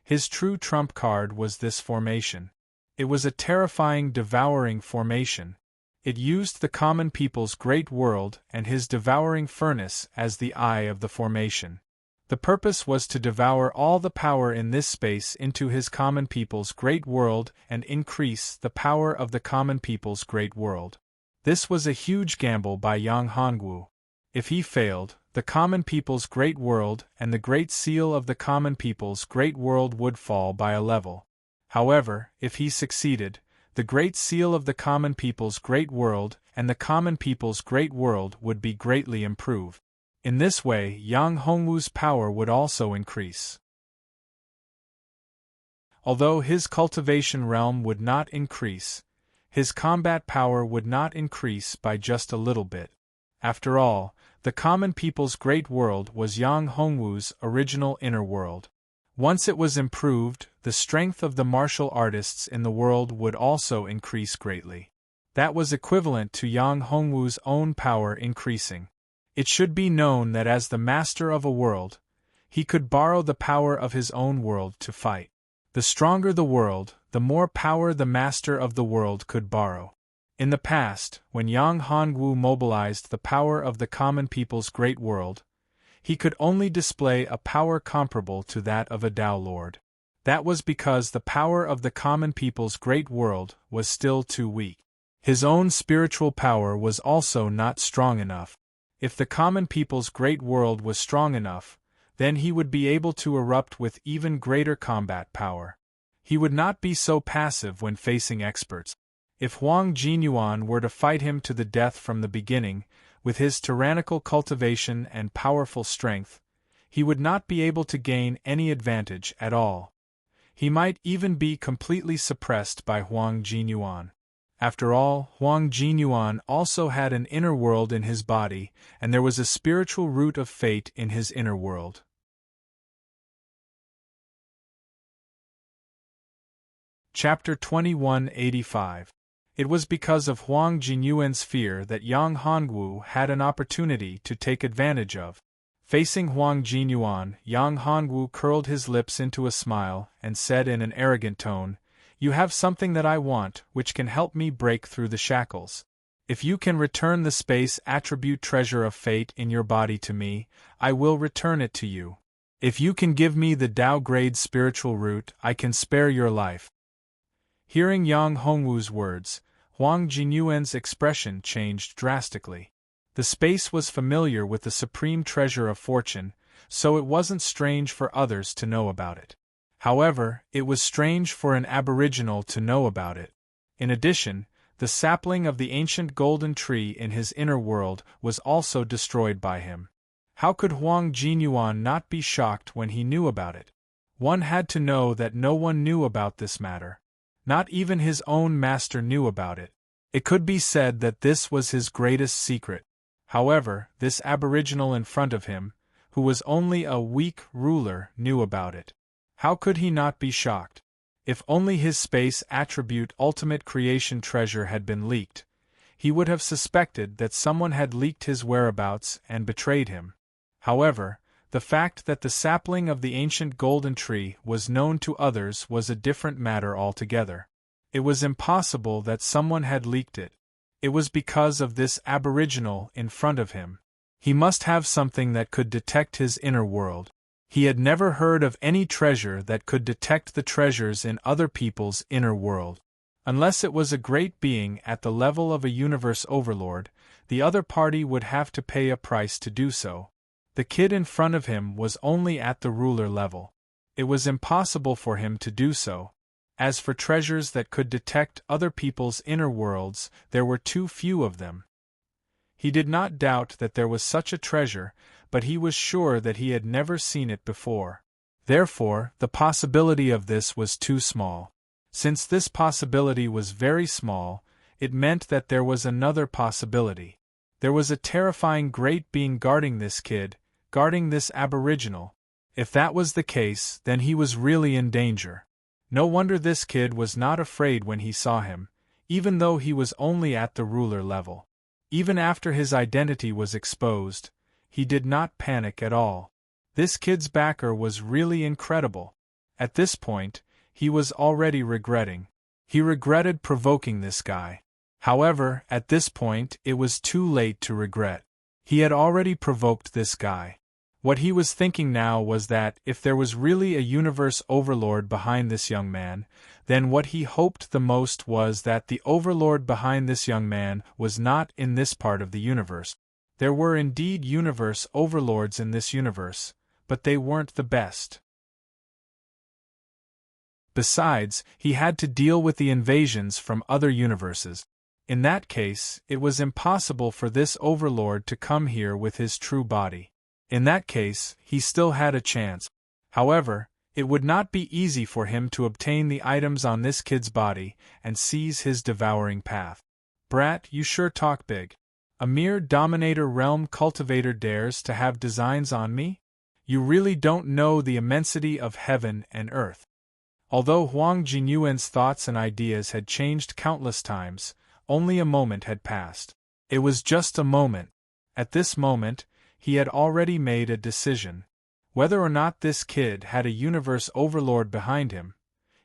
His true trump card was this formation. It was a terrifying, devouring formation. It used the common people's great world and his devouring furnace as the eye of the formation. The purpose was to devour all the power in this space into his common people's great world and increase the power of the common people's great world. This was a huge gamble by Yang Hongwu. If he failed, the common people's great world and the great seal of the common people's great world would fall by a level. However, if he succeeded, the great seal of the common people's great world and the common people's great world would be greatly improved. In this way, Yang Hongwu's power would also increase. Although his cultivation realm would not increase, his combat power would not increase by just a little bit. After all, the common people's great world was Yang Hongwu's original inner world. Once it was improved, the strength of the martial artists in the world would also increase greatly. That was equivalent to Yang Hongwu's own power increasing. It should be known that as the master of a world, he could borrow the power of his own world to fight. The stronger the world, the more power the master of the world could borrow. In the past, when Yang Hongwu mobilized the power of the common people's great world, he could only display a power comparable to that of a Tao Lord. That was because the power of the common people's great world was still too weak. His own spiritual power was also not strong enough. If the common people's great world was strong enough, then he would be able to erupt with even greater combat power. He would not be so passive when facing experts. If Huang Jinyuan were to fight him to the death from the beginning, with his tyrannical cultivation and powerful strength, he would not be able to gain any advantage at all. He might even be completely suppressed by Huang Jinyuan. After all, Huang Jinyuan also had an inner world in his body, and there was a spiritual root of fate in his inner world. Chapter 2185. It was because of Huang Jinyuan's fear that Yang Hongwu had an opportunity to take advantage of. Facing Huang Jinyuan, Yang Hongwu curled his lips into a smile and said in an arrogant tone, "You have something that I want, which can help me break through the shackles. If you can return the space attribute treasure of fate in your body to me, I will return it to you. If you can give me the Tao grade spiritual root, I can spare your life." Hearing Yang Hongwu's words, Huang Jinyuan's expression changed drastically. The space was familiar with the supreme treasure of fortune, so it wasn't strange for others to know about it. However, it was strange for an aboriginal to know about it. In addition, the sapling of the ancient golden tree in his inner world was also destroyed by him. How could Huang Jinyuan not be shocked when he knew about it? One had to know that no one knew about this matter. Not even his own master knew about it. It could be said that this was his greatest secret. However, this aboriginal in front of him, who was only a weak ruler, knew about it. How could he not be shocked? If only his space attribute ultimate creation treasure had been leaked, he would have suspected that someone had leaked his whereabouts and betrayed him. However, the fact that the sapling of the ancient golden tree was known to others was a different matter altogether. It was impossible that someone had leaked it. It was because of this aboriginal in front of him. He must have something that could detect his inner world. He had never heard of any treasure that could detect the treasures in other people's inner world. Unless it was a great being at the level of a universe overlord, the other party would have to pay a price to do so. The kid in front of him was only at the ruler level. It was impossible for him to do so. As for treasures that could detect other people's inner worlds, there were too few of them. He did not doubt that there was such a treasure, but he was sure that he had never seen it before. Therefore, the possibility of this was too small. Since this possibility was very small, it meant that there was another possibility. There was a terrifying great being guarding this kid, guarding this aboriginal. If that was the case, then he was really in danger. No wonder this kid was not afraid when he saw him, even though he was only at the ruler level. Even after his identity was exposed, he did not panic at all. This kid's backer was really incredible. At this point, he was already regretting. He regretted provoking this guy. However, at this point it was too late to regret. He had already provoked this guy. What he was thinking now was that, if there was really a universe overlord behind this young man, then what he hoped the most was that the overlord behind this young man was not in this part of the universe. There were indeed universe overlords in this universe, but they weren't the best. Besides, he had to deal with the invasions from other universes. In that case, it was impossible for this overlord to come here with his true body. In that case, he still had a chance. However, it would not be easy for him to obtain the items on this kid's body and seize his devouring path. Brat, you sure talk big. A mere Dominator Realm cultivator dares to have designs on me? You really don't know the immensity of heaven and earth. Although Huang Jinyuan's thoughts and ideas had changed countless times, only a moment had passed. It was just a moment. At this moment, he had already made a decision. Whether or not this kid had a universe overlord behind him,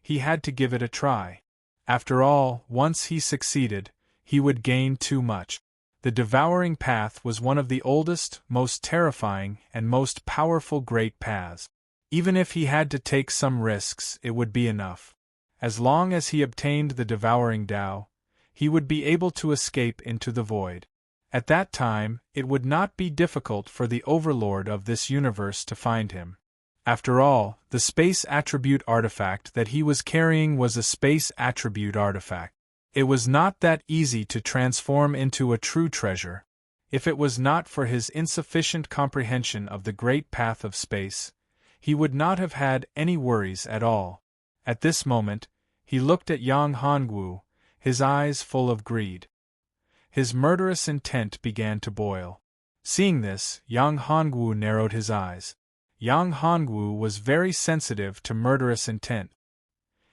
he had to give it a try. After all, once he succeeded, he would gain too much. The devouring path was one of the oldest, most terrifying, and most powerful great paths. Even if he had to take some risks, it would be enough. As long as he obtained the devouring Tao, he would be able to escape into the void. At that time, it would not be difficult for the overlord of this universe to find him. After all, the space attribute artifact that he was carrying was a space attribute artifact. It was not that easy to transform into a true treasure. If it was not for his insufficient comprehension of the great path of space, he would not have had any worries at all. At this moment, he looked at Yang Hongwu, his eyes full of greed. His murderous intent began to boil. Seeing this, Yang Hongwu narrowed his eyes. Yang Hongwu was very sensitive to murderous intent.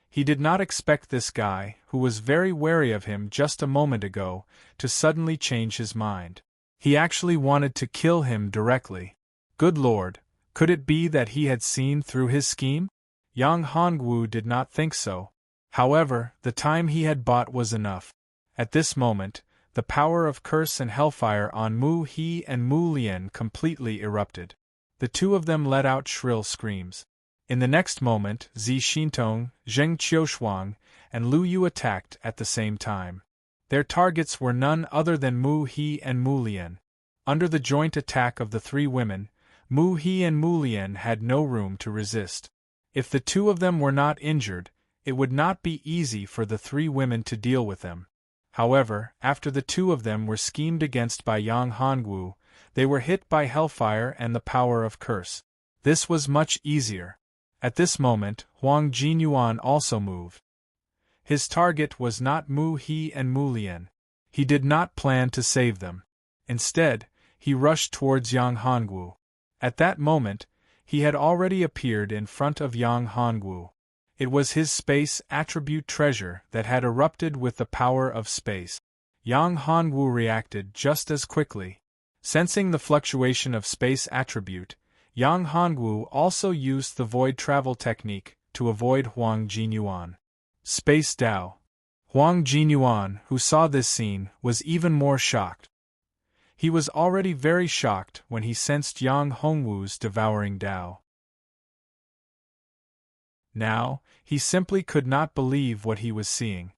He did not expect this guy, who was very wary of him just a moment ago, to suddenly change his mind. He actually wanted to kill him directly. Good Lord, could it be that he had seen through his scheme? Yang Hongwu did not think so. However, the time he had bought was enough. At this moment, the power of curse and hellfire on Mu He and Mu Lian completely erupted. The two of them let out shrill screams. In the next moment, Zi Xintong, Zheng Qiushuang, and Lu Yu attacked at the same time. Their targets were none other than Mu He and Mu Lian. Under the joint attack of the three women, Mu He and Mu Lian had no room to resist. If the two of them were not injured, it would not be easy for the three women to deal with them. However, after the two of them were schemed against by Yang Hongwu, they were hit by hellfire and the power of curse. This was much easier. At this moment, Huang Jinyuan also moved. His target was not Mu He and Mu Lian. He did not plan to save them. Instead, he rushed towards Yang Hongwu. At that moment, he had already appeared in front of Yang Hongwu. It was his space attribute treasure that had erupted with the power of space. Yang Hongwu reacted just as quickly. Sensing the fluctuation of space attribute, Yang Hongwu also used the void travel technique to avoid Huang Jinyuan. Space Dao. Huang Jinyuan, who saw this scene, was even more shocked. He was already very shocked when he sensed Yang Hongwu's devouring Dao. Now, he simply could not believe what he was seeing.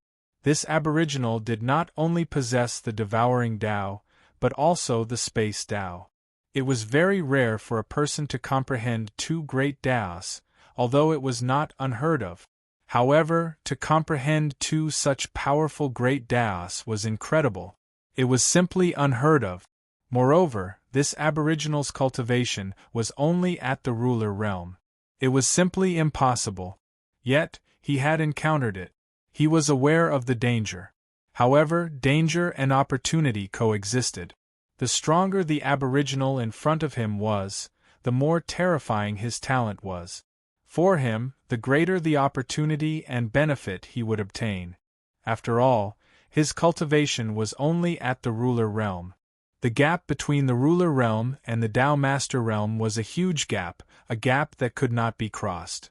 This aboriginal did not only possess the devouring Tao, but also the space Tao. It was very rare for a person to comprehend two great Taos, although it was not unheard of. However, to comprehend two such powerful great Taos was incredible. It was simply unheard of. Moreover, this aboriginal's cultivation was only at the ruler realm. It was simply impossible. Yet, he had encountered it. He was aware of the danger. However, danger and opportunity coexisted. The stronger the aboriginal in front of him was, the more terrifying his talent was. For him, the greater the opportunity and benefit he would obtain. After all, his cultivation was only at the ruler realm. The gap between the ruler realm and the Tao Master realm was a huge gap, a gap that could not be crossed.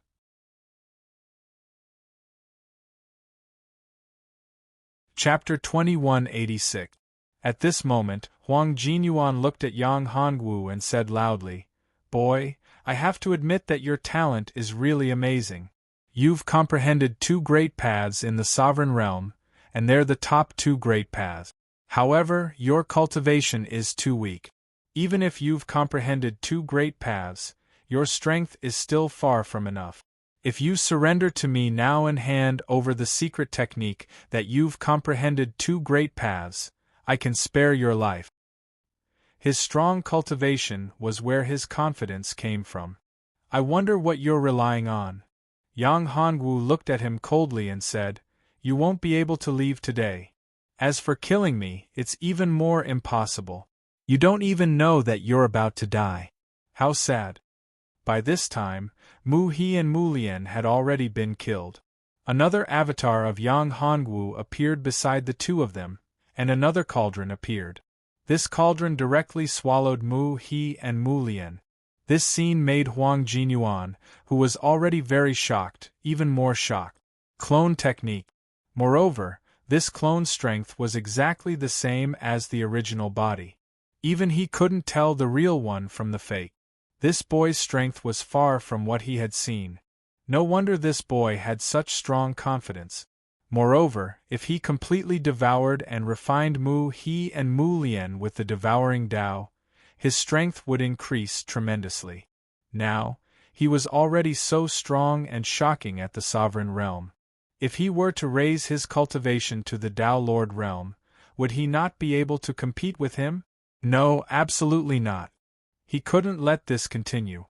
Chapter 2186. At this moment, Huang Jinyuan looked at Yang Hongwu and said loudly, "Boy, I have to admit that your talent is really amazing. You've comprehended 2 great paths in the sovereign realm, and they're the top 2 great paths. However, your cultivation is too weak. Even if you've comprehended 2 great paths, your strength is still far from enough. If you surrender to me now and hand over the secret technique that you've comprehended 2 great paths, I can spare your life." His strong cultivation was where his confidence came from. "I wonder what you're relying on." Yang Hongwu looked at him coldly and said, "You won't be able to leave today. As for killing me, it's even more impossible. You don't even know that you're about to die. How sad." By this time, Mu He and Mu Lian had already been killed. Another avatar of Yang Hongwu appeared beside the 2 of them, and another cauldron appeared. This cauldron directly swallowed Mu He and Mu Lian. This scene made Huang Jinyuan, who was already very shocked, even more shocked. Clone technique. Moreover, this clone's strength was exactly the same as the original body. Even he couldn't tell the real one from the fake. This boy's strength was far from what he had seen. No wonder this boy had such strong confidence. Moreover, if he completely devoured and refined Mu He and Mu Lian with the devouring Tao, his strength would increase tremendously. Now, he was already so strong and shocking at the sovereign realm. If he were to raise his cultivation to the Tao Lord realm, would he not be able to compete with him? No, absolutely not. He couldn't let this continue.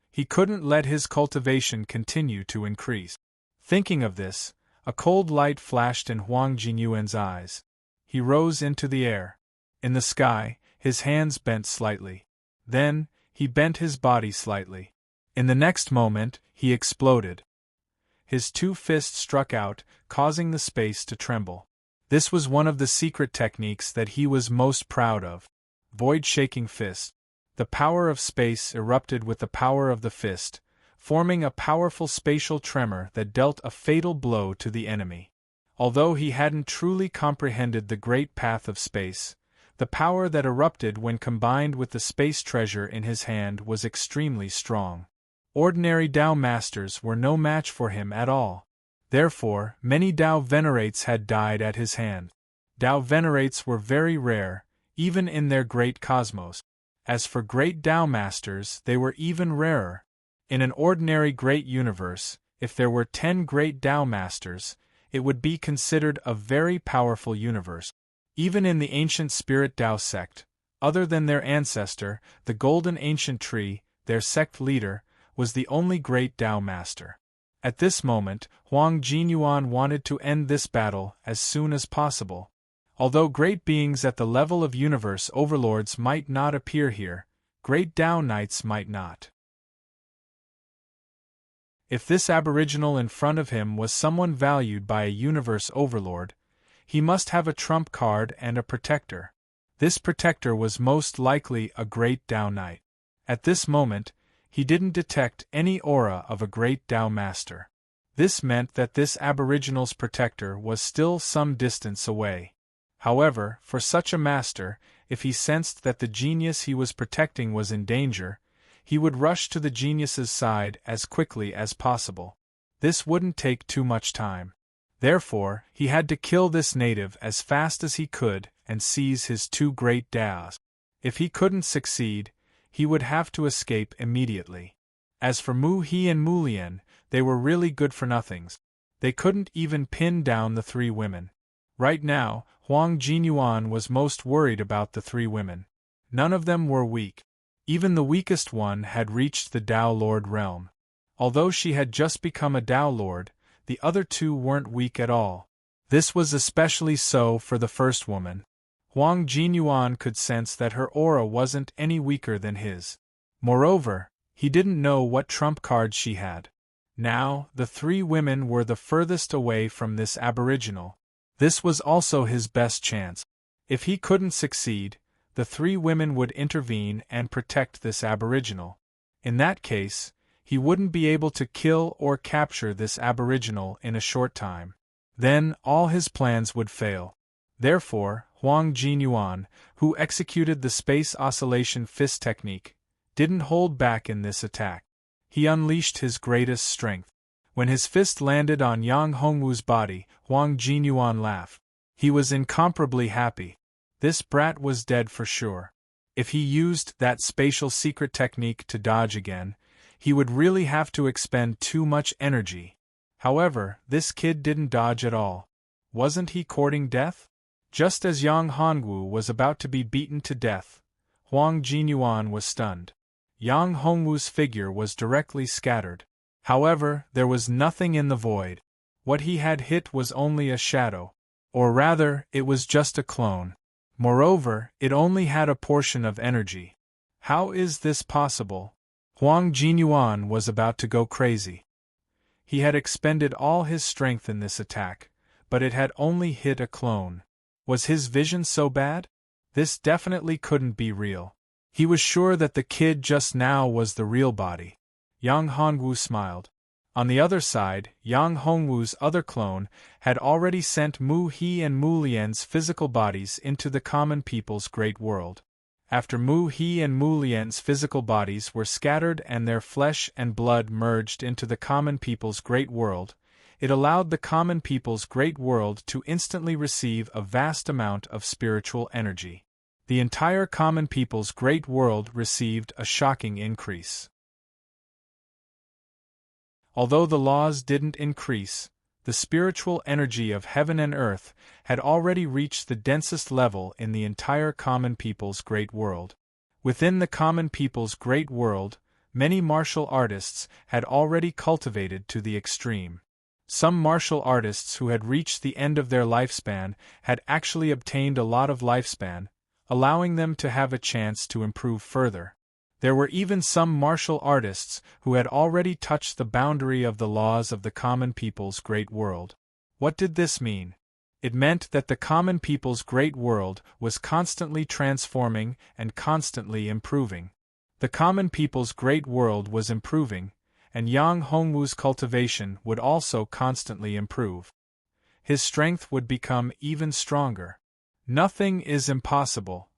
He couldn't let his cultivation continue to increase. Thinking of this, a cold light flashed in Huang Jinyuan's eyes. He rose into the air. In the sky, his hands bent slightly. Then, he bent his body slightly. In the next moment, he exploded. His 2 fists struck out, causing the space to tremble. This was one of the secret techniques that he was most proud of. Void-shaking fist. The power of space erupted with the power of the fist, forming a powerful spatial tremor that dealt a fatal blow to the enemy. Although he hadn't truly comprehended the great path of space, the power that erupted when combined with the space treasure in his hand was extremely strong. Ordinary Tao masters were no match for him at all. Therefore, many Tao venerates had died at his hand. Tao venerates were very rare, even in their great cosmos. As for great Tao masters, they were even rarer. In an ordinary great universe, if there were 10 great Tao masters, it would be considered a very powerful universe. Even in the ancient spirit Tao sect, other than their ancestor, the golden ancient tree, their sect leader, was the only great Tao master. At this moment, Huang Jinyuan wanted to end this battle as soon as possible. Although great beings at the level of universe overlords might not appear here, great Tao knights might not. If this aboriginal in front of him was someone valued by a universe overlord, he must have a trump card and a protector. This protector was most likely a great Tao knight. At this moment, he didn't detect any aura of a great Tao master. This meant that this aboriginal's protector was still some distance away. However, for such a master, if he sensed that the genius he was protecting was in danger, he would rush to the genius's side as quickly as possible. This wouldn't take too much time. Therefore, he had to kill this native as fast as he could and seize his 2 great Taos. If he couldn't succeed, he would have to escape immediately. As for Mu He and Mu Lian, they were really good-for-nothings. They couldn't even pin down the 3 women. Right now, Huang Jinyuan was most worried about the 3 women. None of them were weak. Even the weakest one had reached the Tao Lord realm. Although she had just become a Tao Lord, the other 2 weren't weak at all. This was especially so for the first woman. Huang Jinyuan could sense that her aura wasn't any weaker than his. Moreover, he didn't know what trump cards she had. Now, the 3 women were the furthest away from this aboriginal. This was also his best chance. If he couldn't succeed, the 3 women would intervene and protect this aboriginal. In that case, he wouldn't be able to kill or capture this aboriginal in a short time. Then, all his plans would fail. Therefore, Huang Jinyuan, who executed the space oscillation fist technique, didn't hold back in this attack. He unleashed his greatest strength. When his fist landed on Yang Hongwu's body, Huang Jinyuan laughed. He was incomparably happy. This brat was dead for sure. If he used that spatial secret technique to dodge again, he would really have to expend too much energy. However, this kid didn't dodge at all. Wasn't he courting death? Just as Yang Hongwu was about to be beaten to death, Huang Jinyuan was stunned. Yang Hongwu's figure was directly scattered. However, there was nothing in the void. What he had hit was only a shadow. Or rather, it was just a clone. Moreover, it only had a portion of energy. How is this possible? Huang Jinyuan was about to go crazy. He had expended all his strength in this attack, but it had only hit a clone. Was his vision so bad? This definitely couldn't be real. He was sure that the kid just now was the real body. Yang Hongwu smiled. On the other side, Yang Hongwu's other clone had already sent Mu He and Mu Lian's physical bodies into the common people's great world. After Mu He and Mu Lian's physical bodies were scattered and their flesh and blood merged into the common people's great world, it allowed the common people's great world to instantly receive a vast amount of spiritual energy. The entire common people's great world received a shocking increase. Although the laws didn't increase, the spiritual energy of heaven and earth had already reached the densest level in the entire common people's great world. Within the common people's great world, many martial artists had already cultivated to the extreme. Some martial artists who had reached the end of their lifespan had actually obtained a lot of lifespan, allowing them to have a chance to improve further. There were even some martial artists who had already touched the boundary of the laws of the common people's great world. What did this mean? It meant that the common people's great world was constantly transforming and constantly improving. The common people's great world was improving, and Yang Hongwu's cultivation would also constantly improve. His strength would become even stronger. Nothing is impossible.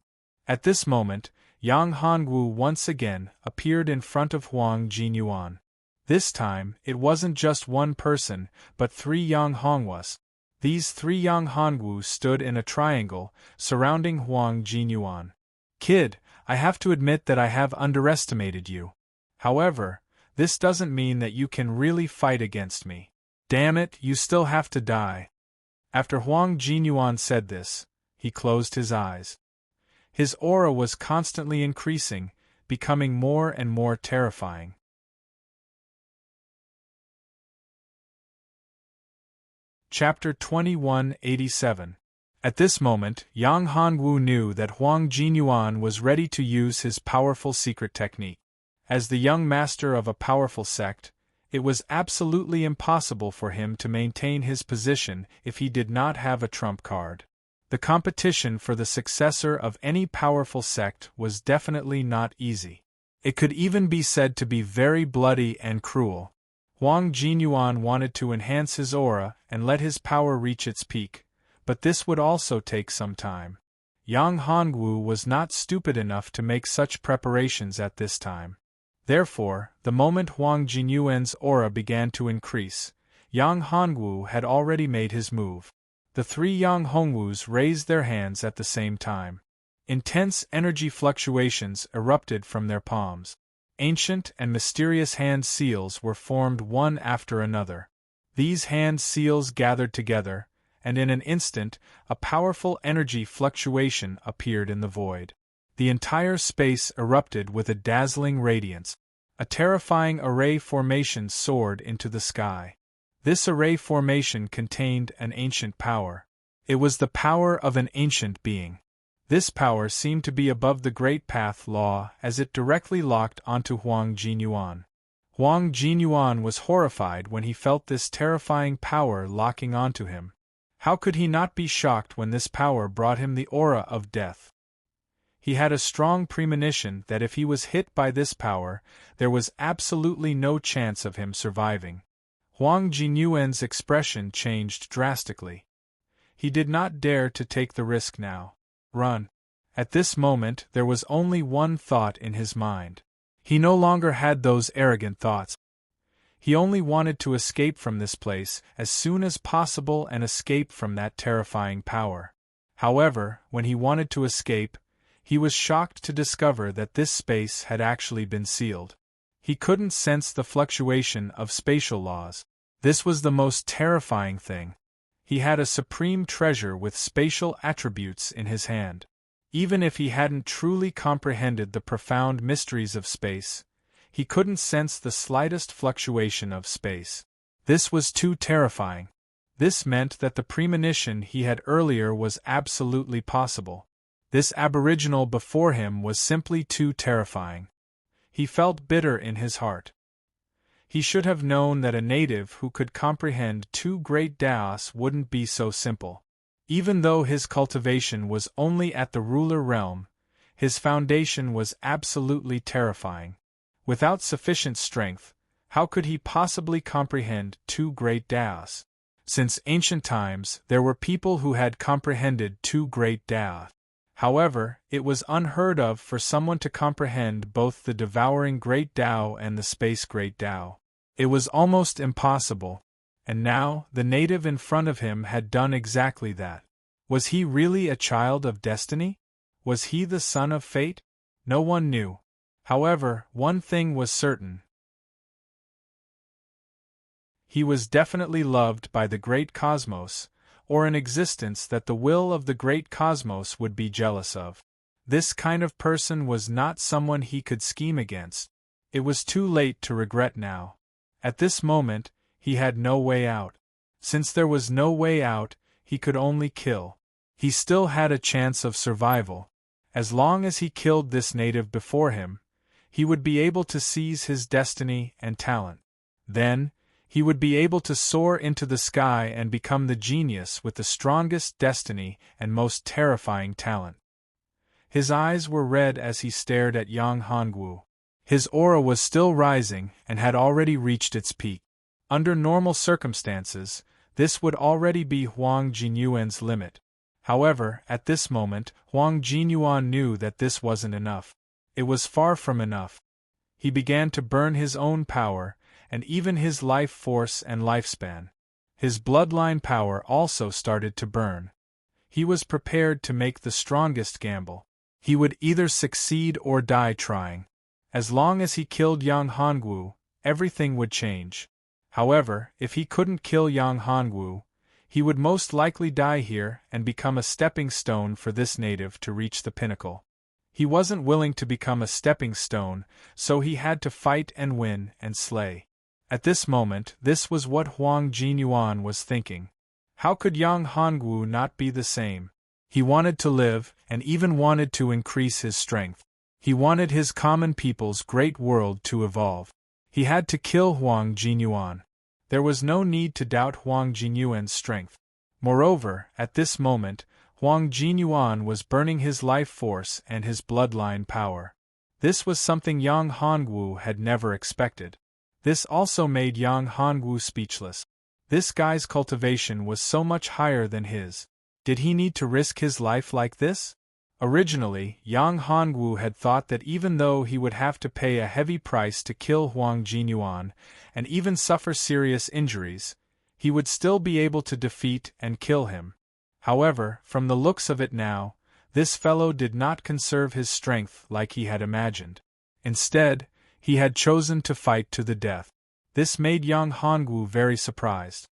At this moment, Yang Hongwu once again appeared in front of Huang Jinyuan. This time, it wasn't just one person, but 3 Yang Hongwus. These 3 Yang Hongwu stood in a triangle, surrounding Huang Jinyuan. Kid, I have to admit that I have underestimated you. However, this doesn't mean that you can really fight against me. Damn it, you still have to die. After Huang Jinyuan said this, he closed his eyes. His aura was constantly increasing, becoming more and more terrifying. Chapter 2187. At this moment, Yang Hongwu knew that Huang Jinyuan was ready to use his powerful secret technique. As the young master of a powerful sect, it was absolutely impossible for him to maintain his position if he did not have a trump card. The competition for the successor of any powerful sect was definitely not easy. It could even be said to be very bloody and cruel. Huang Jinyuan wanted to enhance his aura and let his power reach its peak, but this would also take some time. Yang Hongwu was not stupid enough to make such preparations at this time. Therefore, the moment Huang Jinyuan's aura began to increase, Yang Hongwu had already made his move. The 3 Yang Hongwus raised their hands at the same time. Intense energy fluctuations erupted from their palms. Ancient and mysterious hand seals were formed one after another. These hand seals gathered together, and in an instant, a powerful energy fluctuation appeared in the void. The entire space erupted with a dazzling radiance. A terrifying array formation soared into the sky. This array formation contained an ancient power. It was the power of an ancient being. This power seemed to be above the Great Path Law as it directly locked onto Huang Jinyuan. Huang Jinyuan was horrified when he felt this terrifying power locking onto him. How could he not be shocked when this power brought him the aura of death? He had a strong premonition that if he was hit by this power, there was absolutely no chance of him surviving. Huang Jinyuan's expression changed drastically. He did not dare to take the risk now. Run. At this moment there was only one thought in his mind. He no longer had those arrogant thoughts. He only wanted to escape from this place as soon as possible and escape from that terrifying power. However, when he wanted to escape, he was shocked to discover that this space had actually been sealed. He couldn't sense the fluctuation of spatial laws. This was the most terrifying thing. He had a supreme treasure with spatial attributes in his hand. Even if he hadn't truly comprehended the profound mysteries of space, he couldn't sense the slightest fluctuation of space. This was too terrifying. This meant that the premonition he had earlier was absolutely possible. This aboriginal before him was simply too terrifying. He felt bitter in his heart. He should have known that a native who could comprehend two great Daos wouldn't be so simple. Even though his cultivation was only at the ruler realm, his foundation was absolutely terrifying. Without sufficient strength, how could he possibly comprehend two great Daos? Since ancient times, there were people who had comprehended two great Daos. However, it was unheard of for someone to comprehend both the devouring Great Tao and the Space Great Tao. It was almost impossible. And now, the native in front of him had done exactly that. Was he really a child of destiny? Was he the son of fate? No one knew. However, one thing was certain. He was definitely loved by the great cosmos, or an existence that the will of the great cosmos would be jealous of. This kind of person was not someone he could scheme against. It was too late to regret now. At this moment, he had no way out. Since there was no way out, he could only kill. He still had a chance of survival. As long as he killed this native before him, he would be able to seize his destiny and talent. Then, he would be able to soar into the sky and become the genius with the strongest destiny and most terrifying talent. His eyes were red as he stared at Yang Hongwu. His aura was still rising and had already reached its peak. Under normal circumstances, this would already be Huang Jinyuan's limit. However, at this moment, Huang Jinyuan knew that this wasn't enough. It was far from enough. He began to burn his own power, and even his life force and lifespan. His bloodline power also started to burn. He was prepared to make the strongest gamble. He would either succeed or die trying. As long as he killed Yang Hongwu, everything would change. However, if he couldn't kill Yang Hongwu, he would most likely die here and become a stepping stone for this native to reach the pinnacle. He wasn't willing to become a stepping stone, so he had to fight and win and slay. At this moment, this was what Huang Jinyuan was thinking. How could Yang Hongwu not be the same? He wanted to live, and even wanted to increase his strength. He wanted his common people's great world to evolve. He had to kill Huang Jinyuan. There was no need to doubt Huang Jinyuan's strength. Moreover, at this moment, Huang Jinyuan was burning his life force and his bloodline power. This was something Yang Hongwu had never expected. This also made Yang Hongwu speechless. This guy's cultivation was so much higher than his. Did he need to risk his life like this? Originally, Yang Hongwu had thought that even though he would have to pay a heavy price to kill Huang Jinyuan, and even suffer serious injuries, he would still be able to defeat and kill him. However, from the looks of it now, this fellow did not conserve his strength like he had imagined. Instead, he had chosen to fight to the death. This made Yang Hongwu very surprised.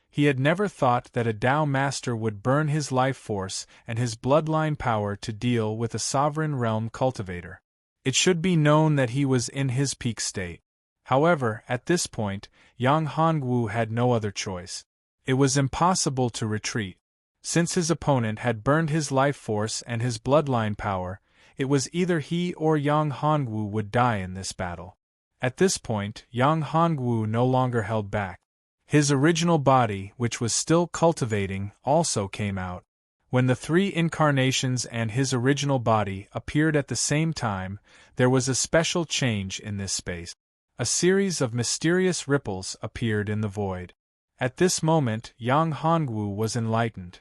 He had never thought that a Tao master would burn his life force and his bloodline power to deal with a sovereign realm cultivator. It should be known that he was in his peak state. However, at this point, Yang Hongwu had no other choice. It was impossible to retreat. Since his opponent had burned his life force and his bloodline power, it was either he or Yang Hongwu would die in this battle. At this point, Yang Hongwu no longer held back. His original body, which was still cultivating, also came out. When the three incarnations and his original body appeared at the same time, there was a special change in this space. A series of mysterious ripples appeared in the void. At this moment, Yang Hongwu was enlightened.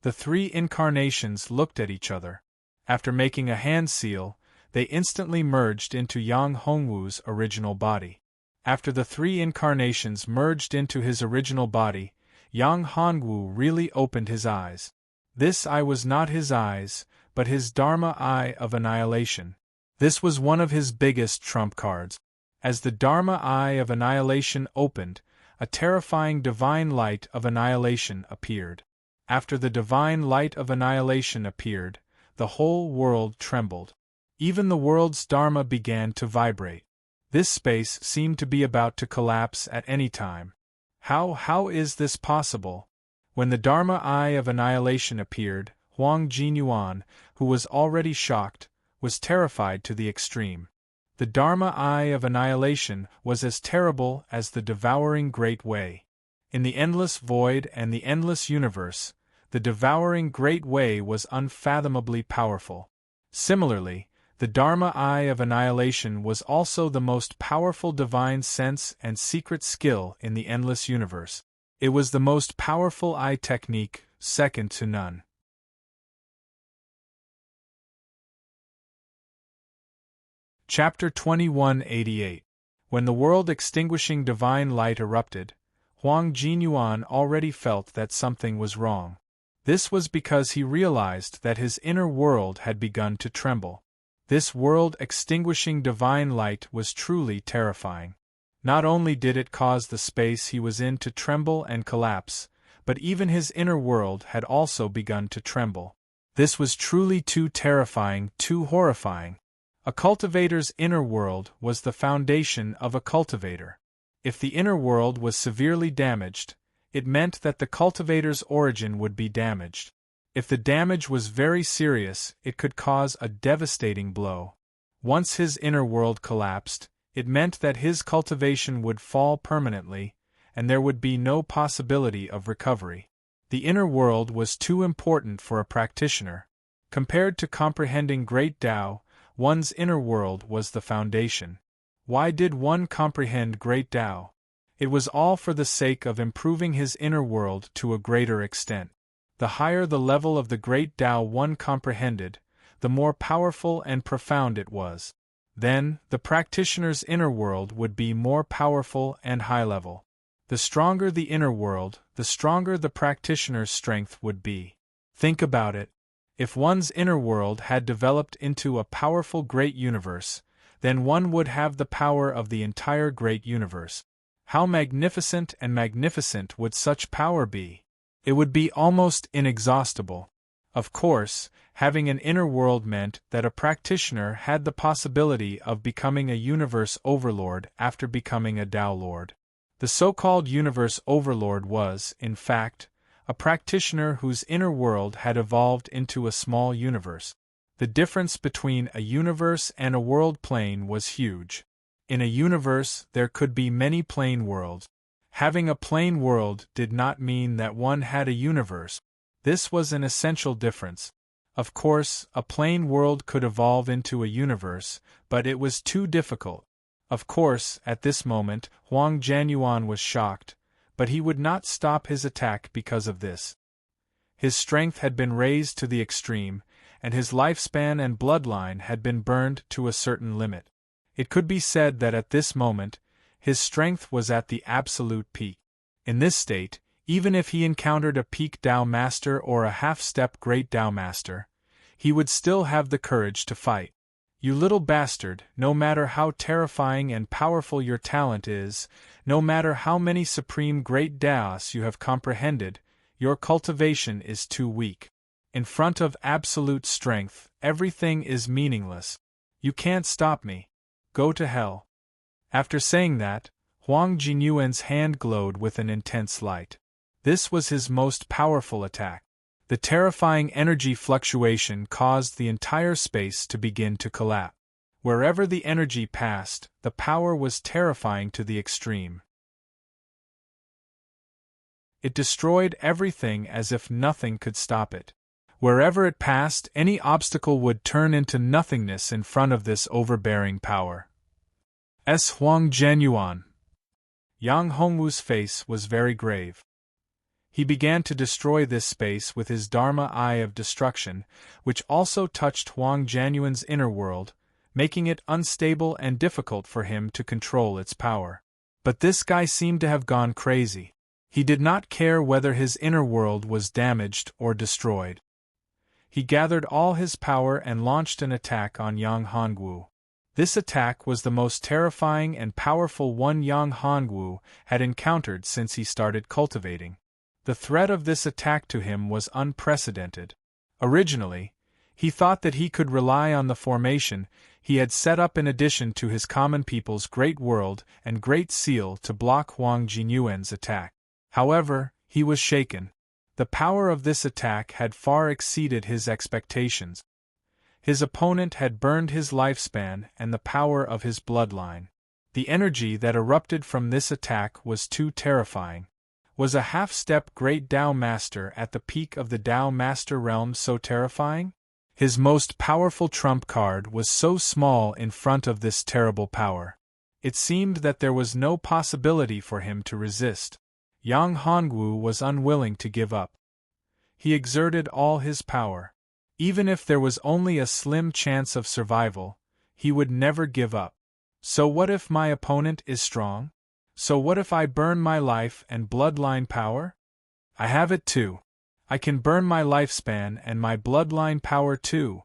The three incarnations looked at each other. After making a hand seal, they instantly merged into Yang Hongwu's original body. After the three incarnations merged into his original body, Yang Hongwu really opened his eyes. This eye was not his eyes, but his Dharma eye of annihilation. This was one of his biggest trump cards. As the Dharma eye of annihilation opened, a terrifying divine light of annihilation appeared. After the divine light of annihilation appeared, the whole world trembled. Even the world's Dharma began to vibrate. This space seemed to be about to collapse at any time. How is this possible? When the Dharma eye of annihilation appeared, Huang Jinyuan, who was already shocked, was terrified to the extreme. The Dharma eye of annihilation was as terrible as the devouring Great Way. In the endless void and the endless universe, the devouring Great Way was unfathomably powerful. Similarly, the Dharma eye of annihilation was also the most powerful divine sense and secret skill in the endless universe. It was the most powerful eye technique, second to none. Chapter 2188. When the world-extinguishing divine light erupted, Huang Jinyuan already felt that something was wrong. This was because he realized that his inner world had begun to tremble. This world-extinguishing divine light was truly terrifying. Not only did it cause the space he was in to tremble and collapse, but even his inner world had also begun to tremble. This was truly too terrifying, too horrifying. A cultivator's inner world was the foundation of a cultivator. If the inner world was severely damaged, it meant that the cultivator's origin would be damaged. If the damage was very serious, it could cause a devastating blow. Once his inner world collapsed, it meant that his cultivation would fall permanently, and there would be no possibility of recovery. The inner world was too important for a practitioner. Compared to comprehending Great Tao, one's inner world was the foundation. Why did one comprehend Great Tao? It was all for the sake of improving his inner world to a greater extent. The higher the level of the Great Tao one comprehended, the more powerful and profound it was. Then, the practitioner's inner world would be more powerful and high-level. The stronger the inner world, the stronger the practitioner's strength would be. Think about it. If one's inner world had developed into a powerful great universe, then one would have the power of the entire great universe. How magnificent and magnificent would such power be? It would be almost inexhaustible. Of course, having an inner world meant that a practitioner had the possibility of becoming a universe overlord after becoming a Tao Lord. The so-called universe overlord was, in fact, a practitioner whose inner world had evolved into a small universe. The difference between a universe and a world plane was huge. In a universe, there could be many plane worlds. Having a plane world did not mean that one had a universe. This was an essential difference. Of course, a plane world could evolve into a universe, but it was too difficult. Of course, at this moment, Huang Jianyuan was shocked, but he would not stop his attack because of this. His strength had been raised to the extreme, and his lifespan and bloodline had been burned to a certain limit. It could be said that at this moment, his strength was at the absolute peak. In this state, even if he encountered a peak Tao Master or a half-step Great Tao Master, he would still have the courage to fight. You little bastard, no matter how terrifying and powerful your talent is, no matter how many supreme Great Taos you have comprehended, your cultivation is too weak. In front of absolute strength, everything is meaningless. You can't stop me. Go to hell. After saying that, Huang Jinyuan's hand glowed with an intense light. This was his most powerful attack. The terrifying energy fluctuation caused the entire space to begin to collapse. Wherever the energy passed, the power was terrifying to the extreme. It destroyed everything as if nothing could stop it. Wherever it passed, any obstacle would turn into nothingness in front of this overbearing power. Huang Jianyuan. Yang Hongwu's face was very grave. He began to destroy this space with his Dharma eye of destruction, which also touched Huang Jianyuan's inner world, making it unstable and difficult for him to control its power. But this guy seemed to have gone crazy. He did not care whether his inner world was damaged or destroyed. He gathered all his power and launched an attack on Yang Hongwu. This attack was the most terrifying and powerful one Yang Hongwu had encountered since he started cultivating. The threat of this attack to him was unprecedented. Originally, he thought that he could rely on the formation he had set up in addition to his common people's Great World and Great Seal to block Huang Jinyuan's attack. However, he was shaken. The power of this attack had far exceeded his expectations. His opponent had burned his lifespan and the power of his bloodline. The energy that erupted from this attack was too terrifying. Was a half-step Great Tao Master at the peak of the Tao Master realm so terrifying? His most powerful trump card was so small in front of this terrible power. It seemed that there was no possibility for him to resist. Yang Hongwu was unwilling to give up. He exerted all his power. Even if there was only a slim chance of survival, he would never give up. So what if my opponent is strong? So what if I burn my life and bloodline power? I have it too. I can burn my lifespan and my bloodline power too.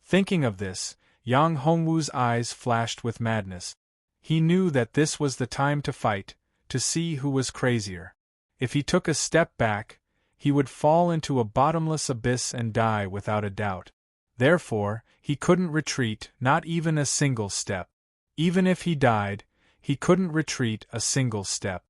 Thinking of this, Yang Hongwu's eyes flashed with madness. He knew that this was the time to fight, to see who was crazier. If he took a step back, he would fall into a bottomless abyss and die without a doubt. Therefore, he couldn't retreat, not even a single step. Even if he died, he couldn't retreat a single step.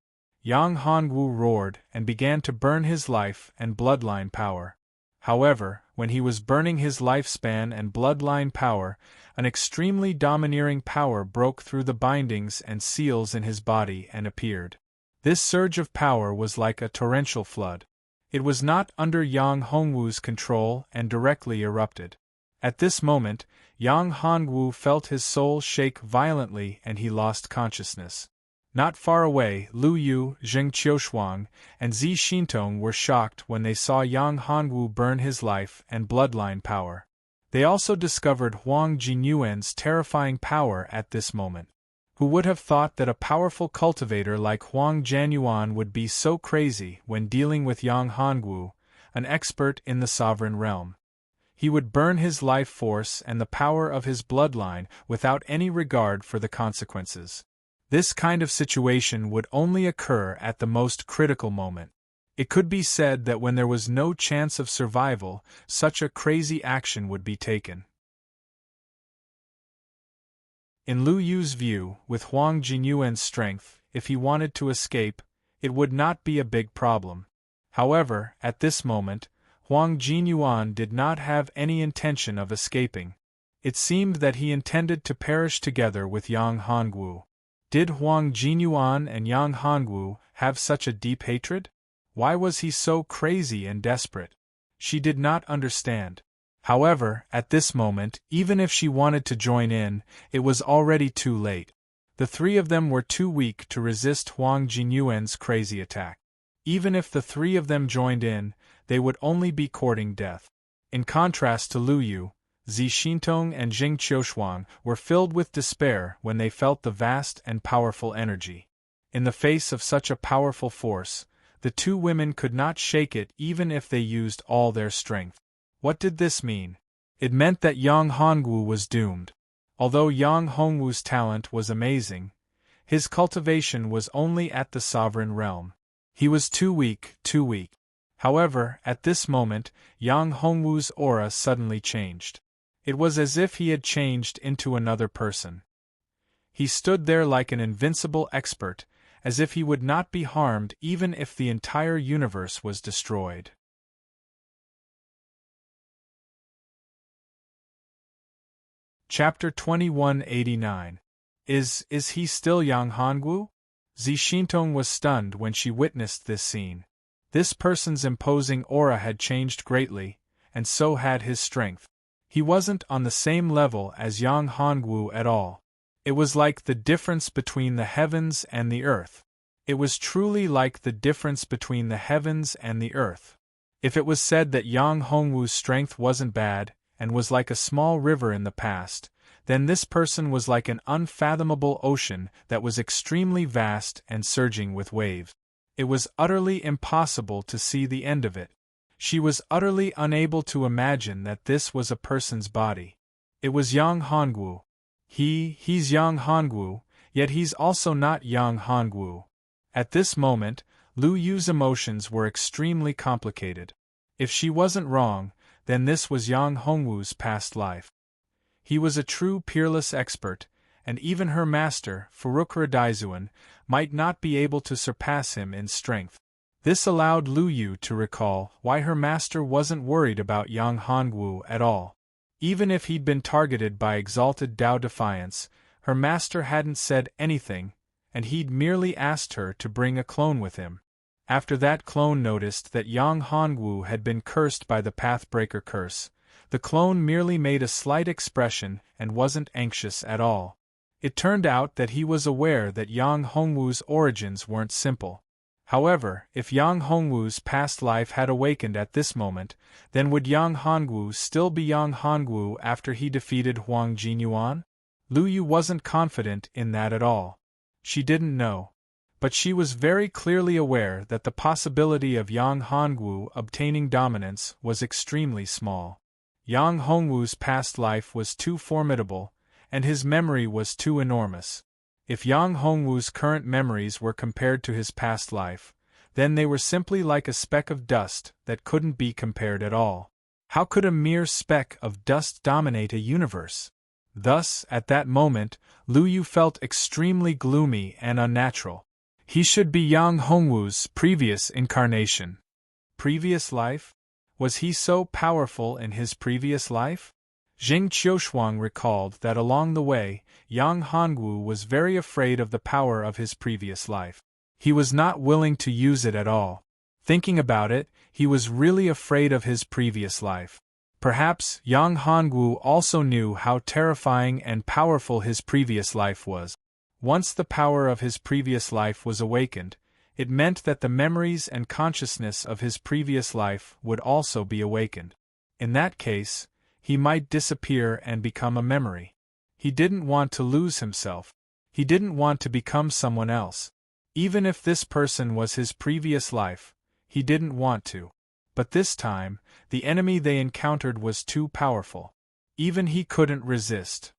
Yang Hongwu roared and began to burn his life and bloodline power. However, when he was burning his lifespan and bloodline power, an extremely domineering power broke through the bindings and seals in his body and appeared. This surge of power was like a torrential flood. It was not under Yang Hongwu's control and directly erupted. At this moment, Yang Hongwu felt his soul shake violently and he lost consciousness. Not far away, Lu Yu, Zheng Qiushuang, and Zi Xintong were shocked when they saw Yang Hongwu burn his life and bloodline power. They also discovered Huang Jinyuan's terrifying power at this moment. Who would have thought that a powerful cultivator like Huang Jianyuan would be so crazy when dealing with Yang Hongwu, an expert in the sovereign realm? He would burn his life force and the power of his bloodline without any regard for the consequences. This kind of situation would only occur at the most critical moment. It could be said that when there was no chance of survival, such a crazy action would be taken. In Lu Yu's view, with Huang Jinyuan's strength, if he wanted to escape, it would not be a big problem. However, at this moment, Huang Jinyuan did not have any intention of escaping. It seemed that he intended to perish together with Yang Hongwu. Did Huang Jinyuan and Yang Hongwu have such a deep hatred? Why was he so crazy and desperate? She did not understand. However, at this moment, even if she wanted to join in, it was already too late. The three of them were too weak to resist Huang Jinyuan's crazy attack. Even if the three of them joined in, they would only be courting death. In contrast to Lu Yu, Zi Xintong and Zheng Qiushuang were filled with despair when they felt the vast and powerful energy. In the face of such a powerful force, the two women could not shake it even if they used all their strength. What did this mean? It meant that Yang Hongwu was doomed. Although Yang Hongwu's talent was amazing, his cultivation was only at the sovereign realm. He was too weak, too weak. However, at this moment, Yang Hongwu's aura suddenly changed. It was as if he had changed into another person. He stood there like an invincible expert, as if he would not be harmed even if the entire universe was destroyed. Chapter 2189. Is he still Yang Hongwu? Zi Xintong was stunned when she witnessed this scene. This person's imposing aura had changed greatly, and so had his strength. He wasn't on the same level as Yang Hongwu at all. It was like the difference between the heavens and the earth. It was truly like the difference between the heavens and the earth. If it was said that Yang Hongwu's strength wasn't bad, and was like a small river in the past, then this person was like an unfathomable ocean that was extremely vast and surging with waves. It was utterly impossible to see the end of it. She was utterly unable to imagine that this was a person's body. It was Yang Hongwu. He's Yang Hongwu, yet he's also not Yang Hongwu. At this moment, Lu Yu's emotions were extremely complicated. If she wasn't wrong, then this was Yang Hongwu's past life. He was a true peerless expert, and even her master, Furukura Daizuan, might not be able to surpass him in strength. This allowed Lu Yu to recall why her master wasn't worried about Yang Hongwu at all. Even if he'd been targeted by exalted Tao defiance, her master hadn't said anything, and he'd merely asked her to bring a clone with him. After that clone noticed that Yang Hongwu had been cursed by the Pathbreaker curse, the clone merely made a slight expression and wasn't anxious at all. It turned out that he was aware that Yang Hongwu's origins weren't simple. However, if Yang Hongwu's past life had awakened at this moment, then would Yang Hongwu still be Yang Hongwu after he defeated Huang Jinyuan? Lu Yu wasn't confident in that at all. She didn't know. But she was very clearly aware that the possibility of Yang Hongwu obtaining dominance was extremely small. Yang Hongwu's past life was too formidable, and his memory was too enormous. If Yang Hongwu's current memories were compared to his past life, then they were simply like a speck of dust that couldn't be compared at all. How could a mere speck of dust dominate a universe? Thus, at that moment, Lu Yu felt extremely gloomy and unnatural. He should be Yang Hongwu's previous incarnation. Previous life? Was he so powerful in his previous life? Jing Qiushuang recalled that along the way, Yang Hongwu was very afraid of the power of his previous life. He was not willing to use it at all. Thinking about it, he was really afraid of his previous life. Perhaps Yang Hongwu also knew how terrifying and powerful his previous life was. Once the power of his previous life was awakened, it meant that the memories and consciousness of his previous life would also be awakened. In that case, he might disappear and become a memory. He didn't want to lose himself. He didn't want to become someone else. Even if this person was his previous life, he didn't want to. But this time, the enemy they encountered was too powerful. Even he couldn't resist.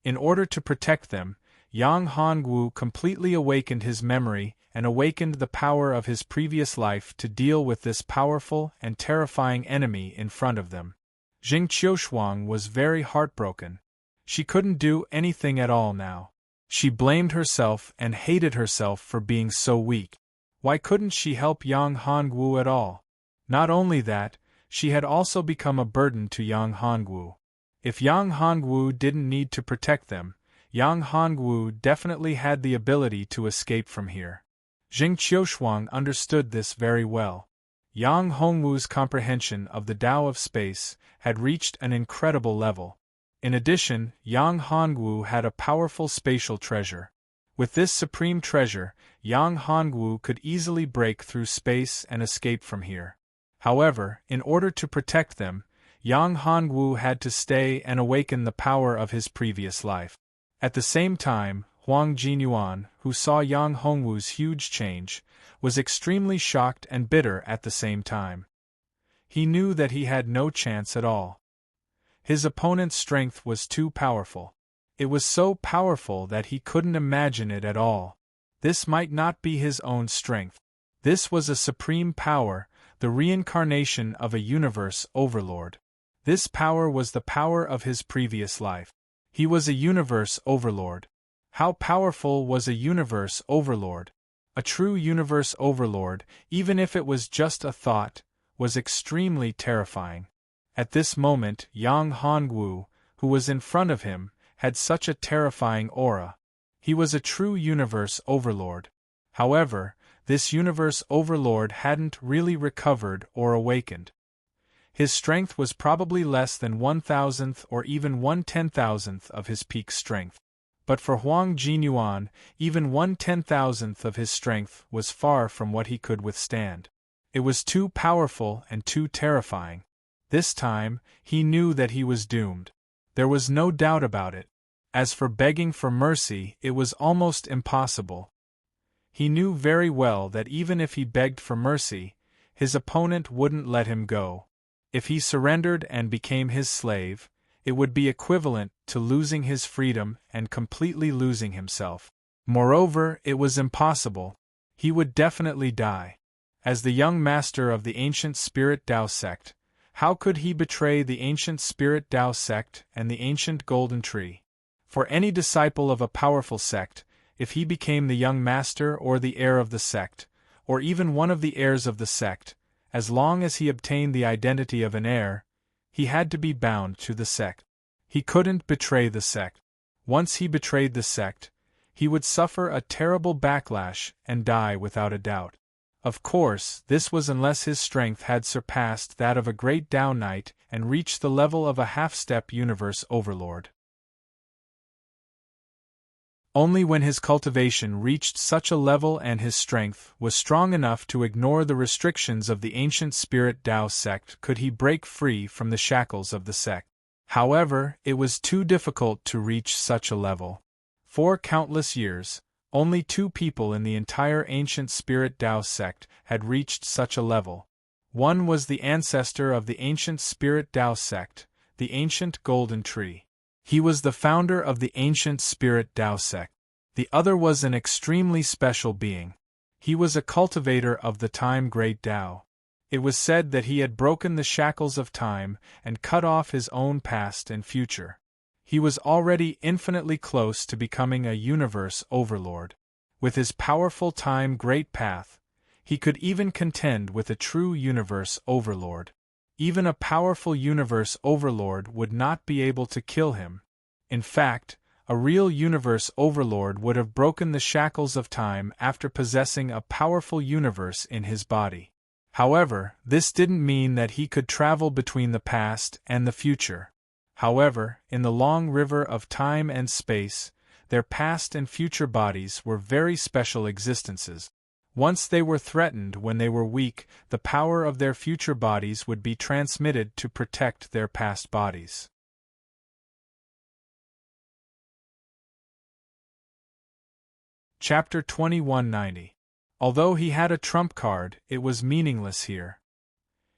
In order to protect them, Yang Hongwu completely awakened his memory and awakened the power of his previous life to deal with this powerful and terrifying enemy in front of them. Jing Qiushuang was very heartbroken. She couldn't do anything at all now. She blamed herself and hated herself for being so weak. Why couldn't she help Yang Hongwu at all? Not only that, she had also become a burden to Yang Hongwu. If Yang Hongwu didn't need to protect them, Yang Hongwu definitely had the ability to escape from here. Jing Qiushuang understood this very well. Yang Hongwu's comprehension of the Tao of space had reached an incredible level. In addition, Yang Hongwu had a powerful spatial treasure. With this supreme treasure, Yang Hongwu could easily break through space and escape from here. However, in order to protect them, Yang Hongwu had to stay and awaken the power of his previous life. At the same time, Huang Jinyuan, who saw Yang Hongwu's huge change, was extremely shocked and bitter at the same time. He knew that he had no chance at all. His opponent's strength was too powerful. It was so powerful that he couldn't imagine it at all. This might not be his own strength. This was a supreme power, the reincarnation of a universe overlord. This power was the power of his previous life. He was a universe overlord. How powerful was a universe overlord? A true universe overlord, even if it was just a thought, was extremely terrifying. At this moment, Yang Hongwu, who was in front of him, had such a terrifying aura. He was a true universe overlord. However, this universe overlord hadn't really recovered or awakened. His strength was probably less than 1,000th or even 1/10,000th of his peak strength. But for Huang Jinyuan, even 1/10,000th of his strength was far from what he could withstand. It was too powerful and too terrifying. This time, he knew that he was doomed. There was no doubt about it. As for begging for mercy, it was almost impossible. He knew very well that even if he begged for mercy, his opponent wouldn't let him go. If he surrendered and became his slave, it would be equivalent to losing his freedom and completely losing himself. Moreover, it was impossible. He would definitely die. As the young master of the ancient Spirit Tao sect, how could he betray the ancient Spirit Tao sect and the ancient Golden Tree? For any disciple of a powerful sect, if he became the young master or the heir of the sect, or even one of the heirs of the sect, as long as he obtained the identity of an heir, he had to be bound to the sect. He couldn't betray the sect. Once he betrayed the sect, he would suffer a terrible backlash and die without a doubt. Of course, this was unless his strength had surpassed that of a great Tao Knight and reached the level of a half-step universe overlord. Only when his cultivation reached such a level and his strength was strong enough to ignore the restrictions of the ancient Spirit Tao sect could he break free from the shackles of the sect. However, it was too difficult to reach such a level. For countless years, only 2 people in the entire ancient Spirit Tao sect had reached such a level. One was the ancestor of the ancient Spirit Tao sect, the ancient Golden Tree. He was the founder of the ancient Spirit Tao sect. The other was an extremely special being. He was a cultivator of the time Great Tao. It was said that he had broken the shackles of time and cut off his own past and future. He was already infinitely close to becoming a universe overlord. With his powerful time Great Path, he could even contend with a true universe overlord. Even a powerful universe overlord would not be able to kill him. In fact, a real universe overlord would have broken the shackles of time after possessing a powerful universe in his body. However, this didn't mean that he could travel between the past and the future. However, in the long river of time and space, their past and future bodies were very special existences. Once they were threatened when they were weak, the power of their future bodies would be transmitted to protect their past bodies. Chapter 2190. Although he had a trump card, it was meaningless here.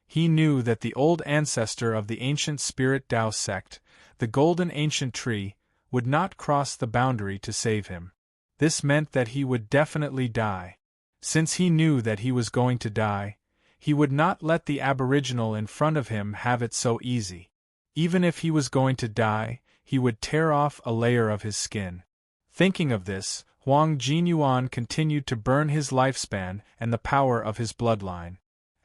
He knew that the old ancestor of the ancient Spirit Tao sect, the Golden Ancient Tree, would not cross the boundary to save him. This meant that he would definitely die. Since he knew that he was going to die, he would not let the aboriginal in front of him have it so easy. Even if he was going to die, he would tear off a layer of his skin. Thinking of this, Huang Jinyuan continued to burn his lifespan and the power of his bloodline.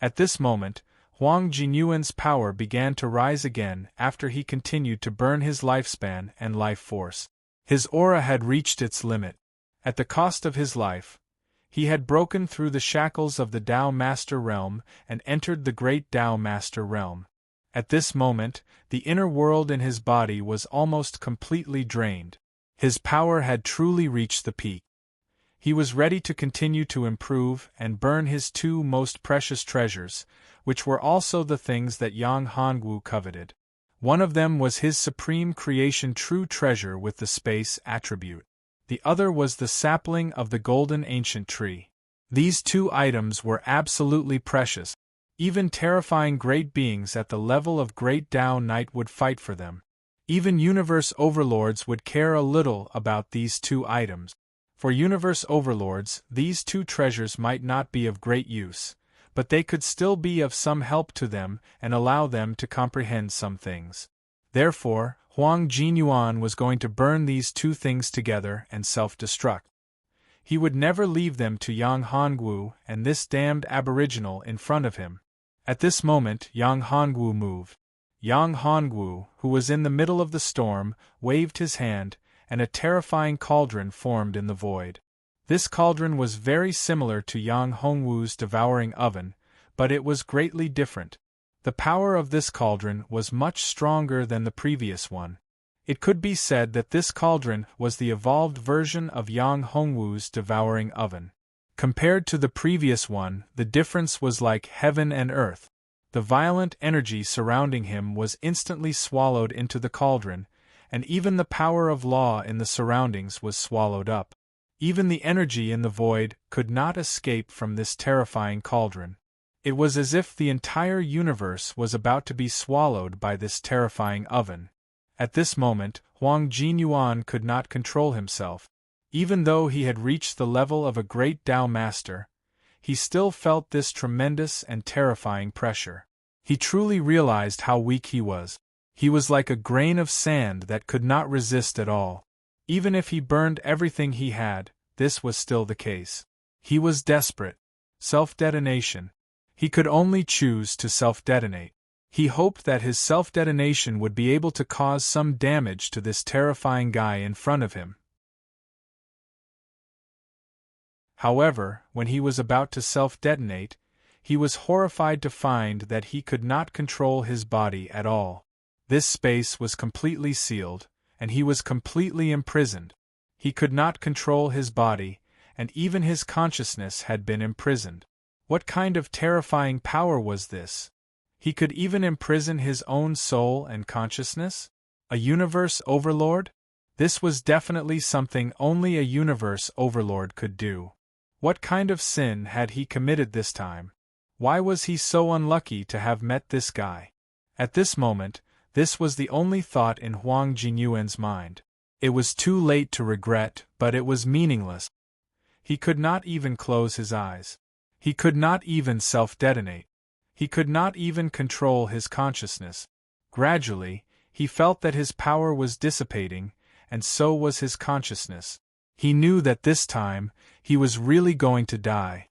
At this moment, Huang Jinyuan's power began to rise again after he continued to burn his lifespan and life force. His aura had reached its limit. At the cost of his life, he had broken through the shackles of the Tao Master Realm and entered the Great Tao Master Realm. At this moment, the inner world in his body was almost completely drained. His power had truly reached the peak. He was ready to continue to improve and burn his 2 most precious treasures, which were also the things that Yang Hongwu coveted. One of them was his supreme creation true treasure with the space attribute. The other was the sapling of the Golden Ancient Tree. These 2 items were absolutely precious. Even terrifying great beings at the level of Great Tao Knight would fight for them. Even universe overlords would care a little about these 2 items. For universe overlords, these 2 treasures might not be of great use, but they could still be of some help to them and allow them to comprehend some things. Therefore, Huang Jinyuan was going to burn these 2 things together and self-destruct. He would never leave them to Yang Hongwu and this damned aboriginal in front of him. At this moment, Yang Hongwu moved. Yang Hongwu, who was in the middle of the storm, waved his hand, and a terrifying cauldron formed in the void. This cauldron was very similar to Yang Hongwu's devouring oven, but it was greatly different. The power of this cauldron was much stronger than the previous one. It could be said that this cauldron was the evolved version of Yang Hongwu's devouring oven. Compared to the previous one, the difference was like heaven and earth. The violent energy surrounding him was instantly swallowed into the cauldron, and even the power of law in the surroundings was swallowed up. Even the energy in the void could not escape from this terrifying cauldron. It was as if the entire universe was about to be swallowed by this terrifying oven. At this moment, Huang Jinyuan could not control himself. Even though he had reached the level of a great Tao master, he still felt this tremendous and terrifying pressure. He truly realized how weak he was. He was like a grain of sand that could not resist at all. Even if he burned everything he had, this was still the case. He was desperate. Self-detonation. He could only choose to self-detonate. He hoped that his self-detonation would be able to cause some damage to this terrifying guy in front of him. However, when he was about to self-detonate, he was horrified to find that he could not control his body at all. This space was completely sealed, and he was completely imprisoned. He could not control his body, and even his consciousness had been imprisoned. What kind of terrifying power was this? He could even imprison his own soul and consciousness? A universe overlord? This was definitely something only a universe overlord could do. What kind of sin had he committed this time? Why was he so unlucky to have met this guy? At this moment, this was the only thought in Huang Jinyuan's mind. It was too late to regret, but it was meaningless. He could not even close his eyes. He could not even self-detonate. He could not even control his consciousness. Gradually, he felt that his power was dissipating, and so was his consciousness. He knew that this time, he was really going to die.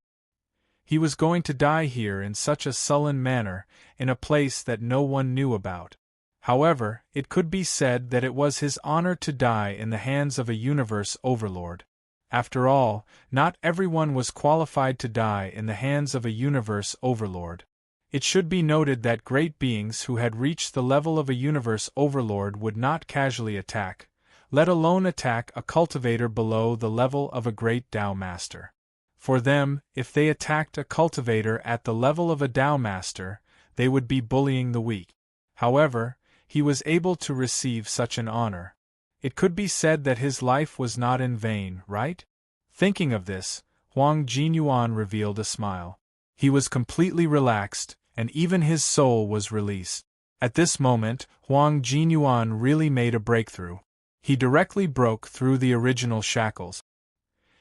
He was going to die here in such a sullen manner, in a place that no one knew about. However, it could be said that it was his honor to die in the hands of a universe overlord. After all, not everyone was qualified to die in the hands of a universe overlord. It should be noted that great beings who had reached the level of a universe overlord would not casually attack, let alone attack a cultivator below the level of a great Tao master. For them, if they attacked a cultivator at the level of a Tao master, they would be bullying the weak. However, he was able to receive such an honor. It could be said that his life was not in vain, right? Thinking of this, Huang Jinyuan revealed a smile. He was completely relaxed, and even his soul was released. At this moment, Huang Jinyuan really made a breakthrough. He directly broke through the original shackles.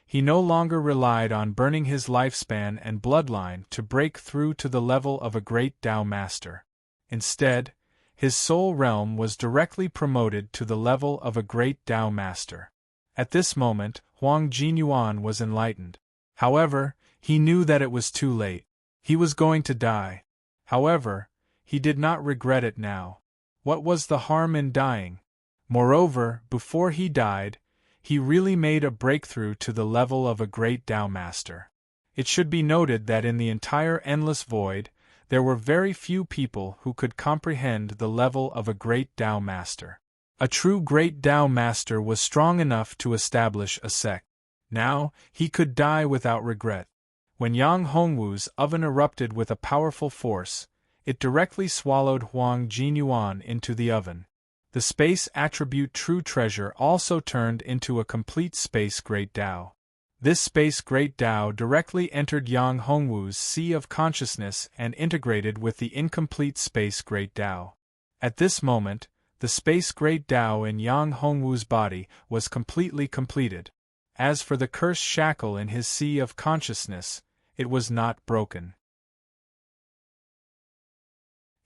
He no longer relied on burning his lifespan and bloodline to break through to the level of a great Tao master. Instead, his soul realm was directly promoted to the level of a great Tao master. At this moment, Huang Jinyuan was enlightened. However, he knew that it was too late. He was going to die. However, he did not regret it now. What was the harm in dying? Moreover, before he died, he really made a breakthrough to the level of a great Tao master. It should be noted that in the entire endless void, there were very few people who could comprehend the level of a great Tao master. A true great Tao master was strong enough to establish a sect. Now, he could die without regret. When Yang Hongwu's oven erupted with a powerful force, it directly swallowed Huang Jinyuan into the oven. The space attribute True Treasure also turned into a complete space Great Tao. This space Great Tao directly entered Yang Hongwu's sea of consciousness and integrated with the incomplete space Great Tao. At this moment, the space Great Tao in Yang Hongwu's body was completely completed. As for the cursed shackle in his sea of consciousness, it was not broken.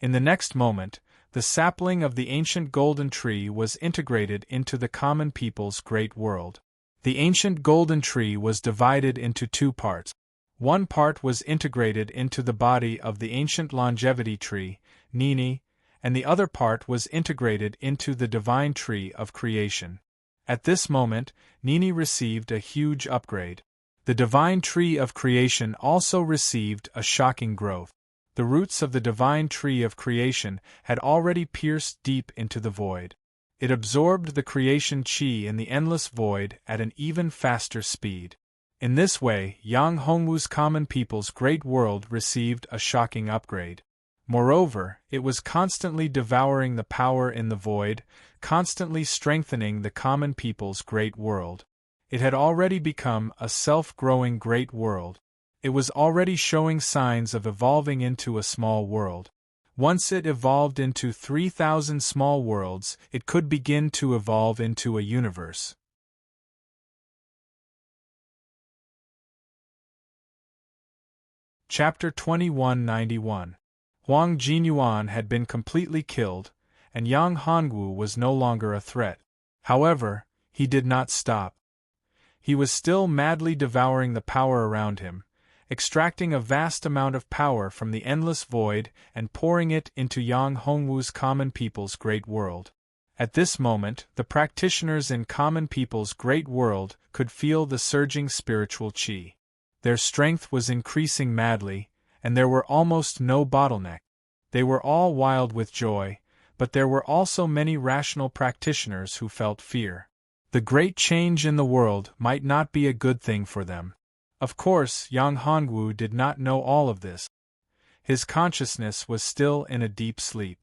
In the next moment, the sapling of the ancient golden tree was integrated into the common people's great world. The ancient golden tree was divided into two parts. One part was integrated into the body of the ancient longevity tree, Nini, and the other part was integrated into the divine tree of creation. At this moment, Nini received a huge upgrade. The divine tree of creation also received a shocking growth. The roots of the divine tree of creation had already pierced deep into the void. It absorbed the creation chi in the endless void at an even faster speed. In this way, Yang Hongwu's common people's great world received a shocking upgrade. Moreover, it was constantly devouring the power in the void, constantly strengthening the common people's great world. It had already become a self-growing great world. It was already showing signs of evolving into a small world. Once it evolved into 3,000 small worlds, it could begin to evolve into a universe. Chapter 2191. Huang Jinyuan had been completely killed, and Yang Hongwu was no longer a threat. However, he did not stop. He was still madly devouring the power around him, extracting a vast amount of power from the endless void and pouring it into Yang Hongwu's common people's great world. At this moment, the practitioners in common people's great world could feel the surging spiritual qi. Their strength was increasing madly, and there were almost no bottleneck. They were all wild with joy, but there were also many rational practitioners who felt fear. The great change in the world might not be a good thing for them. Of course, Yang Hongwu did not know all of this. His consciousness was still in a deep sleep.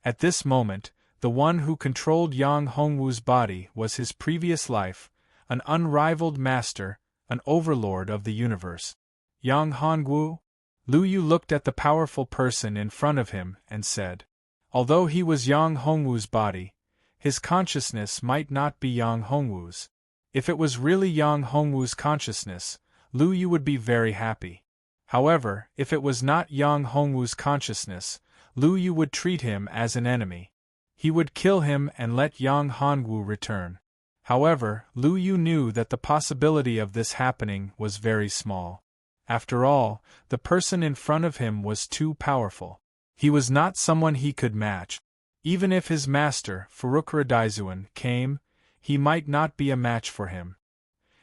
At this moment, the one who controlled Yang Hongwu's body was his previous life, an unrivaled master, an overlord of the universe. Yang Hongwu? Lu Yu looked at the powerful person in front of him and said. Although he was Yang Hongwu's body, his consciousness might not be Yang Hongwu's. If it was really Yang Hongwu's consciousness, Lu Yu would be very happy. However, if it was not Yang Hongwu's consciousness, Lu Yu would treat him as an enemy. He would kill him and let Yang Hongwu return. However, Lu Yu knew that the possibility of this happening was very small. After all, the person in front of him was too powerful. He was not someone he could match. Even if his master, Furukuradaizuen, came, he might not be a match for him.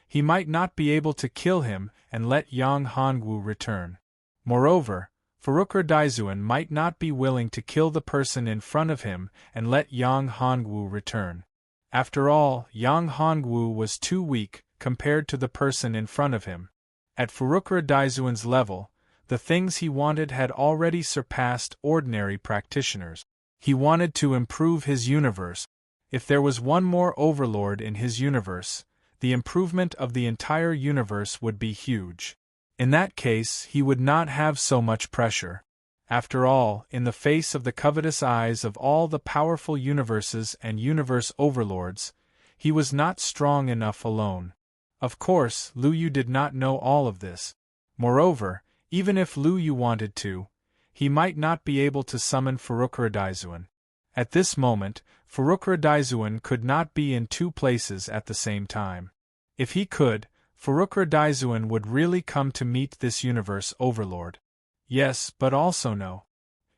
He might not be able to kill him and let Yang Hongwu return. Moreover, Furukuradaizuen might not be willing to kill the person in front of him and let Yang Hongwu return. After all, Yang Hongwu was too weak compared to the person in front of him. At Furukuradaizeuen's level, the things he wanted had already surpassed ordinary practitioners. He wanted to improve his universe. If there was one more overlord in his universe, the improvement of the entire universe would be huge. In that case, he would not have so much pressure. After all, in the face of the covetous eyes of all the powerful universes and universe overlords, he was not strong enough alone. Of course, Lu Yu did not know all of this. Moreover, even if Lu Yu wanted to, he might not be able to summon Furukuradaizuen. At this moment, Furukuradaizuen could not be in two places at the same time. If he could, Furukuradaizuen would really come to meet this universe overlord. Yes, but also no.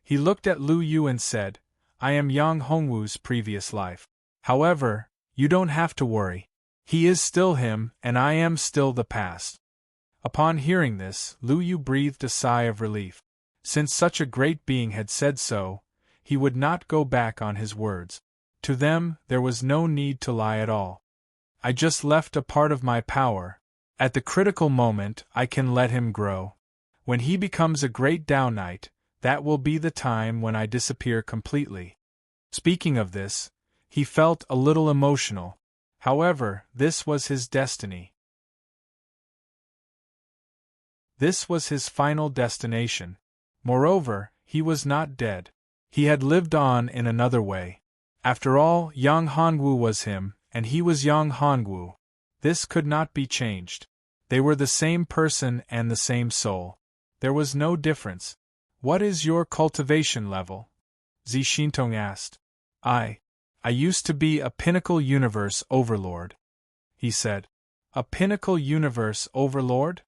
He looked at Lu Yu and said, I am Yang Hongwu's previous life. However, you don't have to worry. He is still him, and I am still the past. Upon hearing this, Lu Yu breathed a sigh of relief. Since such a great being had said so, he would not go back on his words. To them, there was no need to lie at all. I just left a part of my power. At the critical moment, I can let him grow. When he becomes a great Tao Knight, that will be the time when I disappear completely. Speaking of this, he felt a little emotional. However, this was his destiny. This was his final destination. Moreover, he was not dead. He had lived on in another way. After all, Yang Hongwu was him, and he was Yang Hongwu. This could not be changed. They were the same person and the same soul. There was no difference. What is your cultivation level? Zishintong asked. I used to be a pinnacle universe overlord. He said. A pinnacle universe overlord?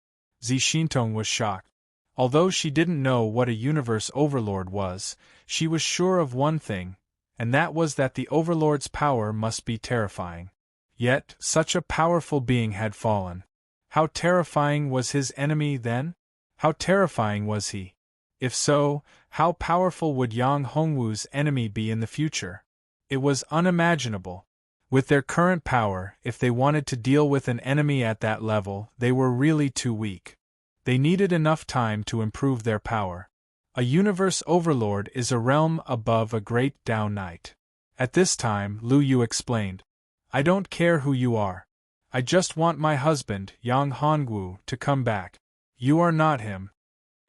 Zishintong was shocked. Although she didn't know what a universe overlord was, she was sure of one thing, and that was that the overlord's power must be terrifying. Yet, such a powerful being had fallen. How terrifying was his enemy then? How terrifying was he? If so, how powerful would Yang Hongwu's enemy be in the future? It was unimaginable. With their current power, if they wanted to deal with an enemy at that level, they were really too weak. They needed enough time to improve their power. A universe overlord is a realm above a great Tao knight. At this time, Lu Yu explained, I don't care who you are. I just want my husband, Yang Hongwu, to come back. You are not him.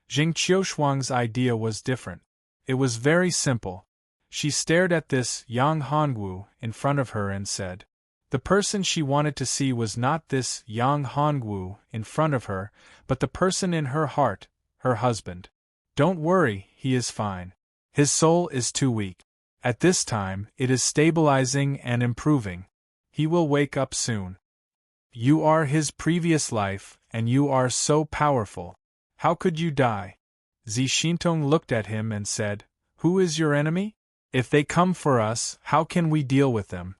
Jing Qiushuang's idea was different. It was very simple. She stared at this Yang Hongwu in front of her and said, the person she wanted to see was not this Yang Hongwu in front of her, but the person in her heart, her husband. Don't worry, he is fine. His soul is too weak. At this time, it is stabilizing and improving. He will wake up soon. You are his previous life, and you are so powerful. How could you die? Zi Xintong looked at him and said, Who is your enemy? If they come for us, how can we deal with them?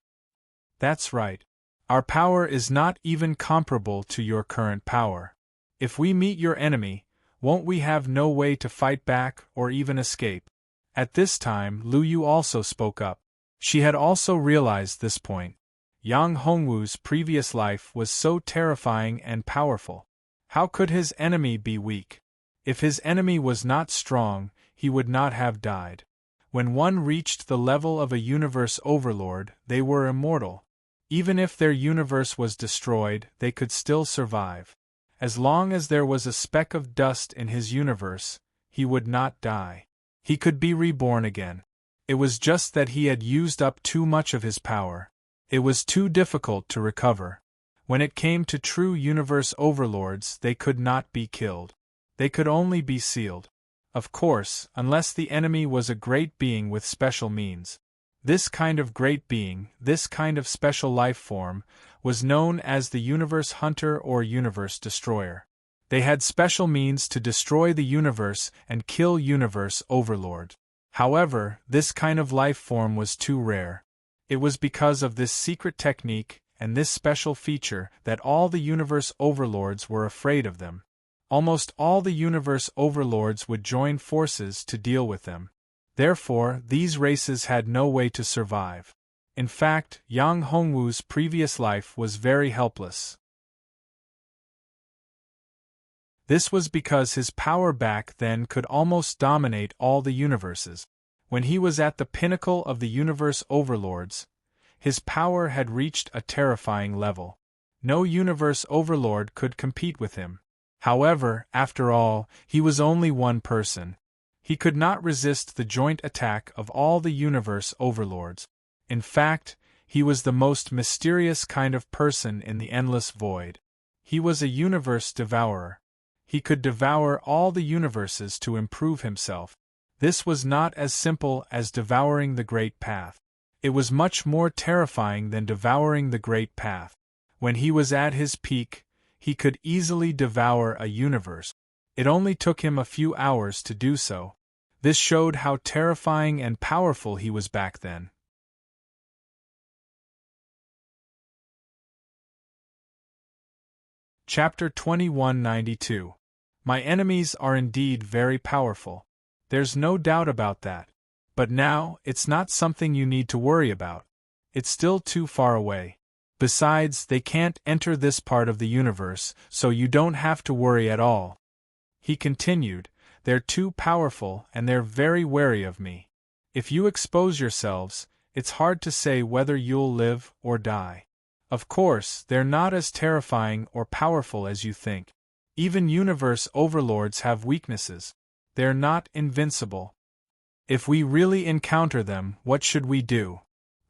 That's right. Our power is not even comparable to your current power. If we meet your enemy, won't we have no way to fight back or even escape? At this time, Lu Yu also spoke up. She had also realized this point. Yang Hongwu's previous life was so terrifying and powerful. How could his enemy be weak? If his enemy was not strong, he would not have died. When one reached the level of a universe overlord, they were immortal. Even if their universe was destroyed, they could still survive. As long as there was a speck of dust in his universe, he would not die. He could be reborn again. It was just that he had used up too much of his power. It was too difficult to recover. When it came to true universe overlords, they could not be killed. They could only be sealed. Of course, unless the enemy was a great being with special means. This kind of great being, this kind of special life form, was known as the universe hunter or universe destroyer. They had special means to destroy the universe and kill universe overlords. However, this kind of life form was too rare. It was because of this secret technique and this special feature that all the universe overlords were afraid of them. Almost all the universe overlords would join forces to deal with them. Therefore, these races had no way to survive. In fact, Yang Hongwu's previous life was very helpless. This was because his power back then could almost dominate all the universes. When he was at the pinnacle of the universe overlords, his power had reached a terrifying level. No universe overlord could compete with him. However, after all, he was only one person. He could not resist the joint attack of all the universe overlords. In fact, he was the most mysterious kind of person in the endless void. He was a universe devourer. He could devour all the universes to improve himself. This was not as simple as devouring the Great Path. It was much more terrifying than devouring the Great Path. When he was at his peak, he could easily devour a universe. It only took him a few hours to do so. This showed how terrifying and powerful he was back then. Chapter 2192. My enemies are indeed very powerful. There's no doubt about that. But now, it's not something you need to worry about. It's still too far away. Besides, they can't enter this part of the universe, so you don't have to worry at all. He continued, they're too powerful and they're very wary of me. If you expose yourselves, it's hard to say whether you'll live or die. Of course, they're not as terrifying or powerful as you think. Even universe overlords have weaknesses. They're not invincible. If we really encounter them, what should we do?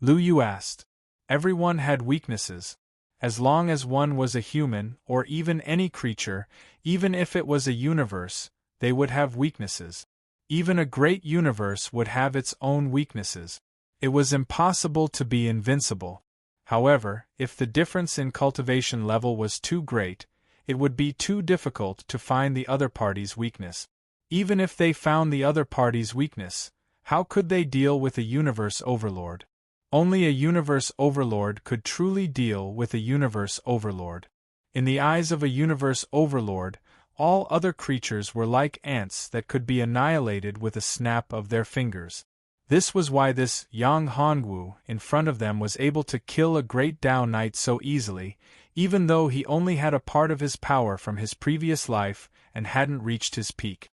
Lu Yu asked. Everyone had weaknesses. As long as one was a human, or even any creature, even if it was a universe, they would have weaknesses. Even a great universe would have its own weaknesses. It was impossible to be invincible. However, if the difference in cultivation level was too great, it would be too difficult to find the other party's weakness. Even if they found the other party's weakness, how could they deal with a universe overlord? Only a universe overlord could truly deal with a universe overlord. In the eyes of a universe overlord, all other creatures were like ants that could be annihilated with a snap of their fingers. This was why this Yang Hongwu in front of them was able to kill a great Dao Knight so easily, even though he only had a part of his power from his previous life and hadn't reached his peak.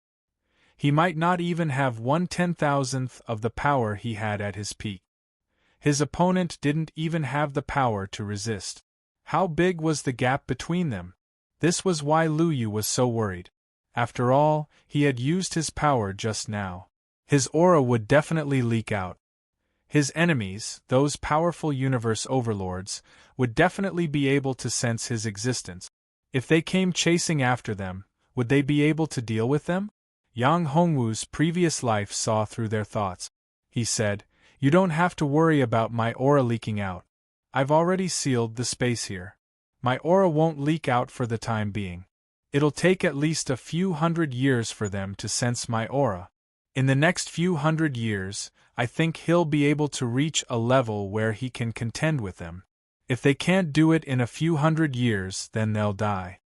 He might not even have 1/10,000th of the power he had at his peak. His opponent didn't even have the power to resist. How big was the gap between them? This was why Lu Yu was so worried. After all, he had used his power just now. His aura would definitely leak out. His enemies, those powerful universe overlords, would definitely be able to sense his existence. If they came chasing after them, would they be able to deal with them? Yang Hongwu's previous life saw through their thoughts. He said, "You don't have to worry about my aura leaking out. I've already sealed the space here. My aura won't leak out for the time being. It'll take at least a few hundred years for them to sense my aura. In the next few hundred years, I think he'll be able to reach a level where he can contend with them. If they can't do it in a few hundred years, then they'll die."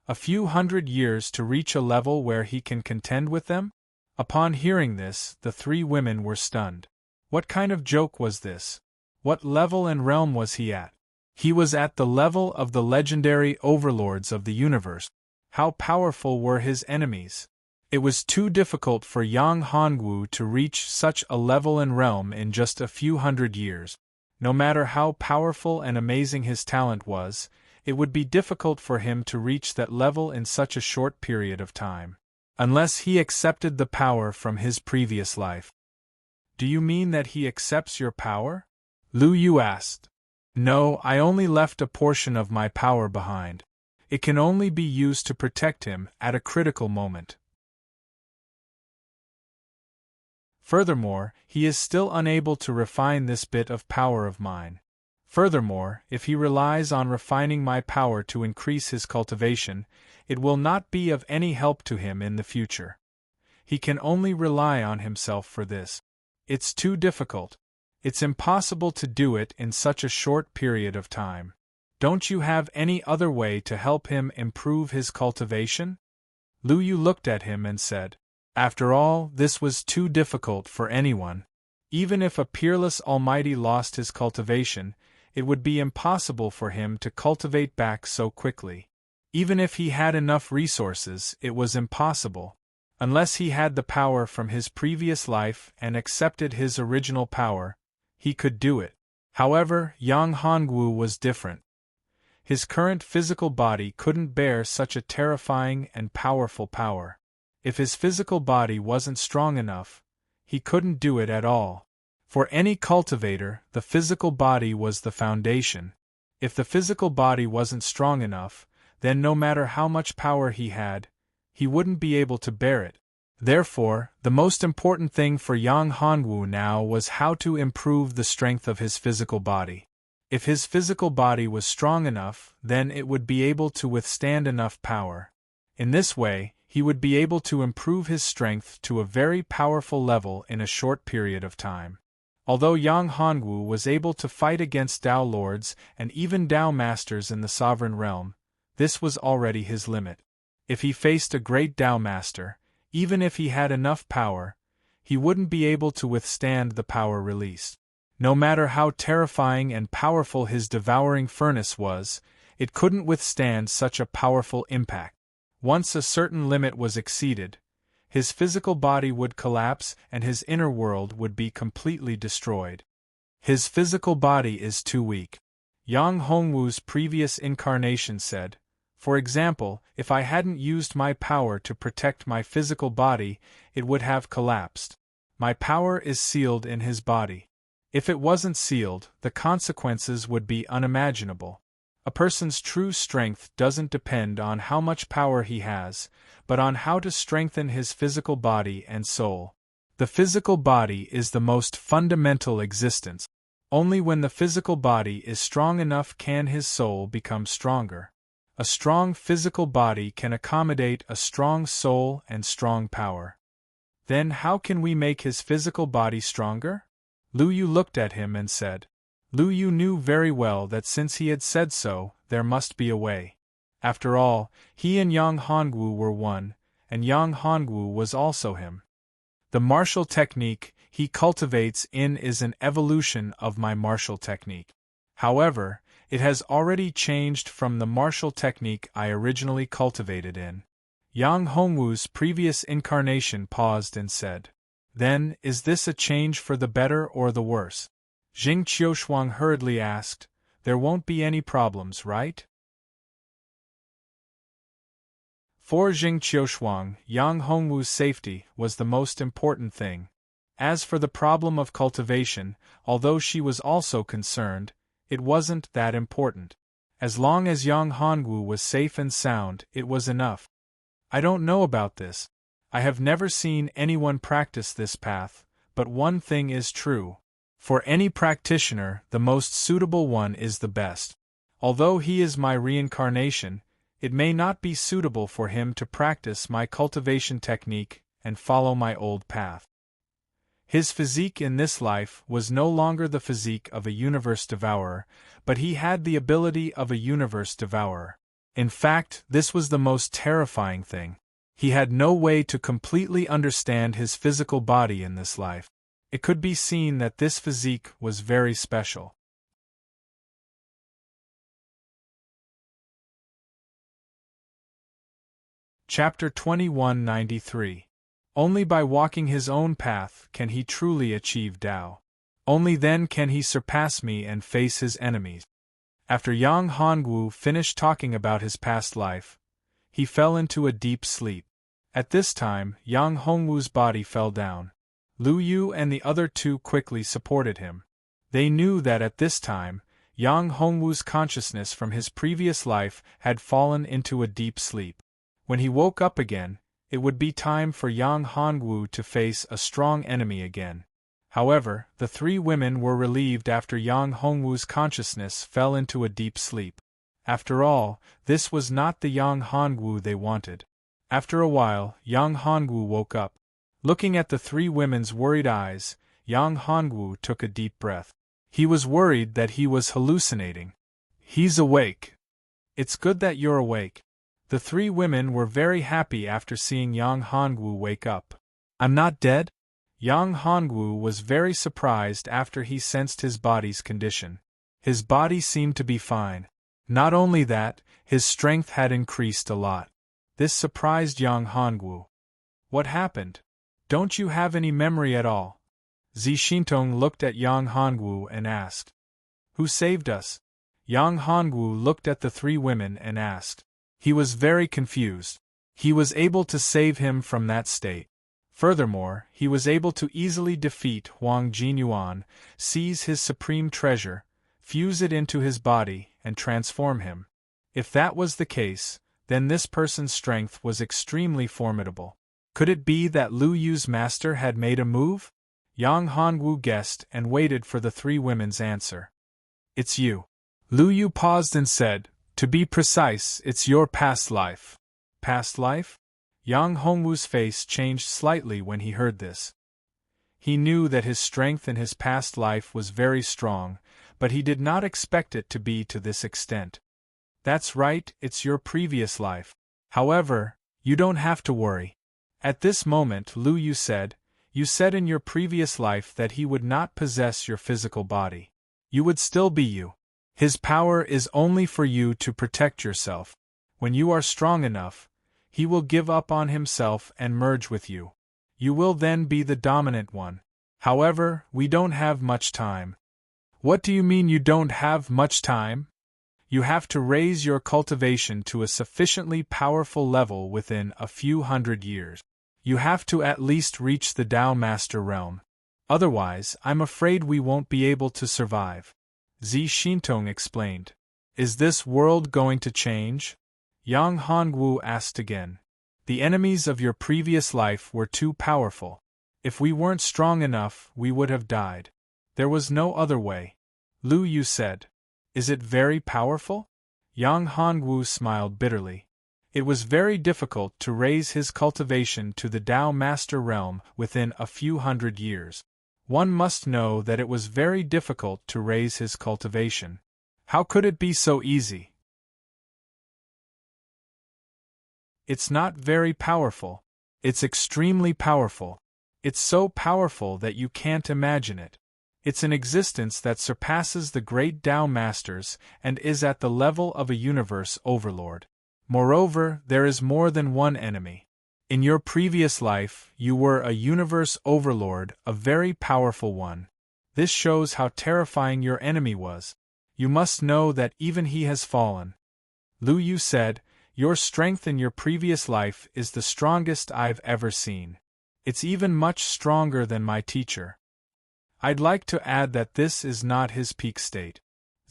A few hundred years to reach a level where he can contend with them? Upon hearing this, the three women were stunned. What kind of joke was this? What level and realm was he at? He was at the level of the legendary overlords of the universe. How powerful were his enemies? It was too difficult for Yang Hongwu to reach such a level and realm in just a few hundred years. No matter how powerful and amazing his talent was, it would be difficult for him to reach that level in such a short period of time. Unless he accepted the power from his previous life. "Do you mean that he accepts your power?" Lu Yu asked. "No, I only left a portion of my power behind. It can only be used to protect him at a critical moment. Furthermore, he is still unable to refine this bit of power of mine. Furthermore, if he relies on refining my power to increase his cultivation, it will not be of any help to him in the future. He can only rely on himself for this. It's too difficult. It's impossible to do it in such a short period of time. Don't you have any other way to help him improve his cultivation?" Lu Yu looked at him and said, "After all, this was too difficult for anyone. Even if a peerless almighty lost his cultivation, it would be impossible for him to cultivate back so quickly. Even if he had enough resources, it was impossible. Unless he had the power from his previous life and accepted his original power, he could do it. However, Yang Hongwu was different. His current physical body couldn't bear such a terrifying and powerful power. If his physical body wasn't strong enough, he couldn't do it at all. For any cultivator, the physical body was the foundation. If the physical body wasn't strong enough, then no matter how much power he had, he wouldn't be able to bear it. Therefore, the most important thing for Yang Hongwu now was how to improve the strength of his physical body. If his physical body was strong enough, then it would be able to withstand enough power. In this way, he would be able to improve his strength to a very powerful level in a short period of time. Although Yang Hongwu was able to fight against Dao Lords and even Dao Masters in the Sovereign Realm, this was already his limit. If he faced a great Dao Master, even if he had enough power, he wouldn't be able to withstand the power released. No matter how terrifying and powerful his devouring furnace was, it couldn't withstand such a powerful impact. Once a certain limit was exceeded, his physical body would collapse and his inner world would be completely destroyed. His physical body is too weak. Yang Hongwu's previous incarnation said, "For example, if I hadn't used my power to protect my physical body, it would have collapsed. My power is sealed in his body. If it wasn't sealed, the consequences would be unimaginable. A person's true strength doesn't depend on how much power he has, but on how to strengthen his physical body and soul. The physical body is the most fundamental existence. Only when the physical body is strong enough can his soul become stronger. A strong physical body can accommodate a strong soul and strong power. Then how can we make his physical body stronger?" Lu Yu looked at him and said. Lu Yu knew very well that since he had said so, there must be a way. After all, he and Yang Hongwu were one, and Yang Hongwu was also him. The martial technique, he cultivates in is an evolution of my martial technique. However, it has already changed from the martial technique I originally cultivated in. Yang Hongwu's previous incarnation paused and said, "Then, is this a change for the better or the worse?" Jing Qiushuang hurriedly asked, "There won't be any problems, right?" For Jing Qiushuang, Yang Hongwu's safety was the most important thing. As for the problem of cultivation, although she was also concerned, it wasn't that important. As long as Yang Hongwu was safe and sound, it was enough. I don't know about this. I have never seen anyone practice this path, but one thing is true. For any practitioner, the most suitable one is the best. Although he is my reincarnation, it may not be suitable for him to practice my cultivation technique and follow my old path. His physique in this life was no longer the physique of a universe devourer, but he had the ability of a universe devourer. In fact, this was the most terrifying thing. He had no way to completely understand his physical body in this life. It could be seen that this physique was very special. Chapter 2193. Only by walking his own path can he truly achieve Tao. Only then can he surpass me and face his enemies. After Yang Hongwu finished talking about his past life, he fell into a deep sleep. At this time, Yang Hongwu's body fell down. Lu Yu and the other two quickly supported him. They knew that at this time, Yang Hongwu's consciousness from his previous life had fallen into a deep sleep. When he woke up again, it would be time for Yang Hongwu to face a strong enemy again. However, the three women were relieved after Yang Hongwu's consciousness fell into a deep sleep. After all, this was not the Yang Hongwu they wanted. After a while, Yang Hongwu woke up. Looking at the three women's worried eyes, Yang Hongwu took a deep breath. He was worried that he was hallucinating. "He's awake. It's good that you're awake." The three women were very happy after seeing Yang Hongwu wake up. "I'm not dead?" Yang Hongwu was very surprised after he sensed his body's condition. His body seemed to be fine. Not only that, his strength had increased a lot. This surprised Yang Hongwu. "What happened? Don't you have any memory at all?" Zi Xintong looked at Yang Hongwu and asked. "Who saved us?" Yang Hongwu looked at the three women and asked. He was very confused. He was able to save him from that state. Furthermore, he was able to easily defeat Huang Jinyuan, seize his supreme treasure, fuse it into his body, and transform him. If that was the case, then this person's strength was extremely formidable. Could it be that Lu Yu's master had made a move? Yang Hongwu guessed and waited for the three women's answer. "It's you." Lu Yu paused and said, "To be precise, it's your past life." Past life? Yang Hongwu's face changed slightly when he heard this. He knew that his strength in his past life was very strong, but he did not expect it to be to this extent. "That's right, it's your previous life. However, you don't have to worry." At this moment Lu Yu said, "You said in your previous life that he would not possess your physical body. You would still be you. His power is only for you to protect yourself. When you are strong enough, he will give up on himself and merge with you. You will then be the dominant one. However, we don't have much time." "What do you mean you don't have much time?" "You have to raise your cultivation to a sufficiently powerful level within a few hundred years. You have to at least reach the Tao Master realm. Otherwise, I'm afraid we won't be able to survive." Zi Xintong explained. "Is this world going to change?" Yang Hongwu asked again. "The enemies of your previous life were too powerful. If we weren't strong enough, we would have died. There was no other way." Lu Yu said. "Is it very powerful?" Yang Hongwu smiled bitterly. It was very difficult to raise his cultivation to the Tao Master realm within a few hundred years. One must know that it was very difficult to raise his cultivation. How could it be so easy? "It's not very powerful. It's extremely powerful. It's so powerful that you can't imagine it. It's an existence that surpasses the great Tao masters and is at the level of a universe overlord. Moreover, there is more than one enemy. In your previous life, you were a universe overlord, a very powerful one. This shows how terrifying your enemy was. You must know that even he has fallen. Lu Yu said, "Your strength in your previous life is the strongest I've ever seen. It's even much stronger than my teacher." I'd like to add that this is not his peak state.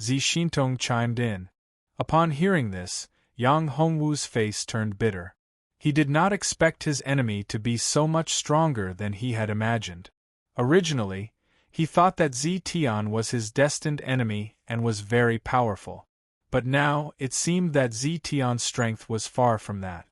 Zi Xintong chimed in. Upon hearing this, Yang Hongwu's face turned bitter. He did not expect his enemy to be so much stronger than he had imagined. Originally, he thought that Zi Tian was his destined enemy and was very powerful. But now, it seemed that Zi Tian's strength was far from that.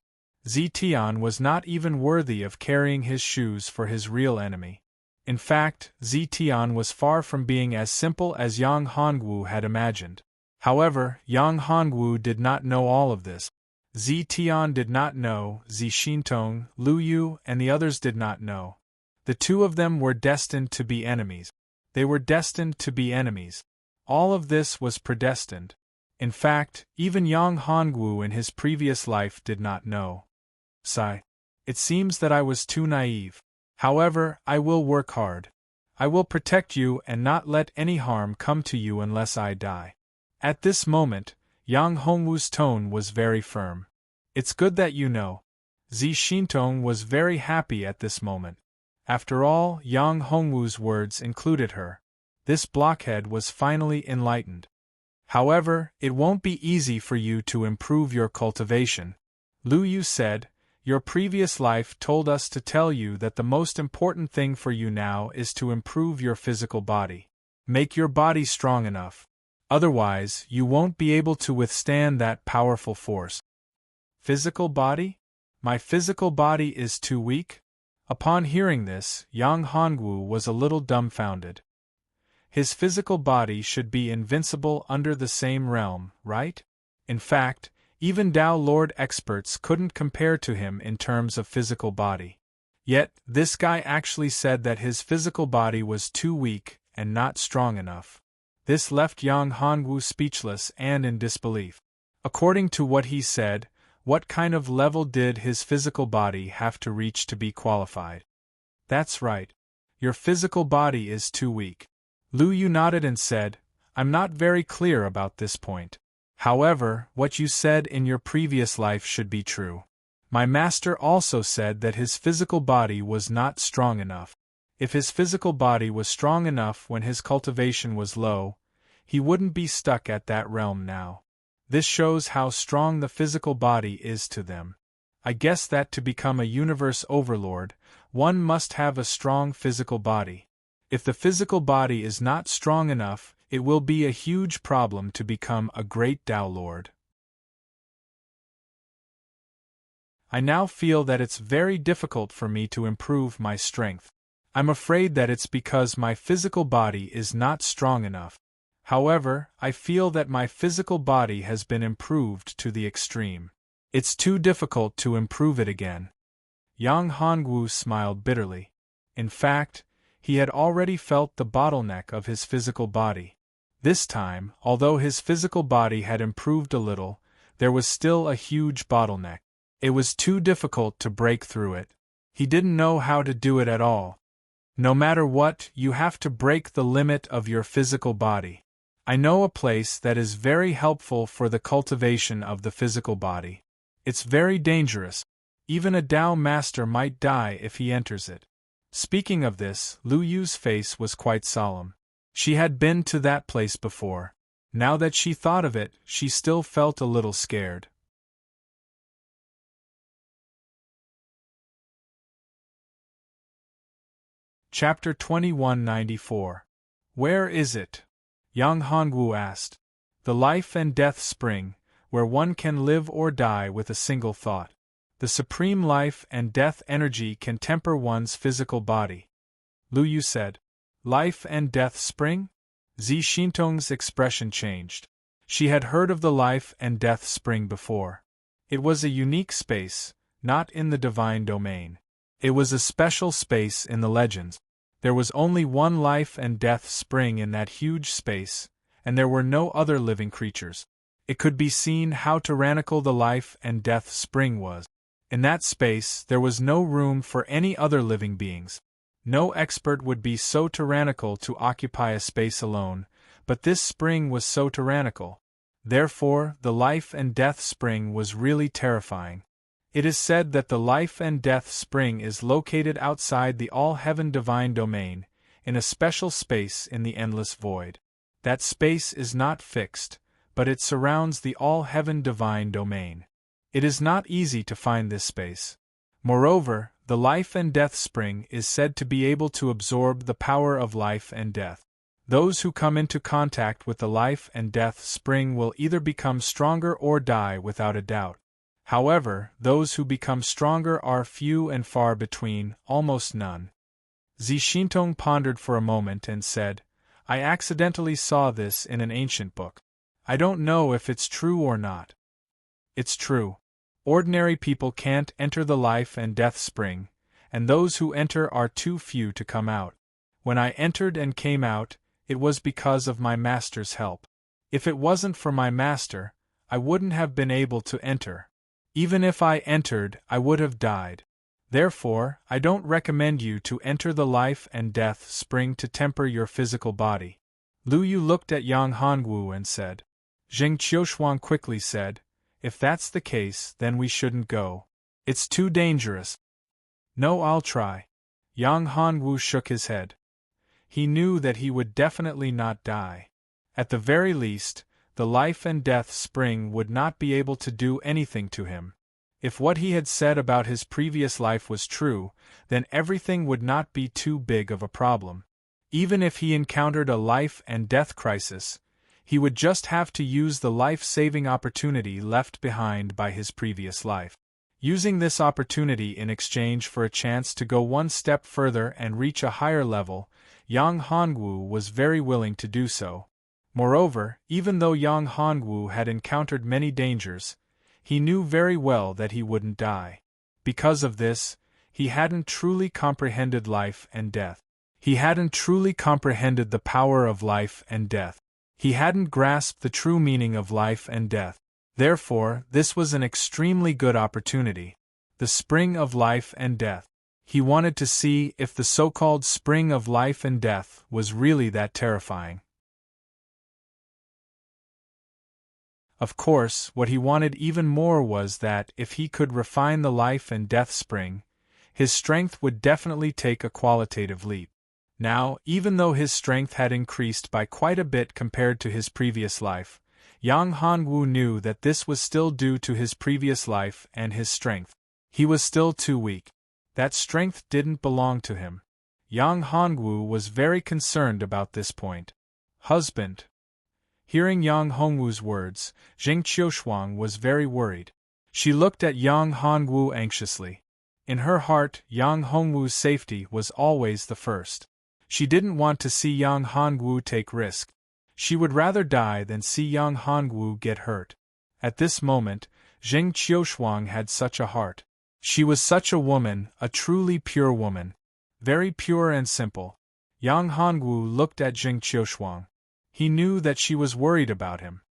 Zi Tian was not even worthy of carrying his shoes for his real enemy. In fact, Zi Tian was far from being as simple as Yang Hongwu had imagined. However, Yang Hongwu did not know all of this. Zi Tian did not know, Zi Xintong, Lu Yu, and the others did not know. The two of them were destined to be enemies. They were destined to be enemies. All of this was predestined. In fact, even Yang Hongwu in his previous life did not know. Sigh. It seems that I was too naive. However, I will work hard. I will protect you and not let any harm come to you unless I die. At this moment, Yang Hongwu's tone was very firm. It's good that you know. Zi Xintong was very happy at this moment. After all, Yang Hongwu's words included her. This blockhead was finally enlightened. However, it won't be easy for you to improve your cultivation. Lu Yu said, "Your previous life told us to tell you that the most important thing for you now is to improve your physical body. Make your body strong enough. Otherwise, you won't be able to withstand that powerful force." Physical body? My physical body is too weak? Upon hearing this, Yang Hongwu was a little dumbfounded. His physical body should be invincible under the same realm, right? In fact, even Tao Lord experts couldn't compare to him in terms of physical body. Yet, this guy actually said that his physical body was too weak and not strong enough. This left Yang Hongwu speechless and in disbelief. According to what he said, what kind of level did his physical body have to reach to be qualified? That's right. Your physical body is too weak. Lu Yu nodded and said, "I'm not very clear about this point. However, what you said in your previous life should be true. My master also said that his physical body was not strong enough. If his physical body was strong enough when his cultivation was low, he wouldn't be stuck at that realm now. This shows how strong the physical body is to them. I guess that to become a universe overlord, one must have a strong physical body. If the physical body is not strong enough, it will be a huge problem to become a great Tao Lord. I now feel that it's very difficult for me to improve my strength. I'm afraid that it's because my physical body is not strong enough. However, I feel that my physical body has been improved to the extreme. It's too difficult to improve it again." Yang Hongwu smiled bitterly. In fact, he had already felt the bottleneck of his physical body. This time, although his physical body had improved a little, there was still a huge bottleneck. It was too difficult to break through it. He didn't know how to do it at all. No matter what, you have to break the limit of your physical body. I know a place that is very helpful for the cultivation of the physical body. It's very dangerous. Even a Tao master might die if he enters it. Speaking of this, Lu Yu's face was quite solemn. She had been to that place before. Now that she thought of it, she still felt a little scared. Chapter 2194. Where is it? Yang Hongwu asked. The life and death spring, where one can live or die with a single thought. The supreme life and death energy can temper one's physical body. Lu Yu said. Life and death spring? Zi Xintong's expression changed. She had heard of the life and death spring before. It was a unique space, not in the divine domain. It was a special space in the legends. There was only one life and death spring in that huge space, and there were no other living creatures. It could be seen how tyrannical the life and death spring was. In that space, there was no room for any other living beings. No expert would be so tyrannical to occupy a space alone, but this spring was so tyrannical. Therefore, the life and death spring was really terrifying. It is said that the life and death spring is located outside the all-heaven divine domain, in a special space in the endless void. That space is not fixed, but it surrounds the all-heaven divine domain. It is not easy to find this space. Moreover, the life and death spring is said to be able to absorb the power of life and death. Those who come into contact with the life and death spring will either become stronger or die without a doubt. However, those who become stronger are few and far between, almost none. Zishintong pondered for a moment and said, I accidentally saw this in an ancient book. I don't know if it's true or not. It's true. Ordinary people can't enter the life and death spring, and those who enter are too few to come out. When I entered and came out, it was because of my master's help. If it wasn't for my master, I wouldn't have been able to enter. Even if I entered, I would have died. Therefore, I don't recommend you to enter the life and death spring to temper your physical body. Lu Yu looked at Yang Hongwu and said. Zheng Qiushuang quickly said, If that's the case, then we shouldn't go. It's too dangerous. No, I'll try. Yang Hongwu shook his head. He knew that he would definitely not die. At the very least, the life and death spring would not be able to do anything to him. If what he had said about his previous life was true, then everything would not be too big of a problem. Even if he encountered a life and death crisis, he would just have to use the life-saving opportunity left behind by his previous life. Using this opportunity in exchange for a chance to go one step further and reach a higher level, Yang Hongwu was very willing to do so. Moreover, even though Yang Hongwu had encountered many dangers, he knew very well that he wouldn't die. Because of this, he hadn't truly comprehended life and death. He hadn't truly comprehended the power of life and death. He hadn't grasped the true meaning of life and death. Therefore, this was an extremely good opportunity. The spring of life and death. He wanted to see if the so-called spring of life and death was really that terrifying. Of course, what he wanted even more was that, if he could refine the life and death spring, his strength would definitely take a qualitative leap. Now, even though his strength had increased by quite a bit compared to his previous life, Yang Hongwu knew that this was still due to his previous life and his strength. He was still too weak. That strength didn't belong to him. Yang Hongwu was very concerned about this point. Husband. Hearing Yang Hongwu's words, Zheng Qiushuang was very worried. She looked at Yang Hongwu anxiously. In her heart, Yang Hongwu's safety was always the first. She didn't want to see Yang Hongwu take risk. She would rather die than see Yang Hongwu get hurt. At this moment, Zheng Qiushuang had such a heart. She was such a woman, a truly pure woman. Very pure and simple. Yang Hongwu looked at Zheng Qiushuang. He knew that she was worried about him.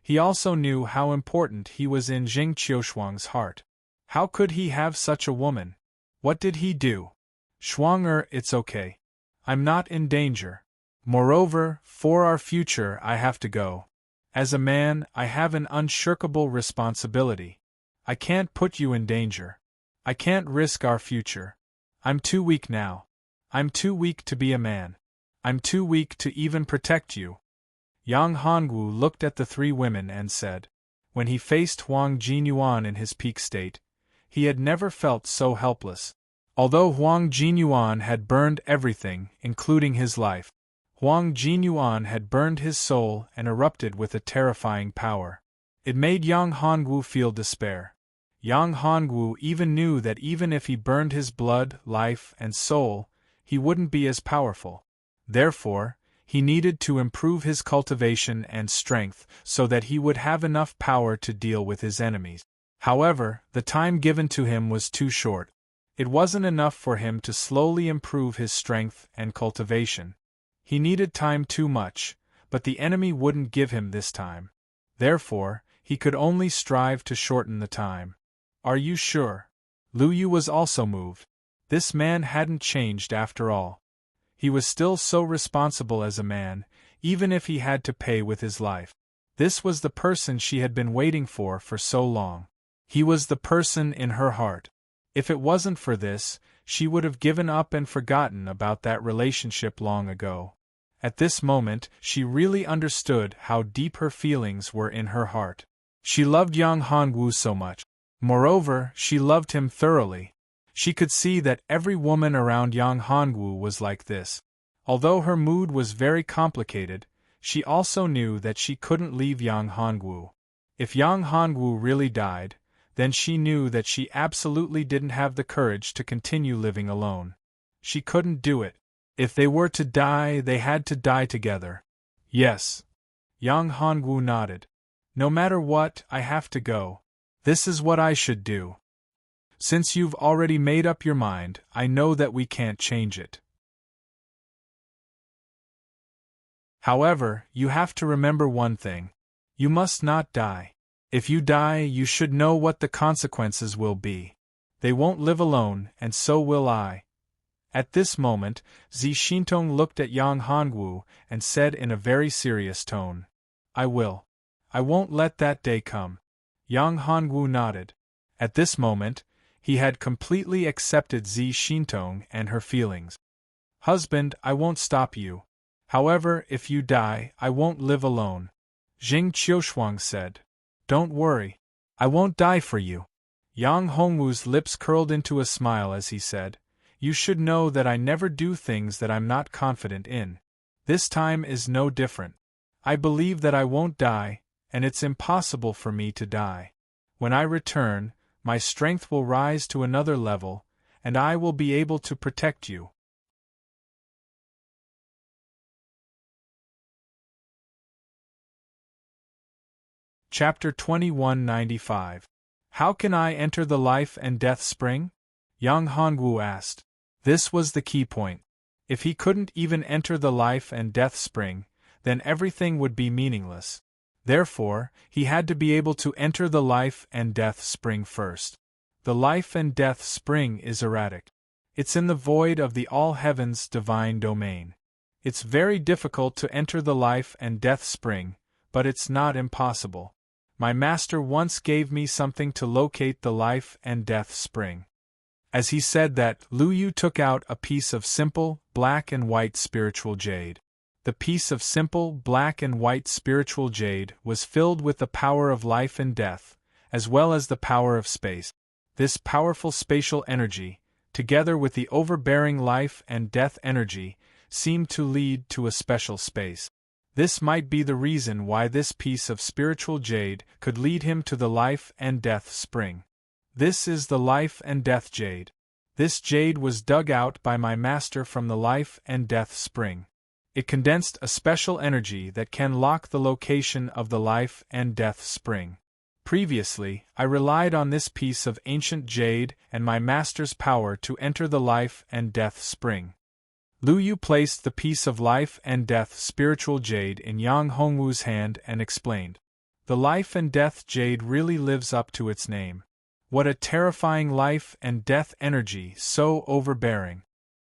He also knew how important he was in Zheng Qiushuang's heart. How could he have such a woman? What did he do? Shuang-er, it's okay. I'm not in danger. Moreover, for our future I have to go. As a man, I have an unshirkable responsibility. I can't put you in danger. I can't risk our future. I'm too weak now. I'm too weak to be a man. I'm too weak to even protect you. Yang Hongwu looked at the three women and said. When he faced Huang Jinyuan in his peak state, he had never felt so helpless. Although Huang Jinyuan had burned everything, including his life, Huang Jinyuan had burned his soul and erupted with a terrifying power. It made Yang Hongwu feel despair. Yang Hongwu even knew that even if he burned his blood, life, and soul, he wouldn't be as powerful. Therefore, he needed to improve his cultivation and strength so that he would have enough power to deal with his enemies. However, the time given to him was too short. It wasn't enough for him to slowly improve his strength and cultivation. He needed time too much, but the enemy wouldn't give him this time. Therefore, he could only strive to shorten the time. Are you sure? Lu Yu was also moved. This man hadn't changed after all. He was still so responsible as a man, even if he had to pay with his life. This was the person she had been waiting for so long. He was the person in her heart. If it wasn't for this, she would have given up and forgotten about that relationship long ago. At this moment, she really understood how deep her feelings were in her heart. She loved Yang Hongwu so much. Moreover, she loved him thoroughly. She could see that every woman around Yang Hongwu was like this. Although her mood was very complicated, she also knew that she couldn't leave Yang Hongwu. If Yang Hongwu really died, then she knew that she absolutely didn't have the courage to continue living alone. She couldn't do it. If they were to die, they had to die together. Yes. Yang Hongwu nodded. No matter what, I have to go. This is what I should do. Since you've already made up your mind, I know that we can't change it. However, you have to remember one thing. You must not die. If you die, you should know what the consequences will be. They won't live alone, and so will I. At this moment, Zi Xintong looked at Yang Hongwu and said in a very serious tone, I will. I won't let that day come. Yang Hongwu nodded. At this moment, he had completely accepted Zi Xintong and her feelings. Husband, I won't stop you. However, if you die, I won't live alone. Jing Qiushuang said. Don't worry. I won't die for you. Yang Hongwu's lips curled into a smile as he said, You should know that I never do things that I'm not confident in. This time is no different. I believe that I won't die, and it's impossible for me to die. When I return, my strength will rise to another level, and I will be able to protect you. Chapter 2195. How can I enter the life and death spring? Yang Hongwu asked. This was the key point. If he couldn't even enter the life and death spring, then everything would be meaningless. Therefore, he had to be able to enter the life and death spring first. The life and death spring is erratic. It's in the void of the all heavens divine domain. It's very difficult to enter the life and death spring, but it's not impossible. My master once gave me something to locate the life and death spring. As he said that, Lu Yu took out a piece of simple, black and white spiritual jade. The piece of simple, black and white spiritual jade was filled with the power of life and death, as well as the power of space. This powerful spatial energy, together with the overbearing life and death energy, seemed to lead to a special space. This might be the reason why this piece of spiritual jade could lead him to the life and death spring. This is the life and death jade. This jade was dug out by my master from the life and death spring. It condensed a special energy that can lock the location of the life and death spring. Previously, I relied on this piece of ancient jade and my master's power to enter the life and death spring. Lu Yu placed the piece of life and death spiritual jade in Yang Hongwu's hand and explained. The life and death jade really lives up to its name. What a terrifying life and death energy, so overbearing.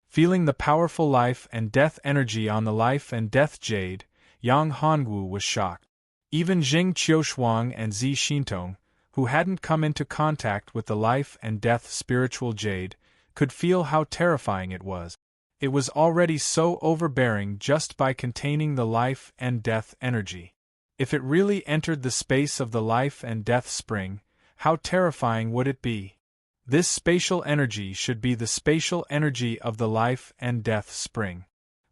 Feeling the powerful life and death energy on the life and death jade, Yang Hongwu was shocked. Even Jing Qiushuang and Zi Xintong, who hadn't come into contact with the life and death spiritual jade, could feel how terrifying it was. It was already so overbearing just by containing the life and death energy. If it really entered the space of the life and death spring, how terrifying would it be? This spatial energy should be the spatial energy of the life and death spring.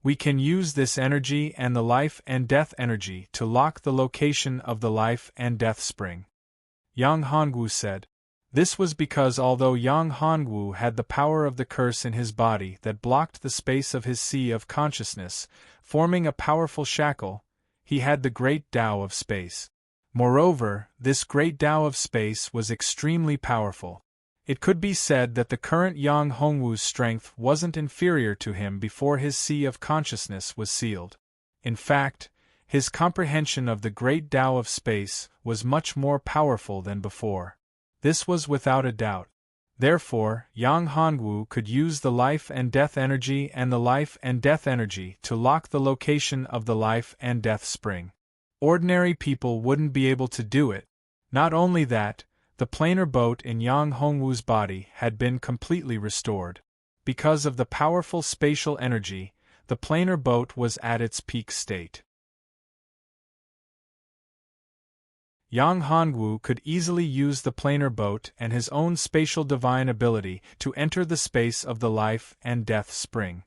We can use this energy and the life and death energy to lock the location of the life and death spring. Yang Hongwu said. This was because although Yang Hongwu had the power of the curse in his body that blocked the space of his sea of consciousness, forming a powerful shackle, he had the great Tao of space. Moreover, this great Tao of space was extremely powerful. It could be said that the current Yang Hongwu's strength wasn't inferior to him before his sea of consciousness was sealed. In fact, his comprehension of the great Tao of space was much more powerful than before. This was without a doubt. Therefore, Yang Hongwu could use the life and death energy and the life and death energy to lock the location of the life and death spring. Ordinary people wouldn't be able to do it. Not only that, the planar boat in Yang Hongwu's body had been completely restored. Because of the powerful spatial energy, the planar boat was at its peak state. Yang Hongwu could easily use the planar boat and his own spatial divine ability to enter the space of the life and death spring.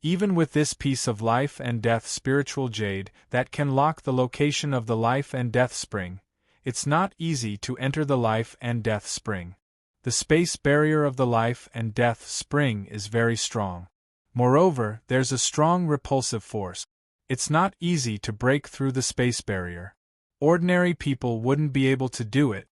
Even with this piece of life and death spiritual jade that can lock the location of the life and death spring, it's not easy to enter the life and death spring. The space barrier of the life and death spring is very strong. Moreover, there's a strong repulsive force. It's not easy to break through the space barrier. Ordinary people wouldn't be able to do it.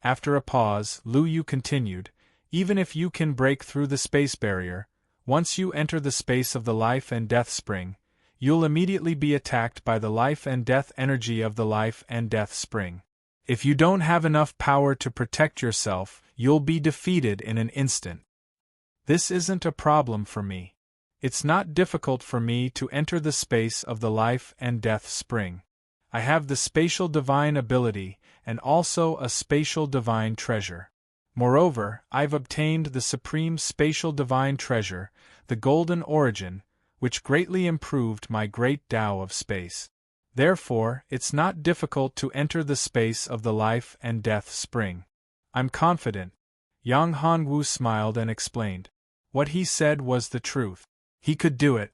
After a pause, Lu Yu continued, even if you can break through the space barrier, once you enter the space of the life and death spring, you'll immediately be attacked by the life and death energy of the life and death spring. If you don't have enough power to protect yourself, you'll be defeated in an instant. This isn't a problem for me. It's not difficult for me to enter the space of the life and death spring. I have the spatial divine ability and also a spatial divine treasure. Moreover, I've obtained the supreme spatial divine treasure, the golden origin, which greatly improved my great Tao of space. Therefore, it's not difficult to enter the space of the life and death spring. I'm confident. Yang Hongwu smiled and explained. What he said was the truth. He could do it.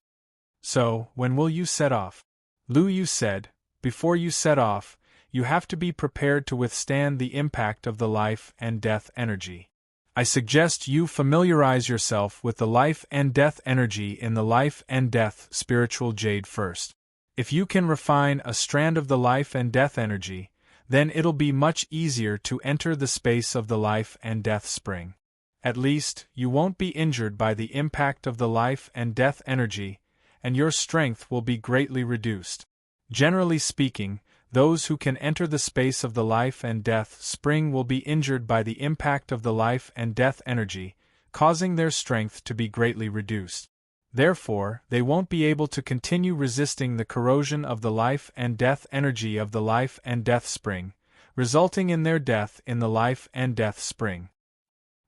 So, when will you set off? Lu Yu said, before you set off, you have to be prepared to withstand the impact of the life and death energy. I suggest you familiarize yourself with the life and death energy in the life and death spiritual jade first. If you can refine a strand of the life and death energy, then it'll be much easier to enter the space of the life and death spring. At least, you won't be injured by the impact of the life and death energy, and your strength will be greatly reduced. Generally speaking, those who can enter the space of the life and death spring will be injured by the impact of the life and death energy, causing their strength to be greatly reduced. Therefore, they won't be able to continue resisting the corrosion of the life and death energy of the life and death spring, resulting in their death in the life and death spring.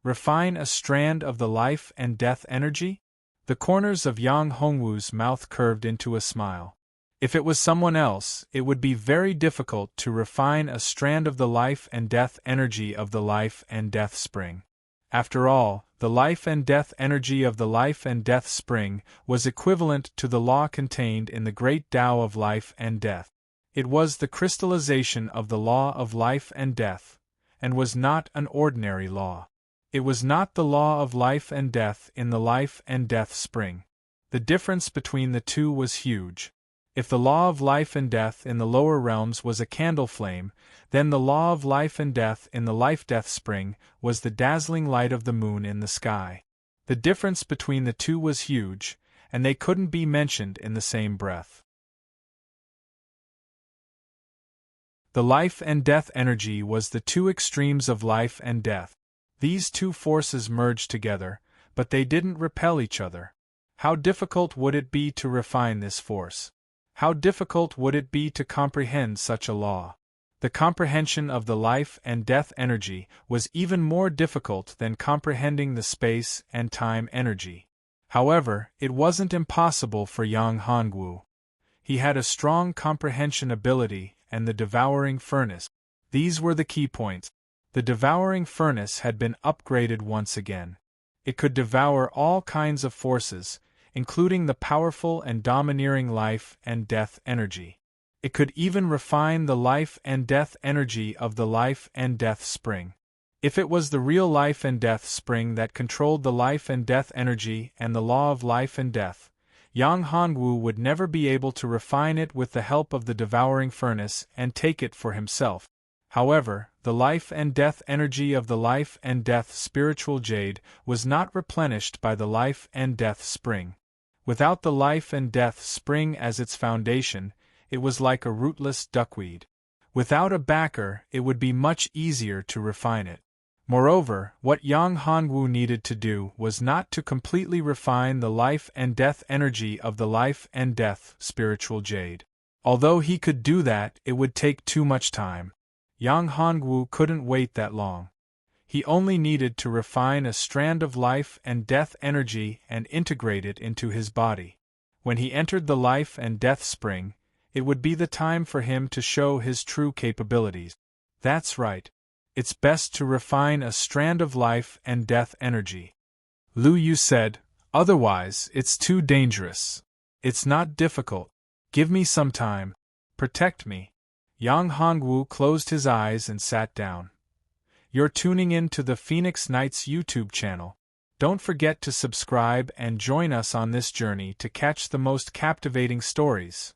Refine a strand of the life and death energy? The corners of Yang Hongwu's mouth curved into a smile. If it was someone else, it would be very difficult to refine a strand of the life and death energy of the life and death spring. After all, the life and death energy of the life and death spring was equivalent to the law contained in the great Tao of life and death. It was the crystallization of the law of life and death, and was not an ordinary law. It was not the law of life and death in the life and death spring. The difference between the two was huge. If the law of life and death in the lower realms was a candle flame, then the law of life and death in the life-death spring was the dazzling light of the moon in the sky. The difference between the two was huge, and they couldn't be mentioned in the same breath. The life and death energy was the two extremes of life and death. These two forces merged together, but they didn't repel each other. How difficult would it be to refine this force? How difficult would it be to comprehend such a law? The comprehension of the life and death energy was even more difficult than comprehending the space and time energy. However, it wasn't impossible for Yang Hongwu. He had a strong comprehension ability and the devouring furnace. These were the key points. The devouring furnace had been upgraded once again. It could devour all kinds of forces, including the powerful and domineering life and death energy. It could even refine the life and death energy of the life and death spring. If it was the real life and death spring that controlled the life and death energy and the law of life and death, Yang Hongwu would never be able to refine it with the help of the devouring furnace and take it for himself. However, the life and death energy of the life and death spiritual jade was not replenished by the life and death spring. Without the life and death spring as its foundation, it was like a rootless duckweed. Without a backer, it would be much easier to refine it. Moreover, what Yang Hongwu needed to do was not to completely refine the life and death energy of the life and death spiritual jade. Although he could do that, it would take too much time. Yang Hongwu couldn't wait that long. He only needed to refine a strand of life and death energy and integrate it into his body. When he entered the life and death spring, it would be the time for him to show his true capabilities. That's right. It's best to refine a strand of life and death energy. Lu Yu said, otherwise, it's too dangerous. It's not difficult. Give me some time. Protect me. Yang Hongwu closed his eyes and sat down. You're tuning in to the Phoenix Nights YouTube channel. Don't forget to subscribe and join us on this journey to catch the most captivating stories.